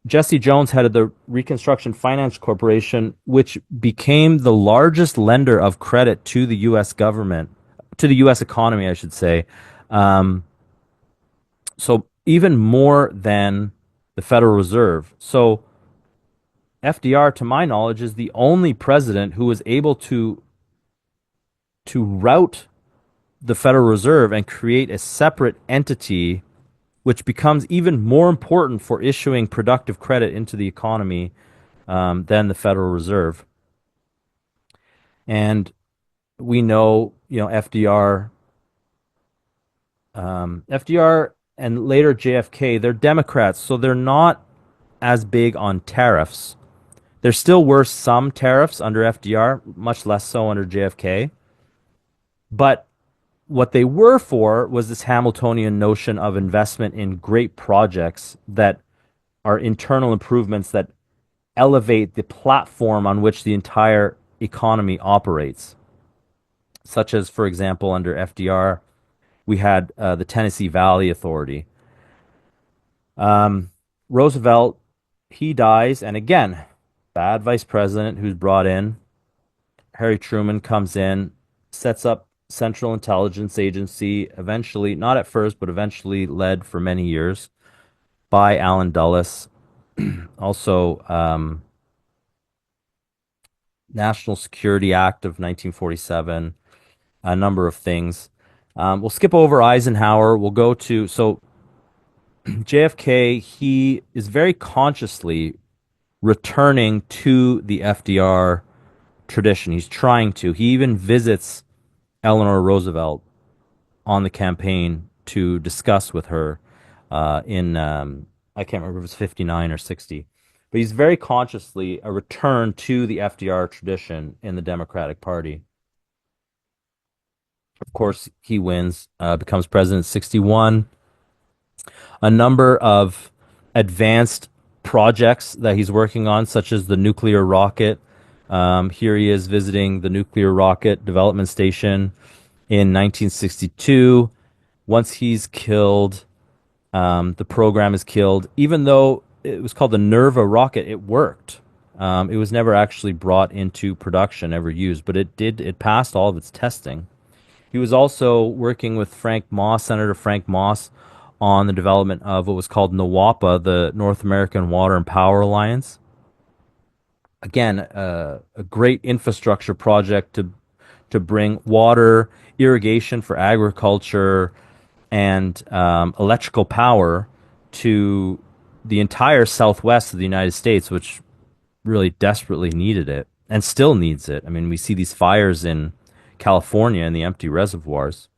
Jesse Jones headed the Reconstruction Finance Corporation, which became the largest lender of credit to the U.S. government, to the U.S. economy, I should say. So even more than the Federal Reserve. So FDR, to my knowledge, is the only president who was able to rout the Federal Reserve and create a separate entity which becomes even more important for issuing productive credit into the economy than the Federal Reserve. And we know, FDR and later JFK, they're Democrats, so they're not as big on tariffs. There still were some tariffs under FDR, much less so under JFK. But what they were for was this Hamiltonian notion of investment in great projects that are internal improvements that elevate the platform on which the entire economy operates. Such as, for example, under FDR, we had the Tennessee Valley Authority. Roosevelt, he dies, and again, bad vice president who's brought in. Harry Truman comes in, sets up Central Intelligence Agency, eventually, not at first, but eventually led for many years by Allen Dulles. Also, National Security Act of 1947, a number of things. We'll skip over Eisenhower. We'll go to, so JFK, he is very consciously returning to the FDR tradition. He's trying to. He even visits Eleanor Roosevelt on the campaign to discuss with her in, I can't remember if it was 59 or 60. But he's very consciously a return to the FDR tradition in the Democratic Party. Of course, he wins, becomes president in 61. A number of advanced projects that he's working on, such as the nuclear rocket. Here he is visiting the nuclear rocket development station in 1962. Once he's killed, the program is killed. Even though it was called the Nerva rocket, it worked. It was never actually brought into production, ever used, but it did. It passed all of its testing. He was also working with Senator Frank Moss, on the development of what was called NWAPA, the North American Water and Power Alliance. Again, a great infrastructure project to bring water, irrigation for agriculture, and electrical power to the entire southwest of the United States, which really desperately needed it and still needs it. I mean, we see these fires in California and the empty reservoirs.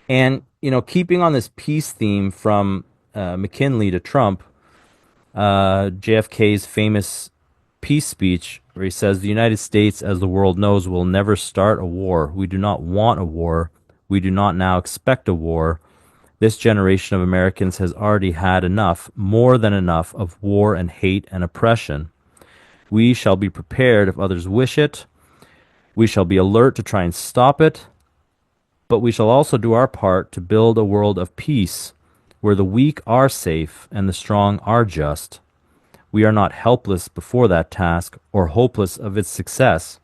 And, keeping on this peace theme from McKinley to Trump, JFK's famous peace speech, where he says, "The United States, as the world knows, will never start a war. We do not want a war. We do not now expect a war. This generation of Americans has already had enough, more than enough, of war and hate and oppression. We shall be prepared if others wish it. We shall be alert to try and stop it. But we shall also do our part to build a world of peace, where the weak are safe and the strong are just. We are not helpless before that task, or hopeless of its success.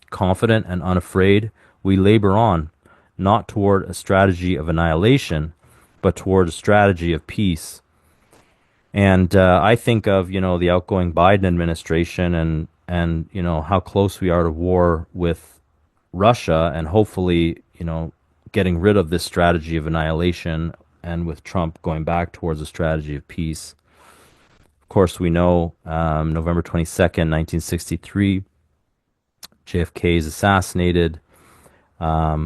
Confident and unafraid, we labor on, not toward a strategy of annihilation, but toward a strategy of peace." And I think of, the outgoing Biden administration and how close we are to war with Russia, and hopefully, getting rid of this strategy of annihilation, and with Trump going back towards a strategy of peace. Of course, we know November 22nd, 1963, JFK is assassinated. I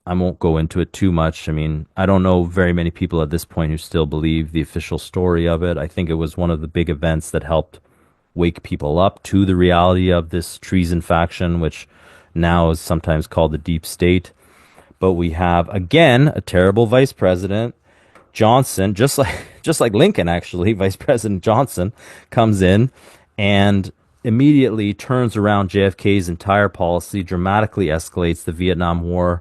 won't go into it too much. I mean, I don't know very many people at this point who still believe the official story of it. I think it was one of the big events that helped wake people up to the reality of this treason faction, which now is sometimes called the deep state. But we have, again, a terrible vice president, Johnson, just like Lincoln, actually. Vice President Johnson comes in and immediately turns around JFK's entire policy, dramatically escalates the Vietnam War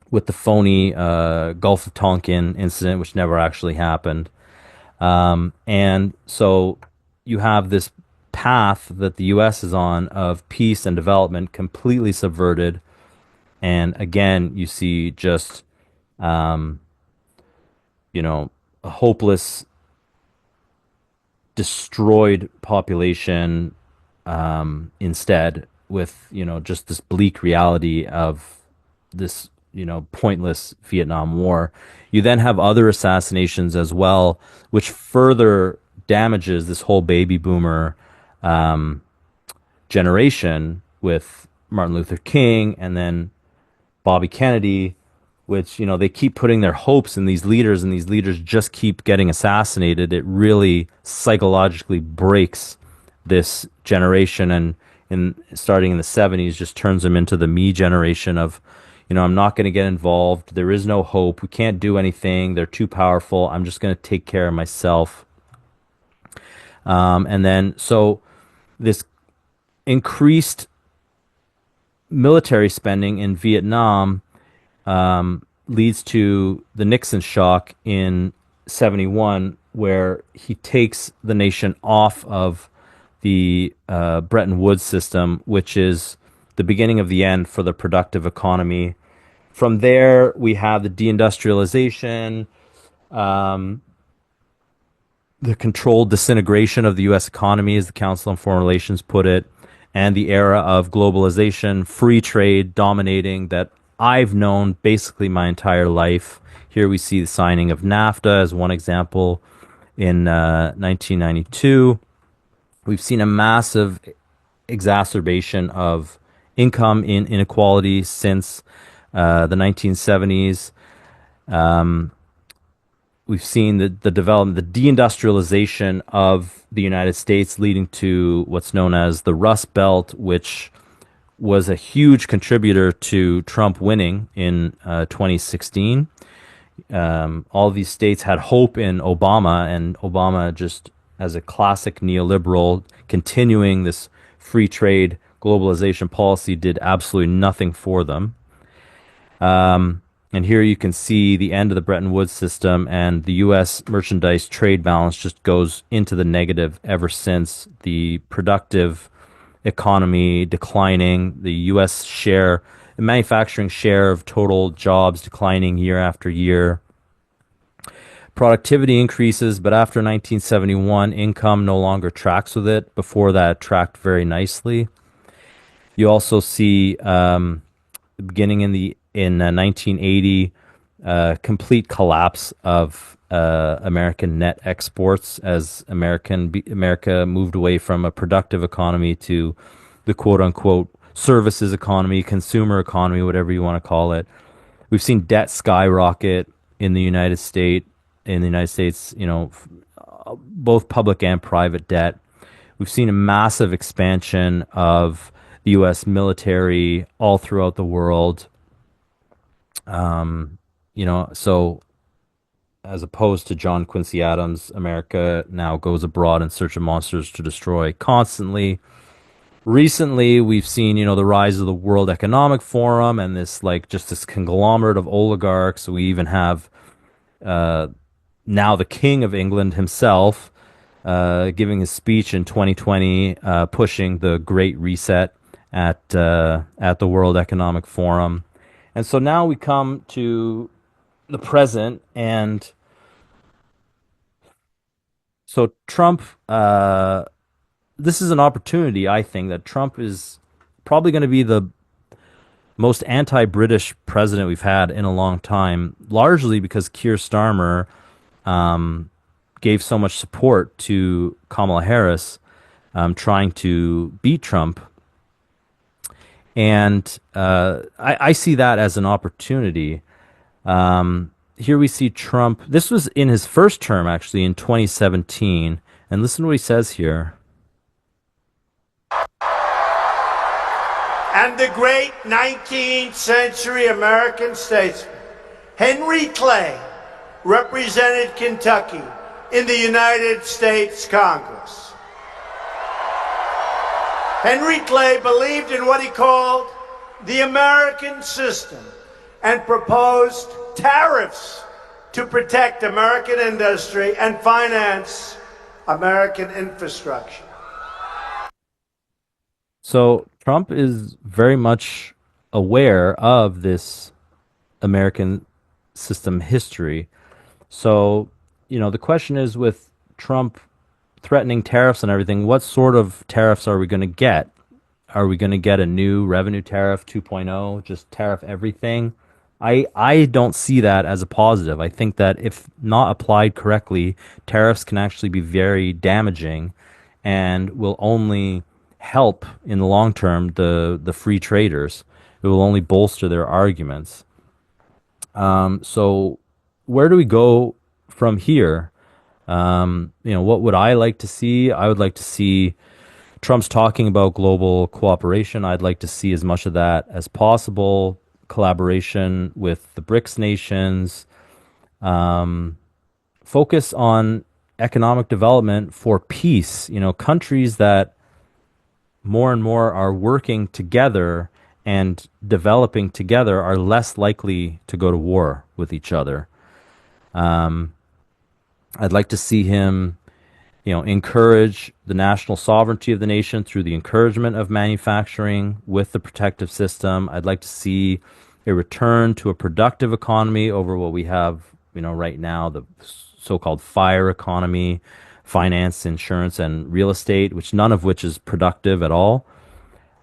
with the phony Gulf of Tonkin incident, which never actually happened. And so you have this path that the U.S. is on of peace and development completely subverted. And again, you see just, a hopeless, destroyed population instead. with, just this bleak reality of this, pointless Vietnam War. You then have other assassinations as well, which further damages this whole baby boomer um, generation with Martin Luther King and then Bobby Kennedy, which, they keep putting their hopes in these leaders and these leaders just keep getting assassinated. It really psychologically breaks this generation and starting in the 70s just turns them into the me generation of, I'm not going to get involved. There is no hope. We can't do anything. They're too powerful. I'm just going to take care of myself. And then, so this increased military spending in Vietnam leads to the Nixon shock in 71, where he takes the nation off of the Bretton Woods system, which is the beginning of the end for the productive economy. From there, we have the deindustrialization, the controlled disintegration of the U.S. economy, as the Council on Foreign Relations put it, and the era of globalization, free trade dominating that I've known basically my entire life. Here we see the signing of NAFTA as one example in 1992. We've seen a massive exacerbation of income inequality since the 1970s. We've seen the development, the deindustrialization of the United States, leading to what's known as the Rust Belt, which was a huge contributor to Trump winning in 2016. All of these states had hope in Obama, and Obama, just as a classic neoliberal, continuing this free trade globalization policy, did absolutely nothing for them. And here you can see the end of the Bretton Woods system, and the U.S. merchandise trade balance just goes into the negative ever since. The productive economy declining, the U.S. share, the manufacturing share of total jobs declining year after year. Productivity increases, but after 1971, income no longer tracks with it. Before that, it tracked very nicely. You also see beginning in 1980, complete collapse of American net exports as America moved away from a productive economy to the quote unquote services economy, consumer economy, whatever you want to call it. We've seen debt skyrocket in the United States. Both public and private debt. We've seen a massive expansion of the U.S. military all throughout the world. So as opposed to John Quincy Adams, America now goes abroad in search of monsters to destroy constantly. Recently, we've seen, the rise of the World Economic Forum and this conglomerate of oligarchs. We even have now the King of England himself giving his speech in 2020, pushing the Great Reset at the World Economic Forum. And so now we come to the present, and so Trump, this is an opportunity, I think, that Trump is probably going to be the most anti-British president we've had in a long time, largely because Keir Starmer gave so much support to Kamala Harris trying to beat Trump. And I see that as an opportunity. Here we see Trump. This was in his first term, actually, in 2017. And listen to what he says here. And the great 19th century American statesman, Henry Clay, represented Kentucky in the United States Congress. Henry Clay believed in what he called the American system and proposed tariffs to protect American industry and finance American infrastructure. So Trump is very much aware of this American system history. So, the question is, with Trump threatening tariffs and everything, what sort of tariffs are we going to get? Are we going to get a new revenue tariff 2.0, just tariff everything? I don't see that as a positive. I think that if not applied correctly, tariffs can actually be very damaging and will only help in the long term the free traders. It will only bolster their arguments. So where do we go from here? What would I like to see? I would like to see Trump's talking about global cooperation. I'd like to see as much of that as possible. Collaboration with the BRICS nations. Focus on economic development for peace. Countries that more and more are working together and developing together are less likely to go to war with each other. I'd like to see him encourage the national sovereignty of the nation through the encouragement of manufacturing with the protective system. I'd like to see a return to a productive economy over what we have, right now, the so-called fire economy, finance, insurance, and real estate, none of which is productive at all.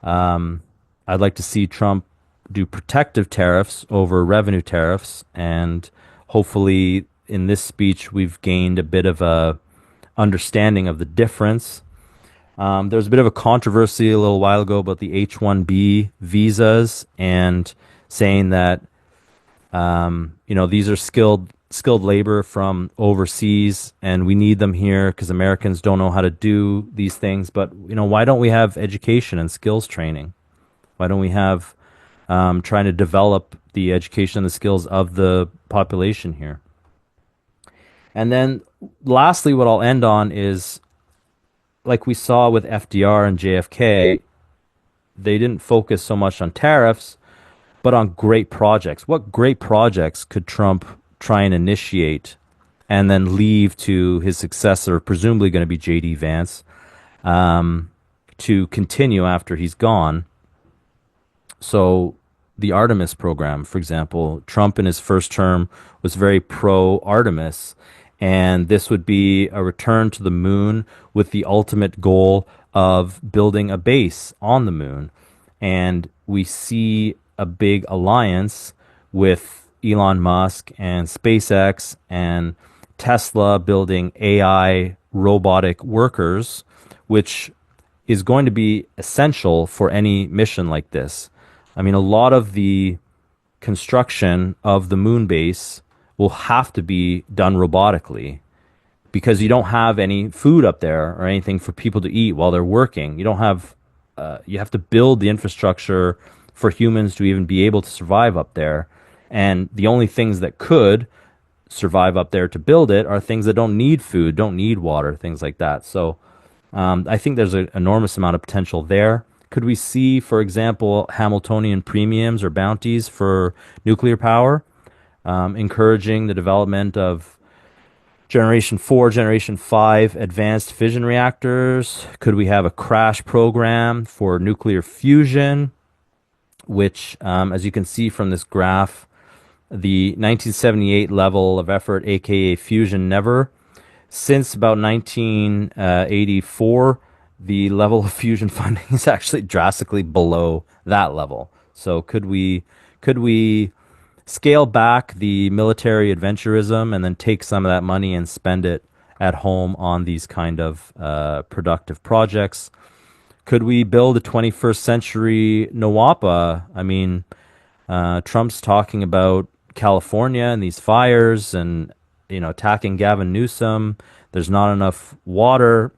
I'd like to see Trump do protective tariffs over revenue tariffs, and hopefully in this speech we've gained a bit of a understanding of the difference. There was a bit of a controversy a little while ago about the H-1B visas and saying that these are skilled labor from overseas and we need them here because Americans don't know how to do these things. But why don't we have education and skills training? Why don't we have trying to develop the education and the skills of the population here? And then lastly, what I'll end on is, like we saw with FDR and JFK, they didn't focus so much on tariffs, but on great projects. What great projects could Trump try and initiate and then leave to his successor, presumably going to be J.D. Vance, to continue after he's gone? So the Artemis program, for example, Trump in his first term was very pro-Artemis, and this would be a return to the moon with the ultimate goal of building a base on the moon. And we see a big alliance with Elon Musk and SpaceX and Tesla building AI robotic workers, which is going to be essential for any mission like this. I mean, a lot of the construction of the moon base will have to be done robotically because you don't have any food up there or anything for people to eat while they're working. You don't have, you have to build the infrastructure for humans to even be able to survive up there. And the only things that could survive up there to build it are things that don't need food, don't need water, things like that. So I think there's an enormous amount of potential there. Could we see, for example, Hamiltonian premiums or bounties for nuclear power, encouraging the development of Generation 4, Generation 5 advanced fission reactors? Could we have a crash program for nuclear fusion, which, as you can see from this graph, the 1978 level of effort, aka fusion, never. Since about 1984, the level of fusion funding is actually drastically below that level. So could we scale back the military adventurism and then take some of that money and spend it at home on these kind of productive projects? Could we build a 21st century NWAPA? I mean, Trump's talking about California and these fires and attacking Gavin Newsom. There's not enough water.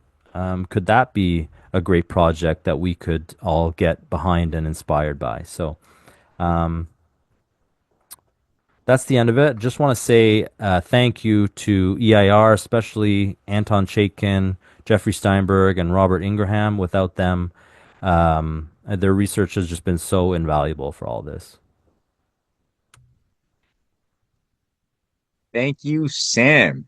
Could that be a great project that we could all get behind and inspired by? So that's the end of it. Just want to say thank you to EIR, especially Anton Chaikin, Jeffrey Steinberg, and Robert Ingraham. Without them, their research has just been so invaluable for all this. Thank you, Sam.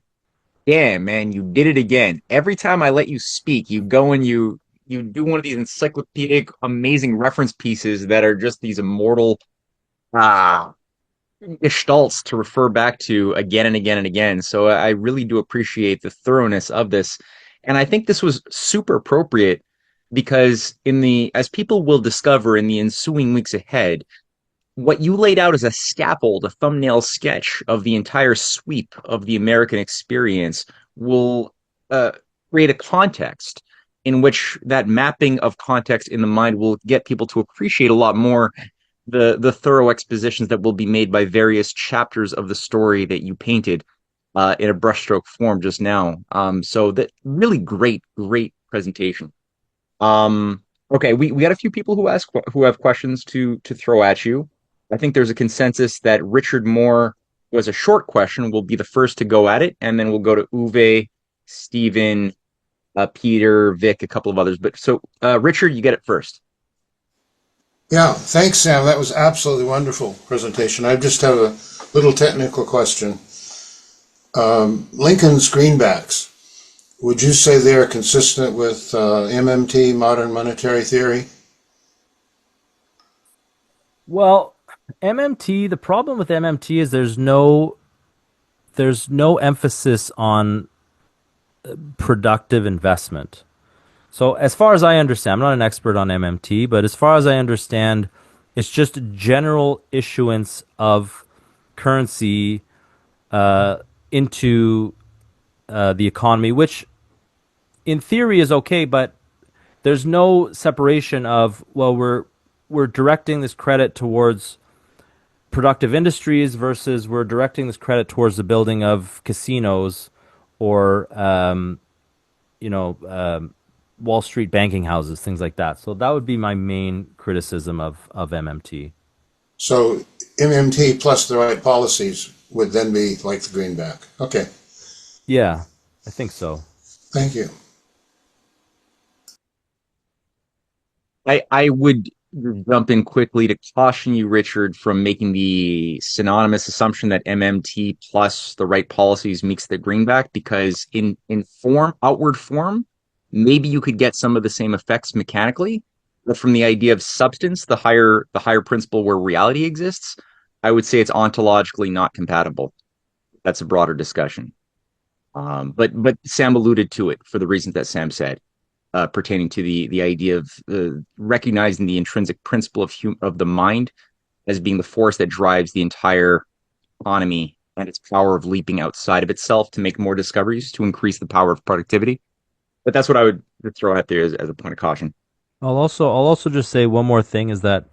Yeah, man, you did it again. Every time I let you speak, you go and you do one of these encyclopedic, amazing reference pieces that are just these immortal ah gestalts to refer back to again and again and again. So I really do appreciate the thoroughness of this. And I think this was super appropriate because as people will discover in the ensuing weeks ahead, what you laid out as a scaffold, a thumbnail sketch of the entire sweep of the American experience will uh, create a context in which that mapping of context in the mind will get people to appreciate a lot more the thorough expositions that will be made by various chapters of the story that you painted in a brushstroke form just now. So that really great presentation. Okay, we got a few people who have questions to throw at you. I think there's a consensus that Richard Moore, who has a short question, will be the first to go at it, and then we'll go to Uwe, Stephen, Peter, Vic, a couple of others. But so, Richard, you get it first. Yeah, thanks, Sam. That was absolutely wonderful presentation. I just have a little technical question. Lincoln's greenbacks, would you say they are consistent with MMT, modern monetary theory? Well, MMT, the problem with MMT is there's no emphasis on productive investment. So as far as I understand, I'm not an expert on MMT, but as far as I understand, it's just general issuance of currency into the economy, which in theory is okay, but there's no separation of, well, we're directing this credit towards productive industries versus we're directing this credit towards the building of casinos or you know Wall Street banking houses, things like that. So that would be my main criticism of MMT. So MMT plus the right policies would then be like the greenback. Okay, Yeah, I think so. thank you. I would jump in quickly to caution you, Richard, from making the synonymous assumption that MMT plus the right policies makes the greenback, because in form, outward form, maybe you could get some of the same effects mechanically, but from the idea of substance, the higher principle where reality exists, I would say it's ontologically not compatible. That's a broader discussion. But Sam alluded to it for the reasons that Sam said, pertaining to the idea of recognizing the intrinsic principle of the mind as being the force that drives the entire economy and its power of leaping outside of itself to make more discoveries to increase the power of productivity. But that's what I would throw out there as a point of caution. I'll also just say one more thing is that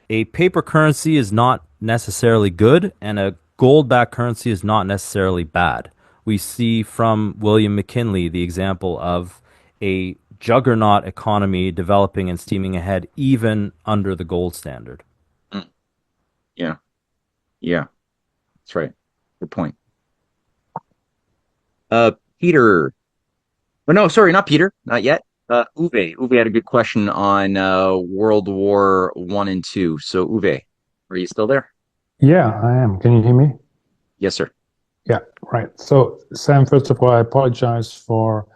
a paper currency is not necessarily good, and a gold-backed currency is not necessarily bad. We see from William McKinley the example of a juggernaut economy developing and steaming ahead even under the gold standard. Mm, yeah, yeah, that's right. Good point. Peter. Oh no, sorry, not Peter, not yet. Uwe had a good question on World War One and Two. So Uwe, are you still there? Yeah, I am. Can you hear me? Yes, sir. Yeah, right. So, Sam, first of all, I apologize for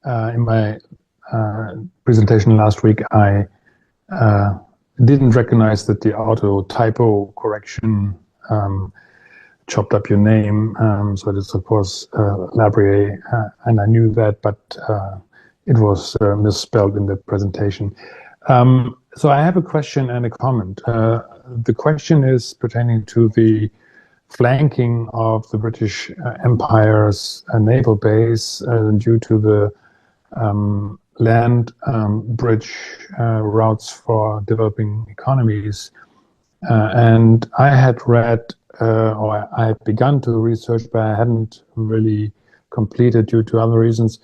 in my presentation last week, I didn't recognize that the auto typo correction chopped up your name. So it is, of course, Labrier, and I knew that, but it was misspelled in the presentation. So I have a question and a comment. The question is pertaining to the flanking of the British Empire's naval base due to the land bridge routes for developing economies. And I had read, or I had begun to research, but I hadn't really completed due to other reasons,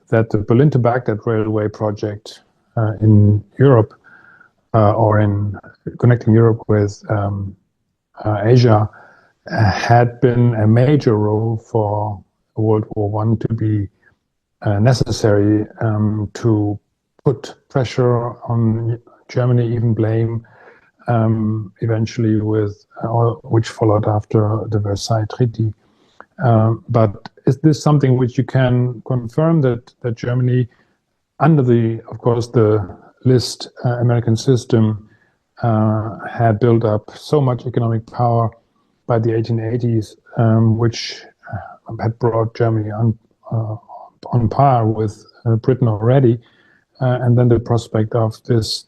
that the Berlin to Baghdad railway project in Europe, or in connecting Europe with Asia, had been a major role for World War One to be necessary to put pressure on Germany, even blame eventually with which followed after the Versailles Treaty. But is this something which you can confirm that Germany, under the, of course, the list American system, had built up so much economic power by the 1880s, which had brought Germany on par with Britain already, and then the prospect of this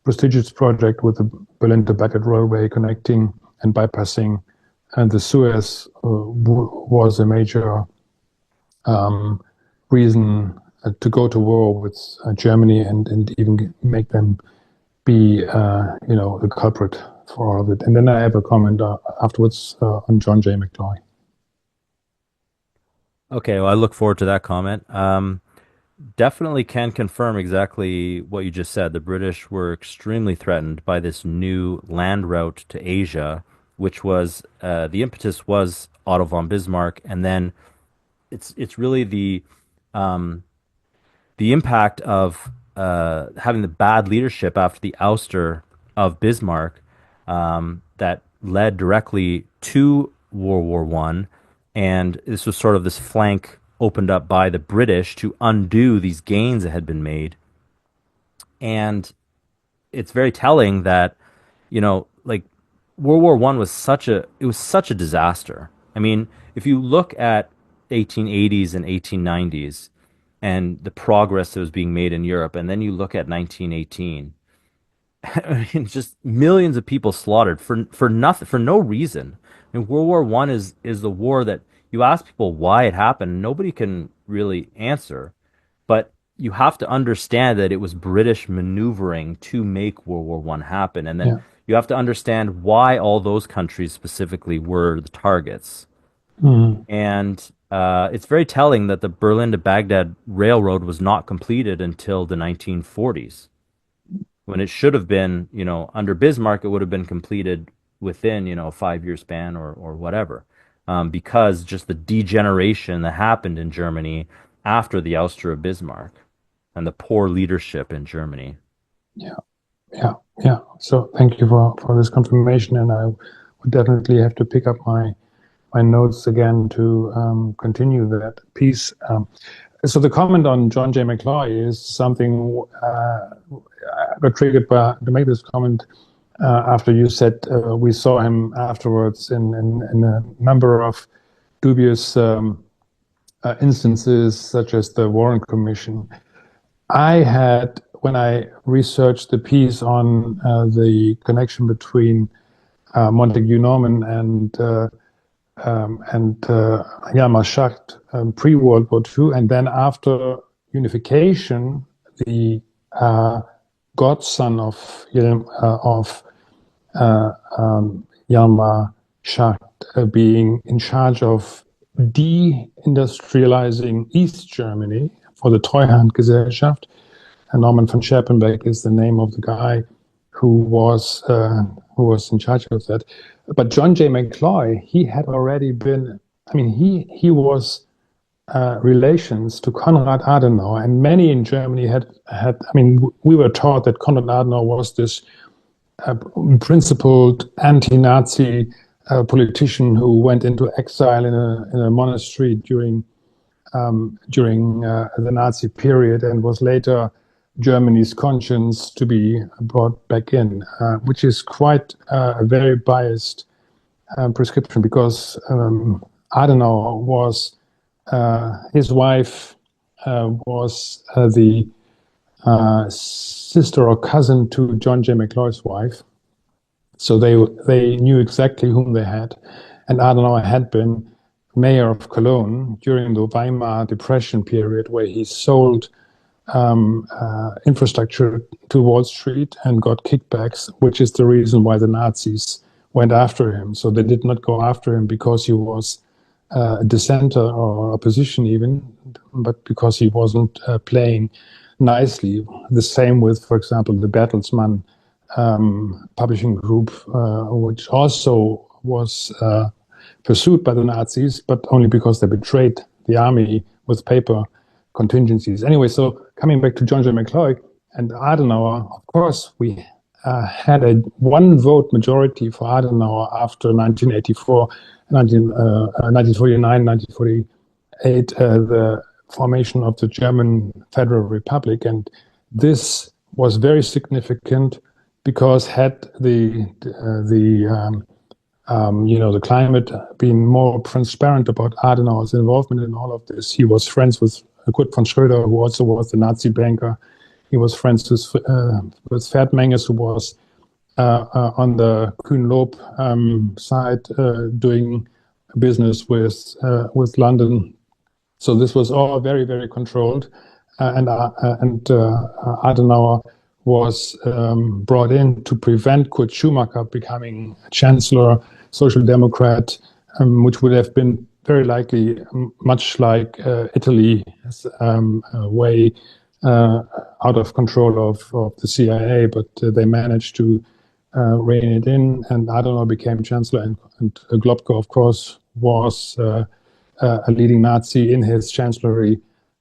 prestigious project with the Berlin to Baghdad railway connecting and bypassing the Suez was a major reason to go to war with Germany and even make them be, the culprit for all of it. And then I have a comment afterwards on John J. McCloy. Okay, well, I look forward to that comment. Definitely can confirm exactly what you just said. The British were extremely threatened by this new land route to Asia, which was the impetus was Otto von Bismarck, and then it's really the impact of having the bad leadership after the ouster of Bismarck that led directly to World War One, and this was sort of this flank opened up by the British to undo these gains that had been made. And it's very telling that, like World War One was such a disaster. I mean, if you look at 1880s and 1890s and the progress that was being made in Europe, and then you look at 1918, I mean, just millions of people slaughtered for nothing, for no reason. I mean, World War One is the war that you ask people why it happened, nobody can really answer. But you have to understand that it was British maneuvering to make World War One happen, and then Yeah. you have to understand why all those countries specifically were the targets. Mhm. And it's very telling that the Berlin to Baghdad railroad was not completed until the 1940s, when it should have been, under Bismarck, it would have been completed within, a 5 year span or whatever, because just the degeneration that happened in Germany after the ouster of Bismarck and the poor leadership in Germany. Yeah, yeah, yeah. So thank you for this confirmation, and I would definitely have to pick up my notes again to continue that piece. So the comment on John J. McCloy is something I got triggered to make this comment after you said we saw him afterwards in a number of dubious instances, such as the Warren Commission. I had, when I researched the piece on the connection between Montague Norman and Hjalmar Schacht pre-World War II, and then after unification, the godson of Hjalmar Schacht being in charge of deindustrializing East Germany for the Treuhandgesellschaft. And Norman von Scherpenbeck is the name of the guy who was in charge of that. But John J. McCloy, he had already been, he was relations to Konrad Adenauer, and many in Germany had, we were taught that Konrad Adenauer was this principled anti-Nazi politician who went into exile in a monastery during the Nazi period and was later Germany's conscience to be brought back in, which is quite a very biased prescription, because Adenauer was, his wife was the sister or cousin to John J. McCloy's wife. So they knew exactly whom they had. And Adenauer had been mayor of Cologne during the Weimar Depression period, where he sold infrastructure to Wall Street and got kickbacks, which is the reason why the Nazis went after him. So they did not go after him because he was a dissenter or opposition even, but because he wasn't playing nicely. The same with, for example, the Bertelsmann publishing group, which also was pursued by the Nazis, but only because they betrayed the army with paper contingencies. Anyway, so coming back to John J. McCloy and Adenauer, of course, we had a one-vote majority for Adenauer after 1984, 1949, 1948, the formation of the German Federal Republic. And this was very significant because had the climate been more transparent about Adenauer's involvement in all of this, he was friends with Kurt von Schröder, who also was the Nazi banker he was friends with Ferd Menges, who was on the Kuhn-Loeb side doing business with London. So this was all very, very controlled, and Adenauer was brought in to prevent Kurt Schumacher becoming Chancellor, Social Democrat, which would have been very likely much like Italy's way out of control of the CIA, but they managed to rein it in, and Adenauer became Chancellor, and Globko, of course, was a leading Nazi in his chancellery,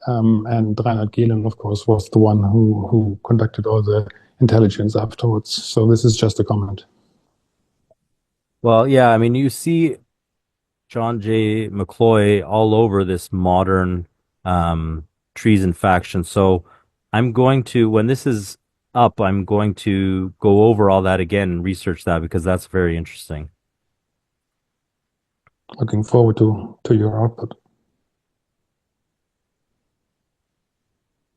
and Reinhard Gehlen, of course, was the one who conducted all the intelligence afterwards. So this is just a comment. Well, yeah, I mean, you see John J. McCloy all over this modern treason faction. So I'm going to, when this is up, I'm going to go over all that again and research that because that's very interesting. Looking forward to your output.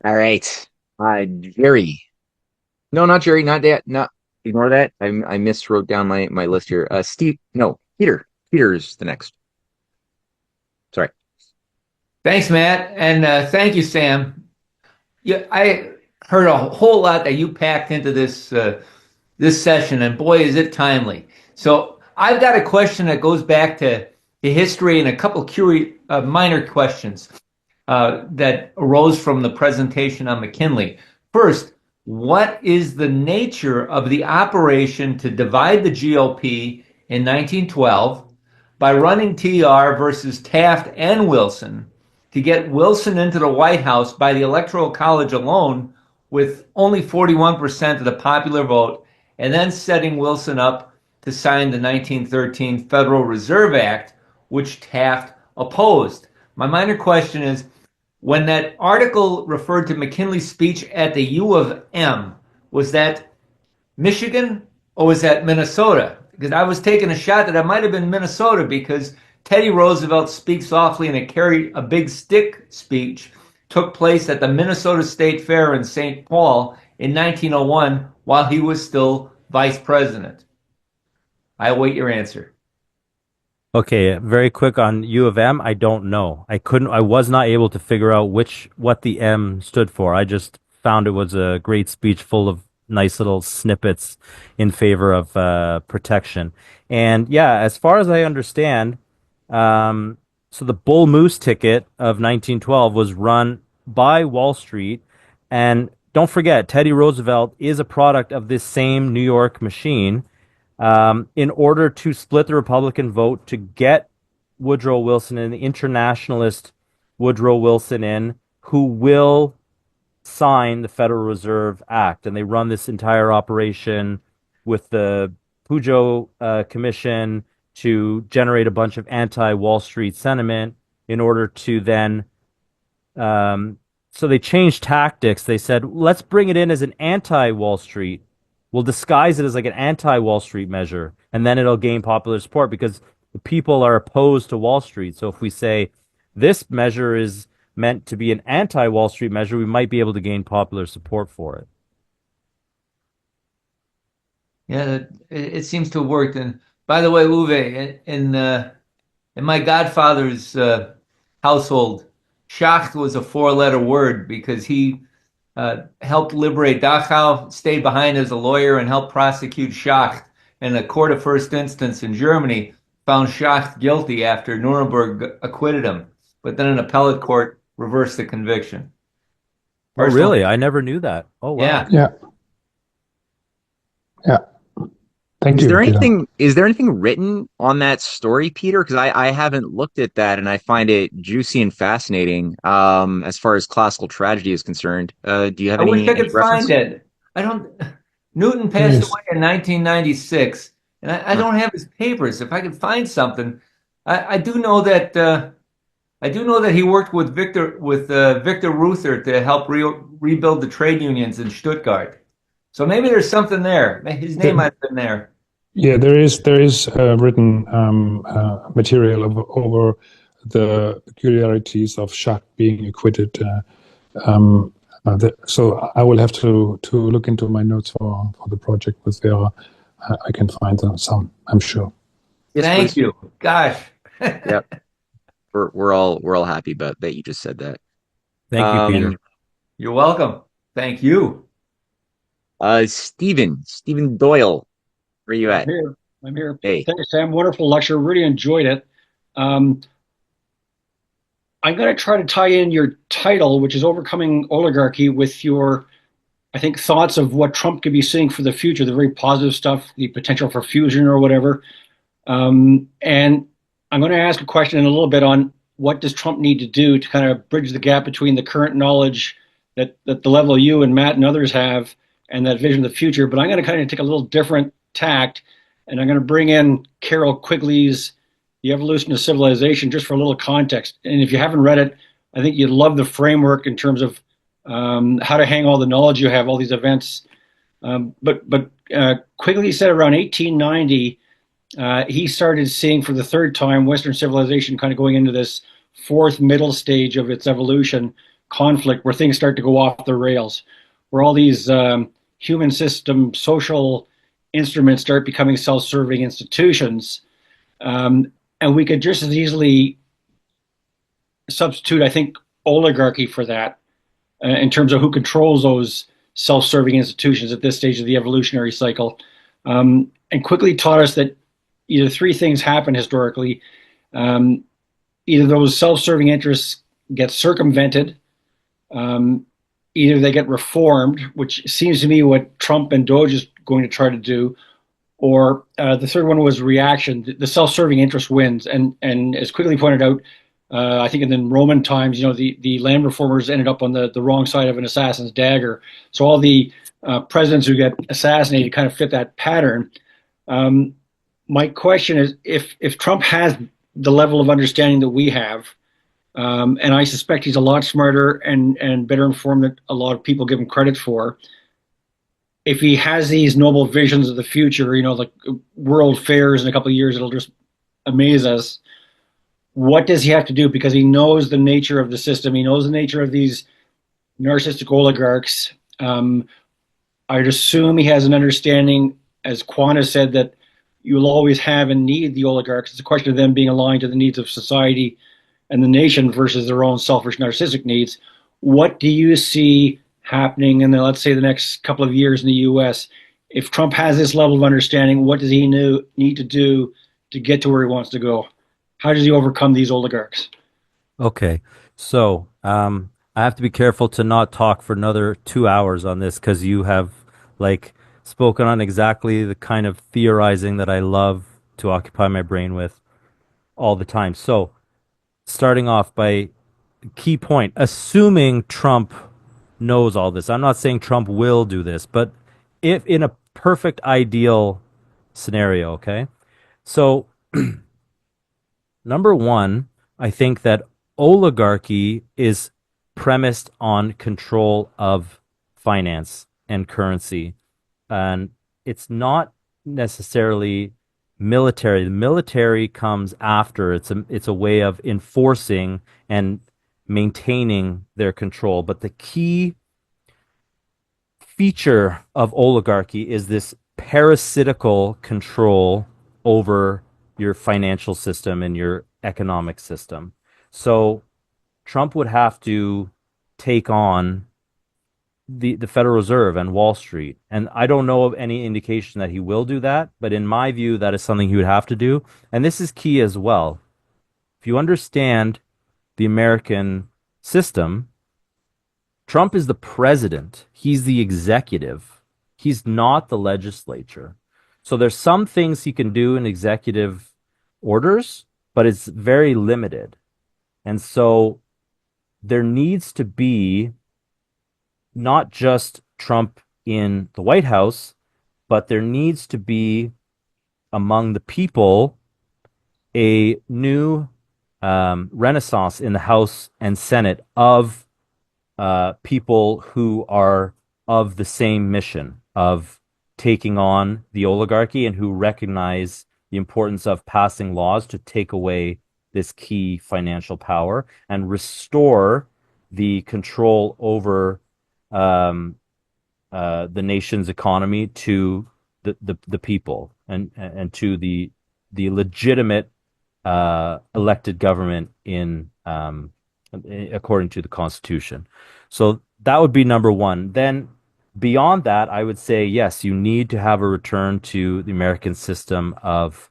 All right. Jerry. No, not Jerry, not that. Not ignore that. I miswrote down my list here. Steve, no, Peter. Peter's the next. Sorry. Thanks, Matt, and thank you, Sam. Yeah, I heard a whole lot that you packed into this this session, and boy, is it timely. So I've got a question that goes back to history and a couple minor questions that arose from the presentation on McKinley. First, what is the nature of the operation to divide the GOP in 1912 by running TR versus Taft and Wilson to get Wilson into the White House by the Electoral College alone with only 41% of the popular vote, and then setting Wilson up to sign the 1913 Federal Reserve Act, which Taft opposed? My minor question is, when that article referred to McKinley's speech at the U of M, was that Michigan or was that Minnesota? Because I was taking a shot that it might have been Minnesota, because Teddy Roosevelt Speak Softly and Carey a Big Stick speech took place at the Minnesota State Fair in St. Paul in 1901 while he was still vice president. I await your answer. Okay, very quick on U of M. I don't know. I was not able to figure out what the M stood for. I just found it was a great speech full of nice little snippets in favor of protection. And yeah, as far as I understand, so the Bull Moose ticket of 1912 was run by Wall Street. And don't forget, Teddy Roosevelt is a product of this same New York machine. In order to split the Republican vote to get Woodrow Wilson and the internationalist Woodrow Wilson in, who will sign the Federal Reserve Act. And they run this entire operation with the Pujo Commission to generate a bunch of anti-Wall Street sentiment in order to then so they changed tactics. They said, let's bring it in as an anti-Wall Street. We'll disguise it as like an anti-Wall Street measure, and then it'll gain popular support because the people are opposed to Wall Street. So if we say this measure is meant to be an anti-Wall Street measure, we might be able to gain popular support for it. Yeah, it seems to have worked. And by the way, Uwe, in my godfather's household, Schacht was a four-letter word because he helped liberate Dachau, stayed behind as a lawyer, and helped prosecute Schacht. And a court of first instance in Germany found Schacht guilty after Nuremberg acquitted him. But then an appellate court reversed the conviction. Oh, really? I never knew that. Oh, wow. Yeah. Yeah. Yeah. Thank you. Is there anything written on that story, Peter? Because I haven't looked at that, and I find it juicy and fascinating as far as classical tragedy is concerned. Do you have I any wish I could reference? find it. I don't. Newton passed away in 1996, and I don't have his papers. If I could find something, I do know that he worked with Victor Reuther to help rebuild the trade unions in Stuttgart. So maybe there's something there. His name might have been there. Yeah, there is written material over the peculiarities of Schacht being acquitted. So I will have to look into my notes for the project with Vera. I can find some, I'm sure. Yes, Thank please. you. Gosh. Yeah, we're all happy about that you just said that. Thank you, Peter. Um, You're welcome. Thank you. Stephen Doyle, where are you I'm at? here. I'm here. Hey, Thanks, Sam. Wonderful lecture. Really enjoyed it. Um, I'm going to try to tie in your title, which is Overcoming Oligarchy, with your, I think, thoughts of what Trump could be seeing for the future, the very positive stuff, the potential for fusion or whatever. And I'm going to ask a question in a little bit on what does Trump need to do to kind of bridge the gap between the current knowledge that the level you and Matt and others have and that vision of the future. But I'm going to kind of take a little different tact, and I'm going to bring in Carol Quigley's The Evolution of Civilization just for a little context. And if you haven't read it, I think you'd love the framework in terms of how to hang all the knowledge you have, all these events. But Quigley said around 1890, he started seeing for the third time Western civilization kind of going into this fourth middle stage of its evolution conflict where things start to go off the rails, where all these human system social instruments start becoming self-serving institutions. And we could just as easily substitute, I think, oligarchy for that in terms of who controls those self-serving institutions at this stage of the evolutionary cycle. And Quigley taught us that either three things happen historically. Either those self-serving interests get circumvented, either they get reformed, which seems to me what Trump and Doge is going to try to do, or the third one was reaction. The self-serving interest wins. And as Quigley pointed out, I think in the Roman times, the land reformers ended up on the wrong side of an assassin's dagger. So all the presidents who get assassinated kind of fit that pattern. My question is, if Trump has the level of understanding that we have, and I suspect he's a lot smarter and better informed than a lot of people give him credit for, if he has these noble visions of the future, like world fairs in a couple of years, it'll just amaze us. What does he have to do? Because he knows the nature of the system. He knows the nature of these narcissistic oligarchs. I'd assume he has an understanding, as Kwan has said, that you'll always have and need the oligarchs. It's a question of them being aligned to the needs of society and the nation versus their own selfish narcissistic needs. What do you see happening in let's say the next couple of years in the US? If Trump has this level of understanding, what does he need to do to get to where he wants to go? How does he overcome these oligarchs? Okay, so I have to be careful to not talk for another 2 hours on this because you have spoken on exactly the kind of theorizing that I love to occupy my brain with all the time. So, starting off by key point, assuming Trump knows all this. I'm not saying Trump will do this, but if in a perfect ideal scenario, okay? So, number one, I think that oligarchy is premised on control of finance and currency. And it's not necessarily military. The military comes after. It's a way of enforcing and maintaining their control. But the key feature of oligarchy is this parasitical control over your financial system and your economic system. So Trump would have to take on the Federal Reserve and Wall Street. And I don't know of any indication that he will do that, but in my view, that is something he would have to do. And this is key as well. If you understand the American system, Trump is the president. He's the executive. He's not the legislature. So there's some things he can do in executive orders, but it's very limited. And so there needs to be not just Trump in the White House, but there needs to be among the people a new renaissance in the House and Senate of people who are of the same mission of taking on the oligarchy and who recognize the importance of passing laws to take away this key financial power and restore the control over um, the nation's economy to the people and to the legitimate elected government in according to the Constitution. So that would be number one. Then beyond that, I would say yes, you need to have a return to the American system of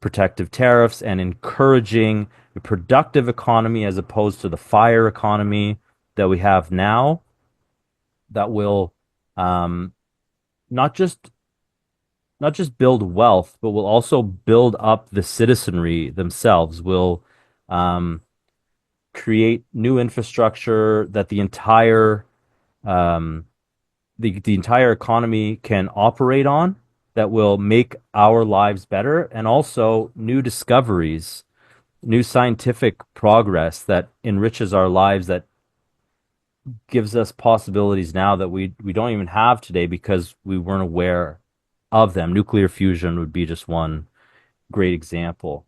protective tariffs and encouraging a productive economy as opposed to the fire economy that we have now that will um, not just not just build wealth, but will also build up the citizenry themselves, will um, create new infrastructure that um, the entire economy can operate on that will make our lives better, and also new discoveries, new scientific progress that enriches our lives, that gives us possibilities now that we don't even have today because we weren't aware of them. Nuclear fusion would be just one great example.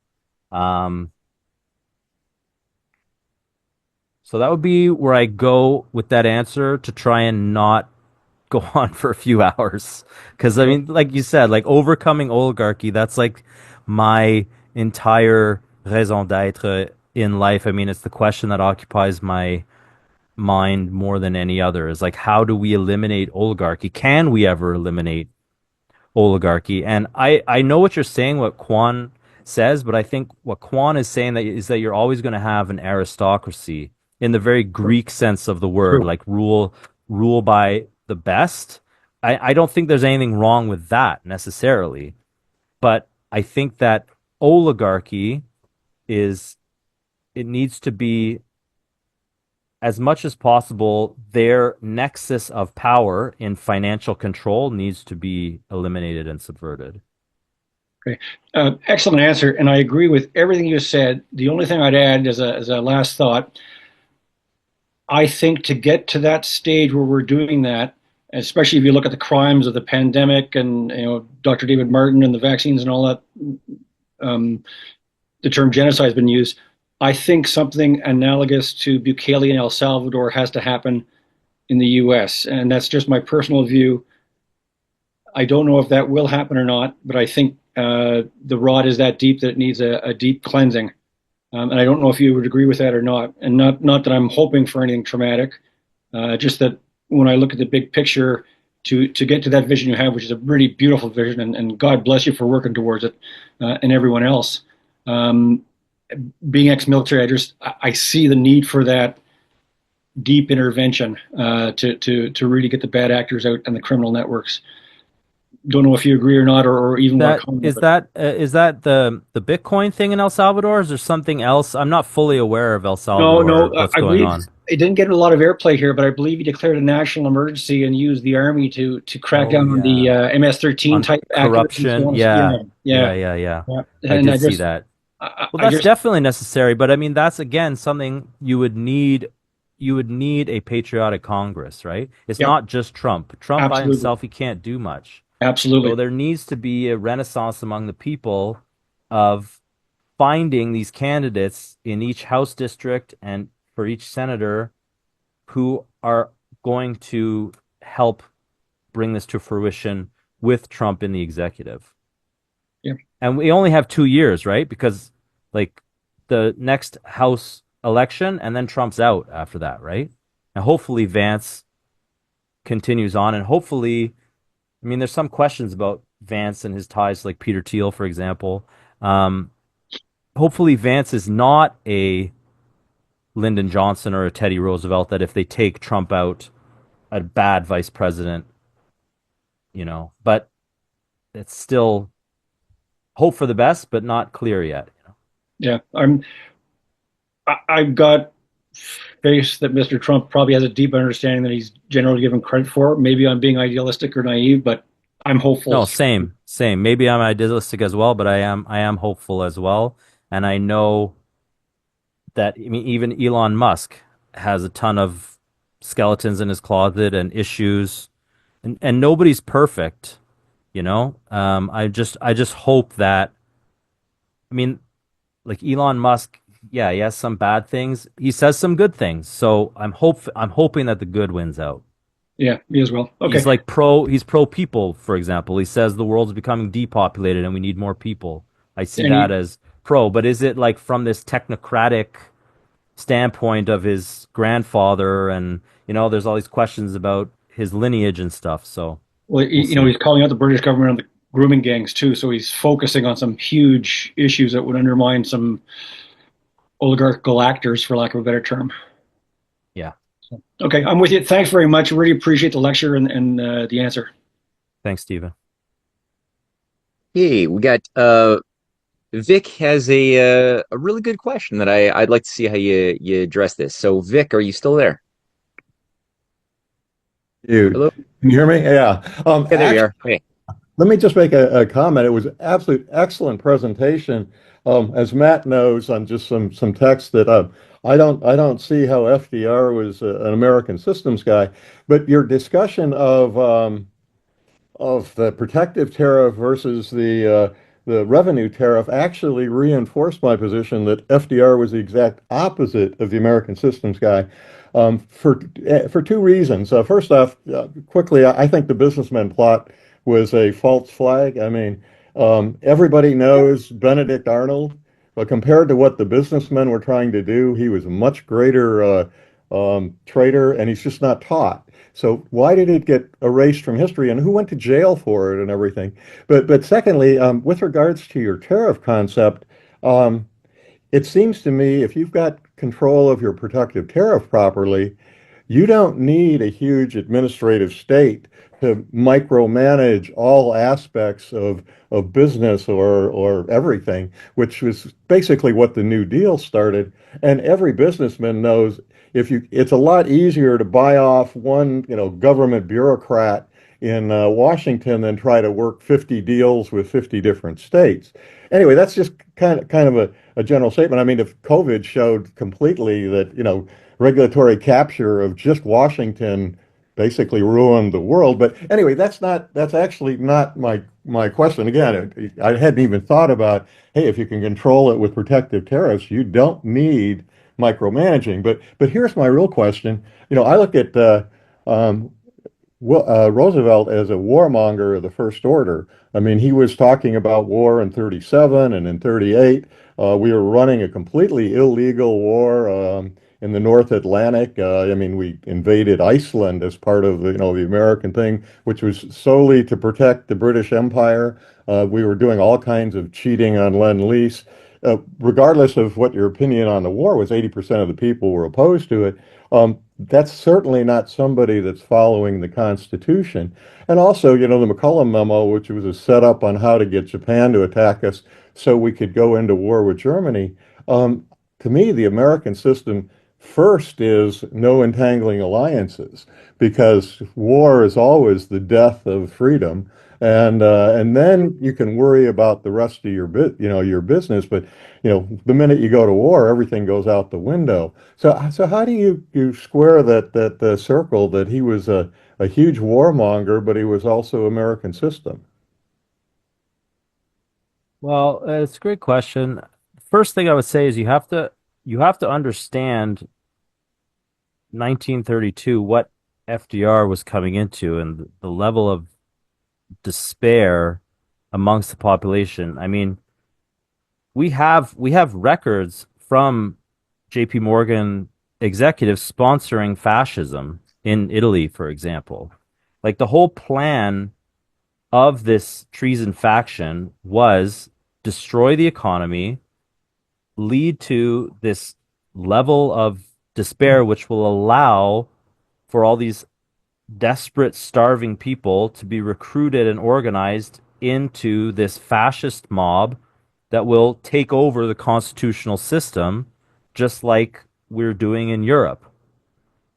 Um, so that would be where I go with that answer to try and not go on for a few hours. Because, I mean, like you said, like overcoming oligarchy, that's like my entire raison d'etre in life. I mean, it's the question that occupies my mind more than any other is like, how do we eliminate oligarchy? Can we ever eliminate oligarchy? And I know what you're saying, what Kwan says, but I think what Kwan is saying that is that you're always going to have an aristocracy in the very Greek sense of the word, True. like rule by the best. I don't think there's anything wrong with that necessarily, but I think that oligarchy is it needs to be as much as possible, their nexus of power in financial control needs to be eliminated and subverted. Okay. Excellent answer, and I agree with everything you said. The only thing I'd add as a last thought, I think to get to that stage where we're doing that, especially if you look at the crimes of the pandemic and Dr. David Martin and the vaccines and all that, the term genocide has been used. I think something analogous to Bukele in El Salvador has to happen in the U.S., and that's just my personal view. I don't know if that will happen or not, but I think the rot is that deep that it needs a deep cleansing. And I don't know if you would agree with that or not. And not that I'm hoping for anything traumatic, just that when I look at the big picture, to get to that vision you have, which is a really beautiful vision, and God bless you for working towards it, and everyone else. Being ex-military, I see the need for that deep intervention to really get the bad actors out and the criminal networks. Don't know if you agree or not, or even what That comment. is that is that the Bitcoin thing in El Salvador? Is there something else? I'm not fully aware of El No, no, Salvador, what's I going believe on. it didn't get a lot of airplay here, but I believe he declared a national emergency and used the army to crack Oh down on the yeah. MS-13 On type activists and so corruption. on. Yeah, Yeah. yeah, Yeah, yeah, yeah. yeah. I And did see that. Well, I that's just, definitely necessary, but I mean that's again something you would need a patriotic Congress, right? It's yep, not just Trump. Trump by absolutely, himself he can't do much. So absolutely. there needs to be a renaissance among the people of finding these candidates in each House district and for each senator who are going to help bring this to fruition with Trump in the executive. Yeah, And we only have 2 years, right? Because like the next House election and then Trump's out after that, right? And hopefully Vance continues on and hopefully, I mean, there's some questions about Vance and his ties to like Peter Thiel, for example. Um, Hopefully Vance is not a Lyndon Johnson or a Teddy Roosevelt that if they take Trump out, a bad vice president, but it's still hope for the best, but not clear yet. yeah. I've got faith that Mr. Trump probably has a deep understanding that he's generally given credit for. Maybe I'm being idealistic or naive, but I'm hopeful. No, same. Maybe I'm idealistic as well, but I am hopeful as well. And I know that I mean even Elon Musk has a ton of skeletons in his closet and issues and nobody's perfect, I just hope that I mean like Elon Musk, yeah, he has some bad things. He says some good things. So I'm hoping that the good wins out. Yeah, me as well. He's Okay. like he's pro people, for example. He says the world's becoming depopulated and we need more people. I see And that he, as pro, but is it like from this technocratic standpoint of his grandfather? And there's all these questions about his lineage and stuff, so well, we'll see. he's calling out the British government on the grooming gangs too. So he's focusing on some huge issues that would undermine some oligarchical actors, for lack of a better term. Yeah. Okay, I'm with you. Thanks very much. Really appreciate the lecture and the answer. Thanks, Stephen. Hey, we got Vic has a really good question that I'd like to see how you address this. So Vic, are you still there? Dude, Hello? can you hear me? Yeah. Yeah, there you Actually, are. Hey. let me just make a comment. It was absolute excellent presentation. As Matt knows, on just some text that I don't see how FDR was an American systems guy, but your discussion of the protective tariff versus the revenue tariff actually reinforced my position that FDR was the exact opposite of the American systems guy, for two reasons. First off, quickly, I think the businessman plot was a false flag. I mean, everybody knows Benedict Arnold, but compared to what the businessmen were trying to do, he was a much greater traitor, and he's just not taught. So why did it get erased from history, and who went to jail for it and everything? But secondly, with regards to your tariff concept, um, it seems to me if you've got control of your protective tariff properly, you don't need a huge administrative state to micromanage all aspects of business or everything, which was basically what the New Deal started. And every businessman knows it's a lot easier to buy off one, government bureaucrat in Washington than try to work 50 deals with 50 different states. Anyway, that's just kind of a general statement. I mean, if COVID showed completely that, regulatory capture of just Washington basically ruined the world. But anyway, that's actually not my question. Again, I hadn't even thought about, hey, if you can control it with protective tariffs, you don't need micromanaging. But here's my real question. I look at um, Roosevelt as a warmonger of the first order. I mean, he was talking about war in 37 and in 38. We were running a completely illegal war in the North Atlantic. I mean, we invaded Iceland as part of the American thing, which was solely to protect the British Empire. We were doing all kinds of cheating on Lend-Lease. Regardless of what your opinion on the war was, 80% of the people were opposed to it. That's certainly not somebody that's following the Constitution. And also, the McCullum memo, which was a setup on how to get Japan to attack us so we could go into war with Germany. Um, to me, the American system first is no entangling alliances because war is always the death of freedom. And then you can worry about the rest of your business. But the minute you go to war, everything goes out the window. So how do you square that the circle that he was a huge warmonger, but he was also American system? Well, it's a great question. First thing I would say is you have to understand 1932, what FDR was coming into and the level of despair amongst the population. I mean, we have records from JP Morgan executives sponsoring fascism in Italy, for example. Like the whole plan of this treason faction was destroy the economy, lead to this level of despair, which will allow for all these desperate, starving people to be recruited and organized into this fascist mob that will take over the constitutional system, just like we're doing in Europe.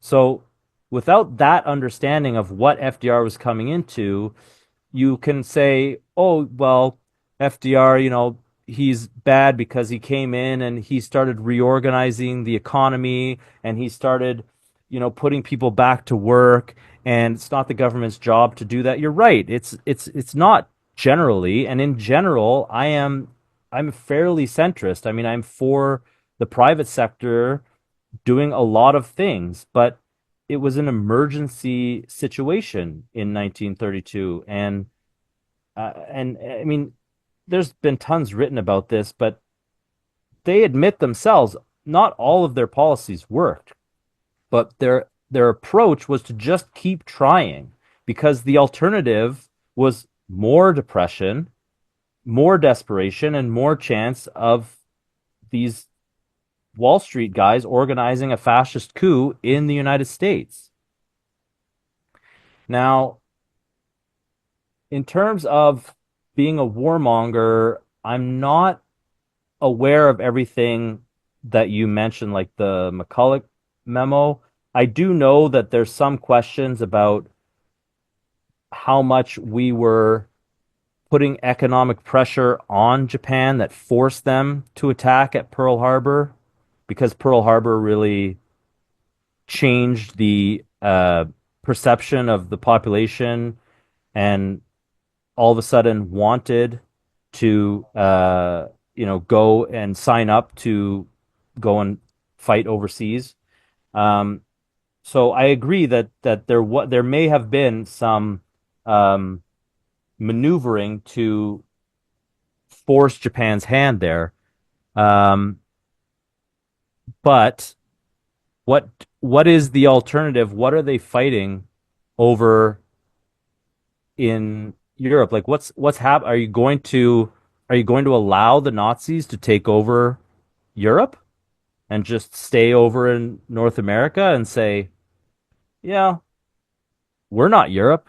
So, without that understanding of what FDR was coming into, you can say, oh, well, FDR, he's bad because he came in and he started reorganizing the economy and he started, putting people back to work, and it's not the government's job to do that. You're right. It's not generally, and in general, I'm fairly centrist. I mean, I'm for the private sector doing a lot of things, but it was an emergency situation in 1932, and I mean, there's been tons written about this, but they admit themselves not all of their policies worked, but their approach was to just keep trying because the alternative was more depression, more desperation, and more chance of these Wall Street guys organizing a fascist coup in the United States. Now, in terms of being a warmonger, I'm not aware of everything that you mentioned, like the McCulloch memo. I do know that there's some questions about how much we were putting economic pressure on Japan that forced them to attack at Pearl Harbor, because Pearl Harbor really changed the perception of the population and all of a sudden wanted to go and sign up to go and fight overseas. So I agree that there may have been some maneuvering to force Japan's hand there. But what is the alternative? What are they fighting over in Europe? Like what's Are you going to allow the Nazis to take over Europe and just stay over in North America and say, yeah, we're not Europe.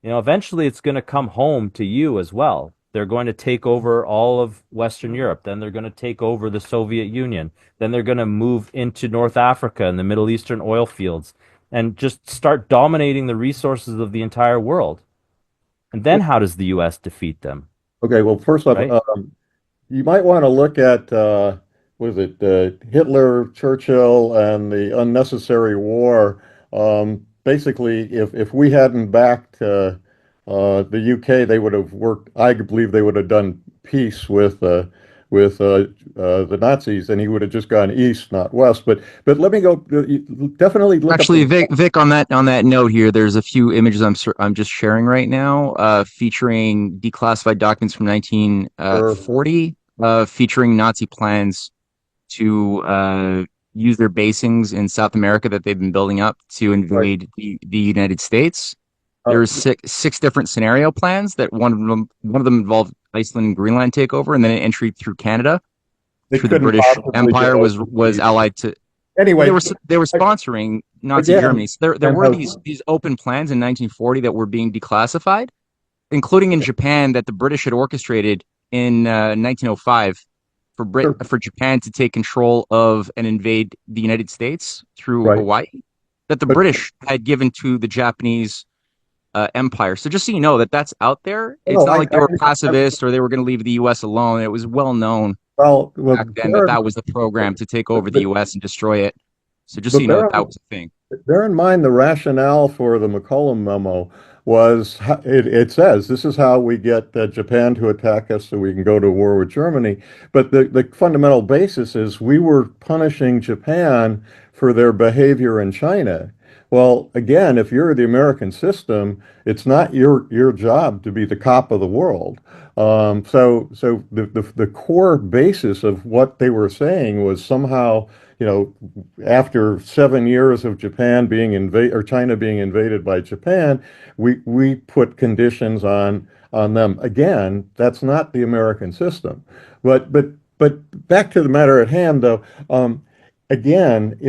Eventually it's going to come home to you as well. They're going to take over all of Western Europe. Then they're going to take over the Soviet Union. Then they're going to move into North Africa and the Middle Eastern oil fields and just start dominating the resources of the entire world. And then how does the U.S. defeat them? Okay, well, first off, Right? you might want to look at was it Hitler, Churchill, and the unnecessary war. Basically, if we hadn't backed the UK, they would have worked. I believe they would have done peace with the Nazis, and he would have just gone east, not west. But let me go. Definitely look up Actually, Vic, on that note here, there's a few images I'm just sharing right now, featuring declassified documents from 1940, featuring Nazi plans to use their basings in South America that they've been building up to invade the United States. There's six different scenario plans that one of them involved Iceland and Greenland takeover, and then an entry through Canada. They Through the couldn't British possibly Empire get was allied to. Anyway, They were sponsoring Nazi again, Germany. So there were these open plans in 1940 that were being declassified, including in Japan, that the British had orchestrated in 1905 for Japan to take control of and invade the United States through right. Hawaii, that the But British had given to the Japanese empire. So just so you know that's out there. It's no, not like they were pacifist or they were going to leave the U.S. alone. It was well known well, back then that was the program to take over the U.S. and destroy it. So just so you know that was a thing. bear in mind the rationale for the McCollum memo was it says this is how we get Japan to attack us so we can go to war with Germany. But the fundamental basis is we were punishing Japan for their behavior in China. Well, again, if you're the American system, it's not your job to be the cop of the world. So the core basis of what they were saying was somehow, after 7 years of Japan being invaded or China being invaded by Japan, we put conditions on them. Again, that's not the American system. But back to the matter at hand, though. Again,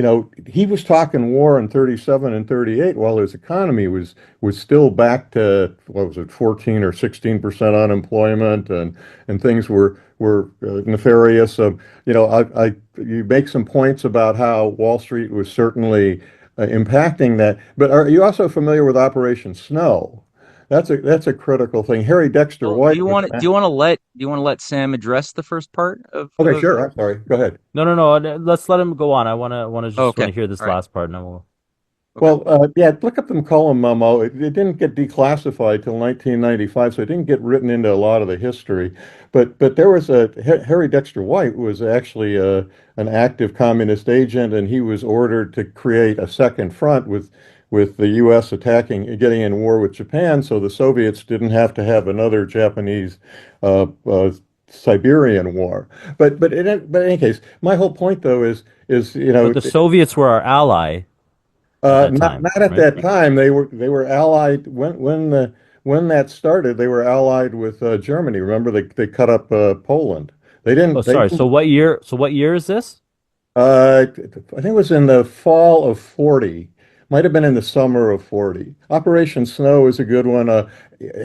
he was talking war in 37 and 38 while his economy was still back to, what was it, 14 or 16% unemployment, and things were nefarious. So, you make some points about how Wall Street was certainly impacting that. But are you also familiar with Operation Snow? That's a critical thing. Harry Dexter Well, White. do you want to let Sam address the first part of? Okay, sure. I'm sorry. Go ahead. No. Let's let him go on. I want to Okay. hear this All right. last part, and then we'll. Okay. Well, yeah, look up the McCollum memo. It didn't get declassified till 1995, so it didn't get written into a lot of the history. But there was Harry Dexter White was actually an active communist agent, and he was ordered to create a second front with the U.S. getting in war with Japan, so the Soviets didn't have to have another Japanese uh, uh, Siberian war. But in any case, my whole point though is But the Soviets were our ally at that not time, not at right? that time. They were allied when that started. They were allied with Germany. Remember, they cut up Poland. They Oh, didn't. They sorry. So didn't. what year? So what year is this? I think it was in the fall of 40. Might have been in the summer of 40. Operation Snow is a good one.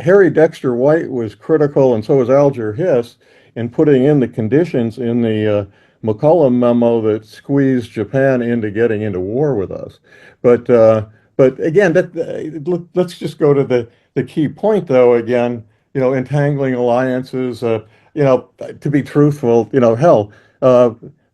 Harry Dexter White was critical, and so was Alger Hiss, in putting in the conditions in the McCollum memo that squeezed Japan into getting into war with us. But but again, let's just go to the key point, though. Again, entangling alliances. To be truthful, hell.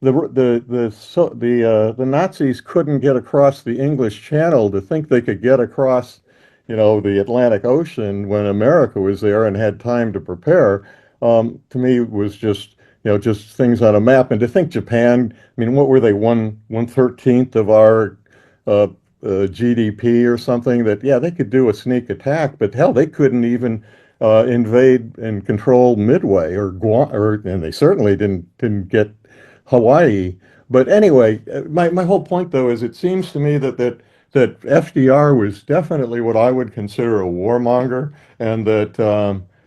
The Nazis couldn't get across the English Channel to think they could get across, the Atlantic Ocean when America was there and had time to prepare. To me, was just things on a map. And to think Japan, I mean, what were they, 1/13 of our uh, GDP or something? That, yeah, they could do a sneak attack, but hell, they couldn't even invade and control Midway or Guam, and they certainly didn't get Hawaii. But anyway, my whole point though is it seems to me that FDR was definitely what I would consider a warmonger, and that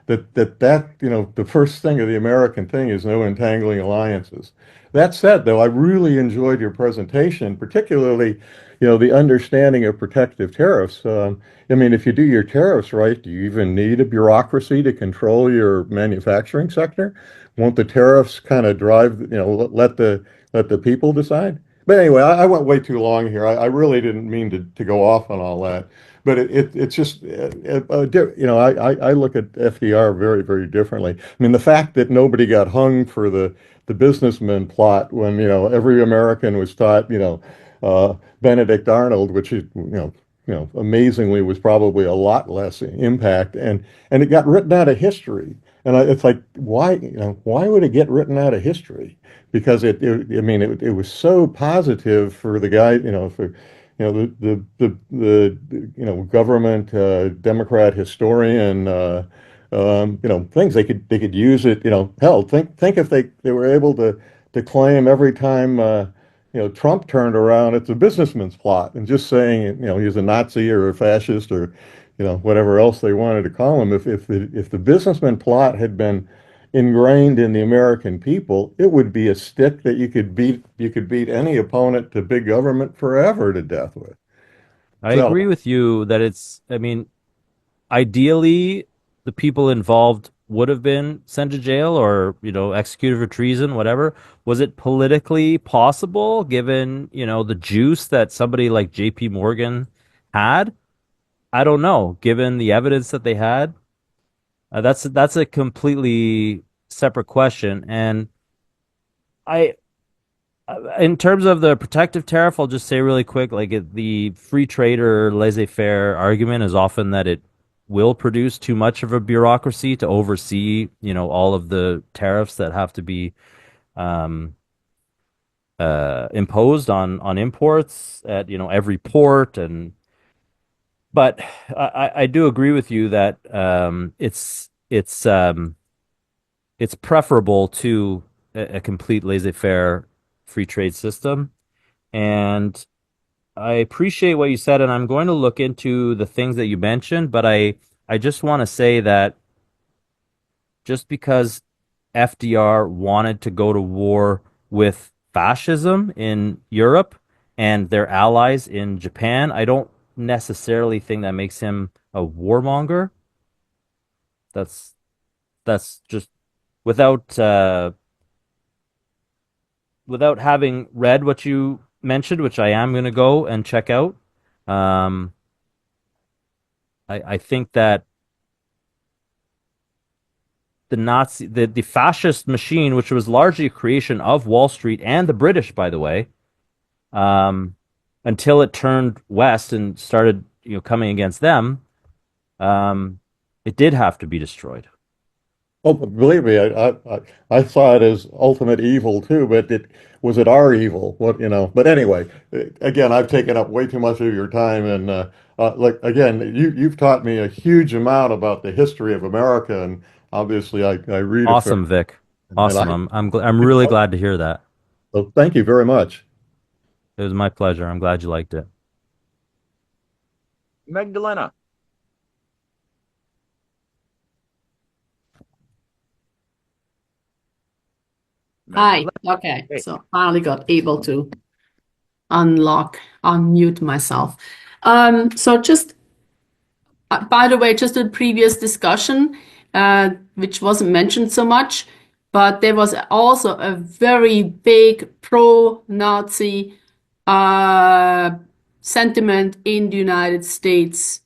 the first thing of the American thing is no entangling alliances. That said, though, I really enjoyed your presentation, particularly, the understanding of protective tariffs. I mean, if you do your tariffs right, do you even need a bureaucracy to control your manufacturing sector? Won't the tariffs kind of drive, let the people decide? But anyway, I went way too long here. I really didn't mean to go off on all that. But it's just, I look at FDR very, very differently. I mean, the fact that nobody got hung for the businessman plot when, every American was taught, Benedict Arnold, which is, amazingly was probably a lot less impact, and it got written out of history. And it's like, why would it get written out of history? Because I mean, it was so positive for the guy, for the government Democrat historian, things they could use it. Hell, think if they were able to claim every time Trump turned around, it's a businessman's plot, and just saying he's a Nazi or a fascist or whatever else they wanted to call him. If the businessman plot had been ingrained in the American people, it would be a stick that you could beat any opponent to big government forever to death with. I So agree with you that I mean, ideally, the people involved would have been sent to jail or, executed for treason, whatever. Was it politically possible given, the juice that somebody like JP Morgan had? I don't know. Given the evidence that they had, that's a completely separate question. And I, in terms of the protective tariff, I'll just say really quick, the free trade or laissez-faire argument is often that it will produce too much of a bureaucracy to oversee, all of the tariffs that have to be um, imposed on imports at, every port. But I do agree with you that it's preferable to a complete laissez-faire free trade system. And I appreciate what you said, and I'm going to look into the things that you mentioned, but I just want to say that just because FDR wanted to go to war with fascism in Europe and their allies in Japan, I don't necessarily think that makes him a warmonger. That's that's just without without having read what you mentioned, which I am going to go and check out. Um, I think that the fascist machine, which was largely a creation of Wall Street and the British, by the way, um, until it turned west and started, coming against them, it did have to be destroyed. Oh, believe me, I saw it as ultimate evil too, but it our evil? But anyway, again, I've taken up way too much of your time, and like again, you've taught me a huge amount about the history of America, and obviously I read a fair, Awesome, Vic. and Awesome. I'm really glad to hear that. so thank you very much. It was my pleasure. I'm glad you liked it. Magdalena. Hi. Okay. Hey. So finally got able to unmute myself. So just, by the way, just a previous discussion, which wasn't mentioned so much, but there was also a very big pro-Nazi sentiment in the United States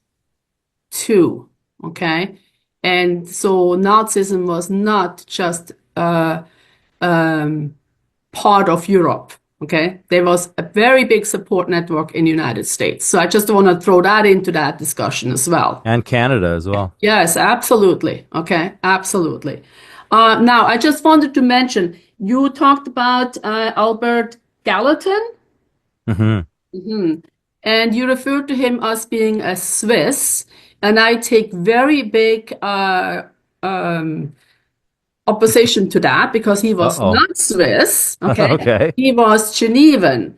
too. Okay. And so Nazism was not just part of Europe. Okay, there was a very big support network in the United States. So I just want to throw that into that discussion as well. And Canada as well. Yes, absolutely. Okay, absolutely. Now, I just wanted to mention, you talked about Albert Gallatin. And you referred to him as being a Swiss. And I take very big opposition to that because he was not Swiss. Okay. Okay. He was Genevan.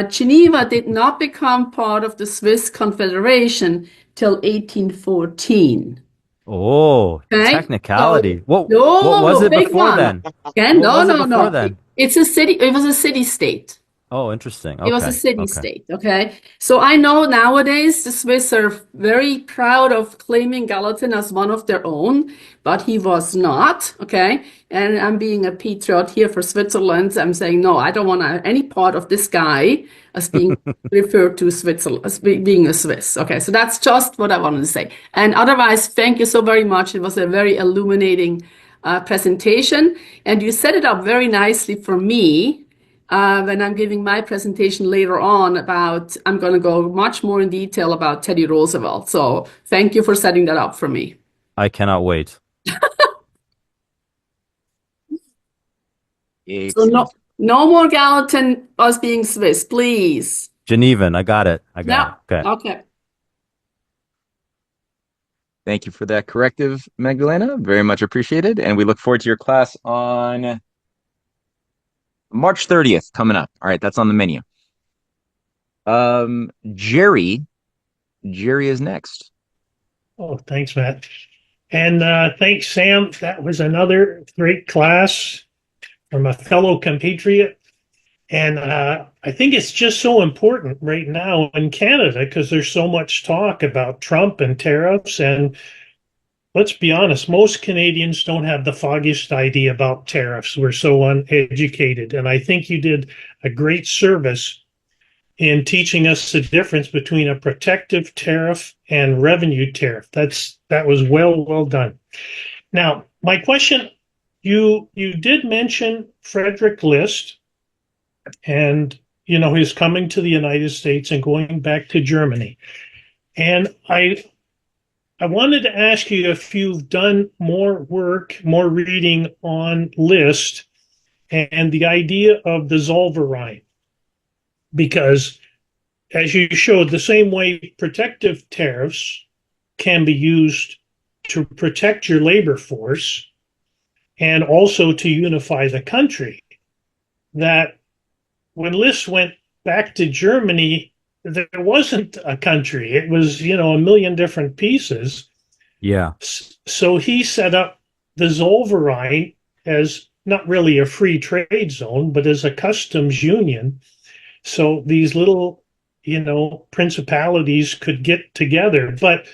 Geneva did not become part of the Swiss Confederation till 1814. Oh, Okay. technicality. So, what was it big before one. then? Again, What was it no. before then? It's a city. It was a city state. Oh, interesting. It was a Okay. city Okay. state, okay? So I know nowadays the Swiss are very proud of claiming Gallatin as one of their own, but he was not, okay? And I'm being a patriot here for Switzerland. I'm saying, no, I don't want any part of this guy as being referred to Switzerland, as being a Swiss. Okay, so that's just what I wanted to say. And otherwise, thank you so very much. It was a very illuminating presentation, and you set it up very nicely for me. When I'm giving my presentation later on I'm going to go much more in detail about Teddy Roosevelt. So thank you for setting that up for me. I cannot wait. So no more Gallatin us being Swiss, please. Genevan, I got it. I got it. Okay. Okay. Thank you for that corrective, Magdalena. Very much appreciated. And we look forward to your class on March 30th coming up. All right, that's on the menu. Jerry is next. Oh, thanks, Matt. And thanks, Sam. That was another great class from a fellow compatriot. And I think it's just so important right now in Canada because there's so much talk about Trump and tariffs. And let's be honest, most Canadians don't have the foggiest idea about tariffs. We're so uneducated. And I think you did a great service in teaching us the difference between a protective tariff and revenue tariff. That was well done. Now, my question, you did mention Frederick List, and he's coming to the United States and going back to Germany. And I wanted to ask you if you've done more work, more reading on List and the idea of the Zollverein. Because as you showed, the same way protective tariffs can be used to protect your labor force and also to unify the country, that when List went back to Germany, there wasn't a country. It was, a million different pieces. Yeah. So he set up the Zollverein as not really a free trade zone, but as a customs union. So these little, principalities could get together, but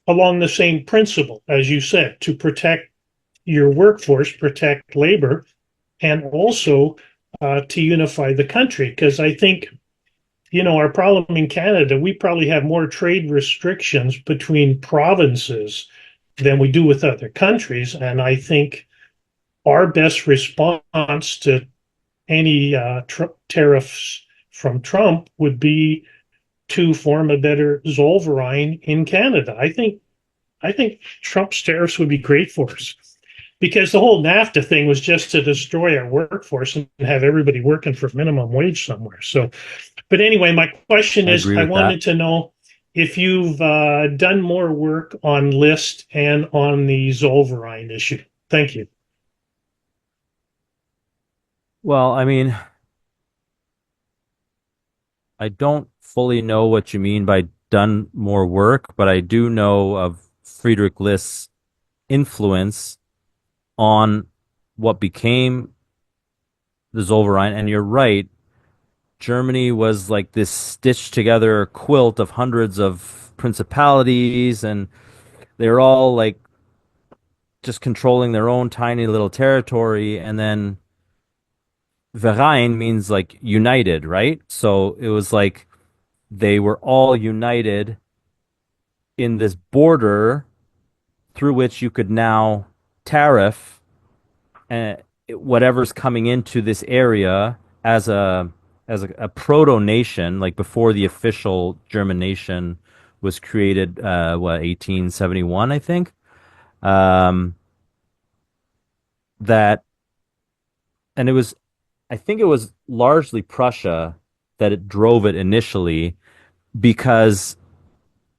along the same principle, as you said, to protect your workforce, protect labor, and also to unify the country. Because I think, our problem in Canada, we probably have more trade restrictions between provinces than we do with other countries. And I think our best response to any tariffs from Trump would be to form a better Zollverein in Canada. I think Trump's tariffs would be great for us because the whole NAFTA thing was just to destroy our workforce and have everybody working for minimum wage somewhere. So, but anyway, my question is, I wanted to know if you've done more work on List and on the Zollverein issue. Thank you. Well, I mean, I don't fully know what you mean by done more work, but I do know of Friedrich List's influence on what became the Zollverein. And you're right, Germany was like this stitched together quilt of hundreds of principalities, and they're all like just controlling their own tiny little territory. And then Verein means like united, right? So it was like they were all united in this border through which you could now tariff whatever's coming into this area as a proto nation, like before the official German nation was created, 1871, I think. That, and it was, I think it was largely Prussia that it drove it initially because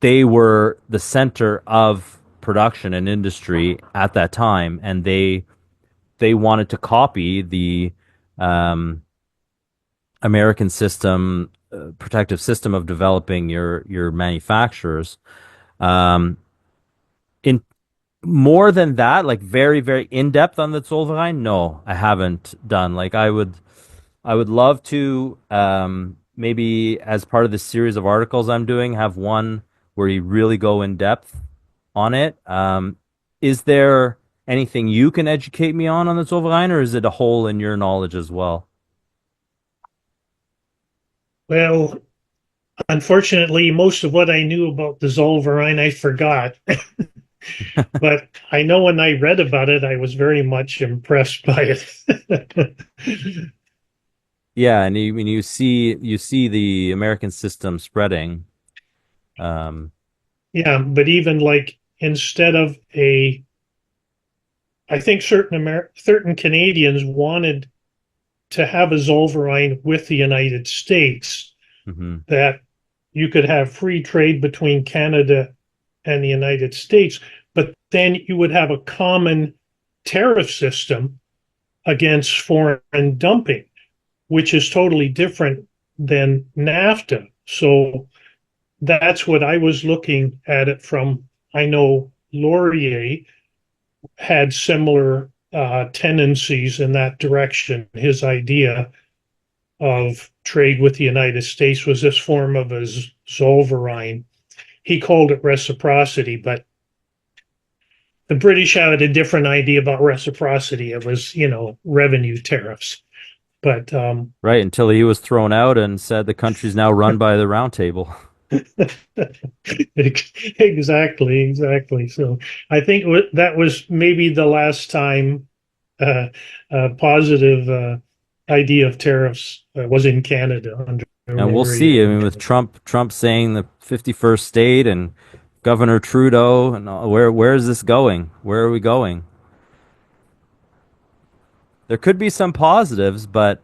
they were the center of production and industry at that time, and they wanted to copy the American system, protective system of developing your manufacturers. In more than that, like very, very in depth on the Zollverein, no, I haven't done. Like I would love to, maybe as part of this series of articles I'm doing, have one where you really go in depth on it. Is there anything you can educate me on the Zollverein, or is it a hole in your knowledge as well? Well, unfortunately, most of what I knew about the Zollverein I forgot. But I know when I read about it, I was very much impressed by it. Yeah, and you see the American system spreading. Yeah, but even like instead of I think certain Canadians wanted to have a Zollverein with the United States, that you could have free trade between Canada and the United States, but then you would have a common tariff system against foreign dumping, which is totally different than NAFTA. So that's what I was looking at it from. I know Laurier had similar tendencies in that direction. His idea of trade with the United States was this form of a Zollverein. He called it reciprocity, but the British had a different idea about reciprocity. It was, revenue tariffs. But right, until he was thrown out and said the country's now run by the Round Table. Exactly. So I think that was maybe the last time a positive idea of tariffs was in Canada. And we'll see. I mean, with Trump saying the 51st state and Governor Trudeau, and where is this going? Where are we going? There could be some positives, but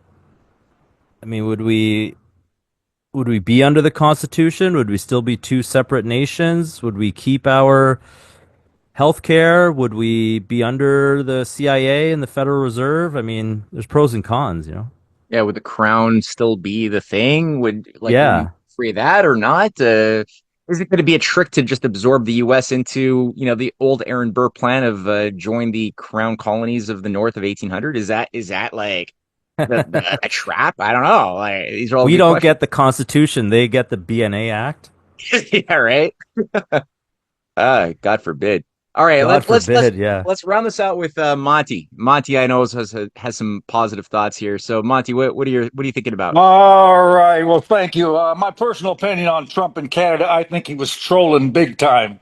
I mean, would we be under the Constitution? Would we still be two separate nations? Would we keep our healthcare? Would we be under the CIA and the Federal Reserve? I mean, there's pros and cons, Yeah, would the crown still be the thing? Would yeah. we free that or not? Is it going to be a trick to just absorb the U.S. into, the old Aaron Burr plan of join the crown colonies of the North of 1800? Is that like a trap? I don't know. Like, these are all we don't questions. get the Constitution; they get the BNA Act. Yeah, right. God forbid. All right, let's round this out with Monty. Monty, I know has some positive thoughts here. So, Monty, what are you thinking about? All right. Well, thank you. My personal opinion on Trump in Canada, I think he was trolling big time.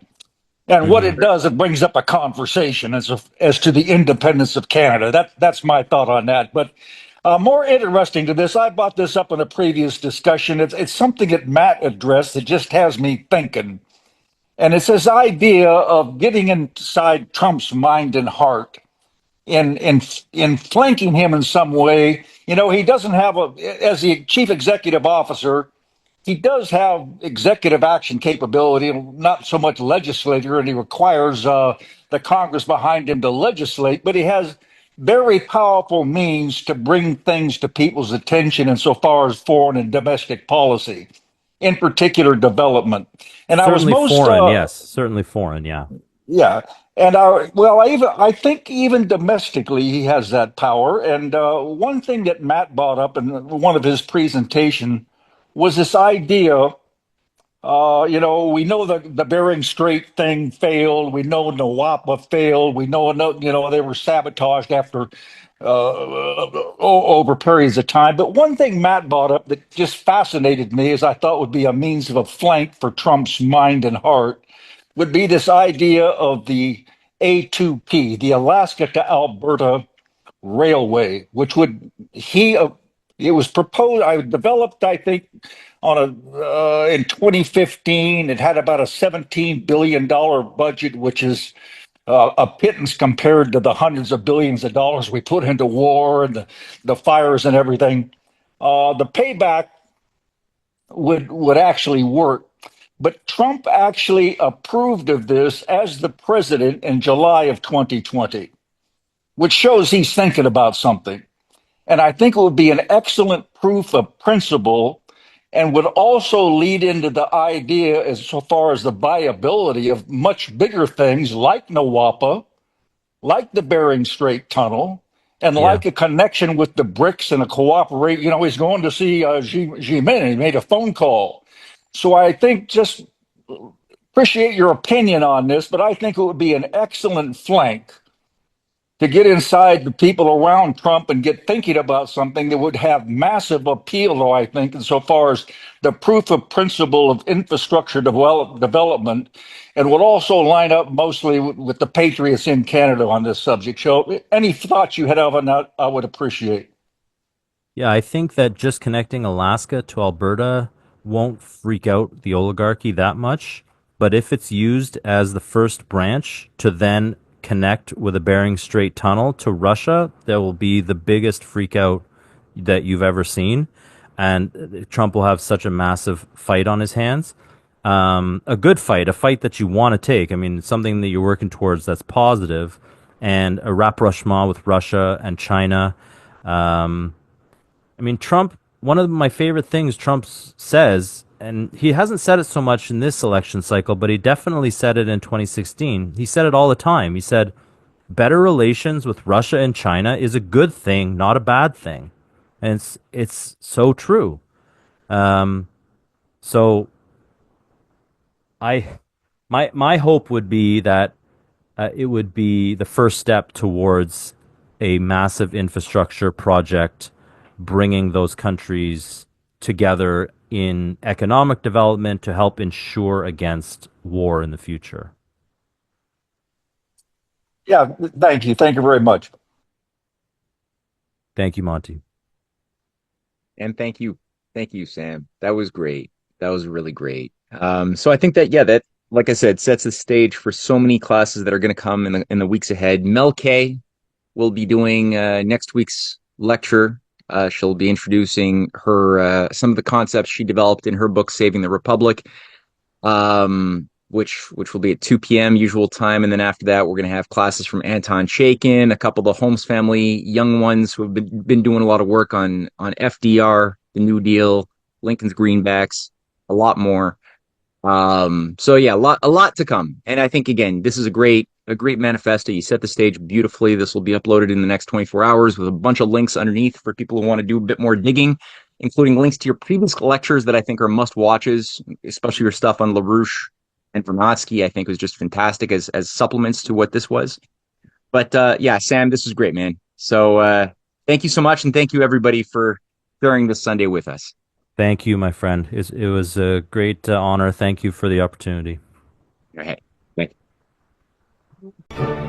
And what it does, it brings up a conversation as to the independence of Canada. That's my thought on that. But More interesting to this, I brought this up in a previous discussion. It's something that Matt addressed that just has me thinking. And it's this idea of getting inside Trump's mind and heart in flanking him in some way. You know, he doesn't have as the chief executive officer, he does have executive action capability, not so much legislature, and he requires the Congress behind him to legislate, but he has very powerful means to bring things to people's attention insofar as foreign and domestic policy, in particular development. And I was Certainly most, foreign, yes. Certainly foreign, yeah. yeah. And I think even domestically he has that power. And one thing that Matt brought up in one of his presentation was this idea. We know the Bering Strait thing failed. We know Nawapa failed. We know, they were sabotaged after over periods of time. But one thing Matt brought up that just fascinated me, as I thought would be a means of a flank for Trump's mind and heart, would be this idea of the A2P, the Alaska to Alberta Railway, which would it was proposed. I developed, I think, in 2015. It had about a $17 billion budget, which is a pittance compared to the hundreds of billions of dollars we put into war and the fires and everything. The payback would actually work. But Trump actually approved of this as the president in July of 2020, which shows he's thinking about something. And I think it would be an excellent proof of principle and would also lead into the idea as so far as the viability of much bigger things like Nawapa, like the Bering Strait Tunnel, and Yeah. like a connection with the BRICS and a cooperate. He's going to see Xi Jinping. He made a phone call. So I think just appreciate your opinion on this, but I think it would be an excellent flank to get inside the people around Trump and get thinking about something that would have massive appeal, I think, insofar as the proof of principle of infrastructure development, and would also line up mostly with the patriots in Canada on this subject. So any thoughts you had on that, I would appreciate. Yeah, I think that just connecting Alaska to Alberta won't freak out the oligarchy that much. But if it's used as the first branch to then connect with a Bering Strait tunnel to Russia, there will be the biggest freak out that you've ever seen. And Trump will have such a massive fight on his hands. A good fight, a fight that you want to take. I mean, something that you're working towards that's positive, and a rapprochement with Russia and China. I mean, Trump, one of my favorite things Trump says, and he hasn't said it so much in this election cycle, but he definitely said it in 2016. He said it all the time. He said, better relations with Russia and China is a good thing, not a bad thing. And it's so true. So my hope would be that it would be the first step towards a massive infrastructure project, bringing those countries together in economic development to help ensure against war in the future. Yeah, thank you. Thank you very much. Thank you, Monty. And thank you. Thank you, Sam. That was great. That was really great. So I think that, yeah, that, like I said, sets the stage for so many classes that are going to come in the weeks ahead. Mel K will be doing next week's lecture. She'll be introducing her some of the concepts she developed in her book, Saving the Republic, which will be at 2 p.m. usual time. And then after that, we're going to have classes from Anton Chaikin, a couple of the Holmes family young ones who have been doing a lot of work on FDR, the New Deal, Lincoln's greenbacks, a lot more. So yeah, a lot to come. And I think, again, this is a great manifesto. You set the stage beautifully. This will be uploaded in the next 24 hours with a bunch of links underneath for people who want to do a bit more digging, including links to your previous lectures that I think are must watches, especially your stuff on LaRouche and Vernadsky. I think was just fantastic as supplements to what this was. But yeah, Sam, this was great, man. So thank you so much. And thank you everybody for sharing this Sunday with us. Thank you, my friend. It was a great honor. Thank you for the opportunity. Okay. Thank you.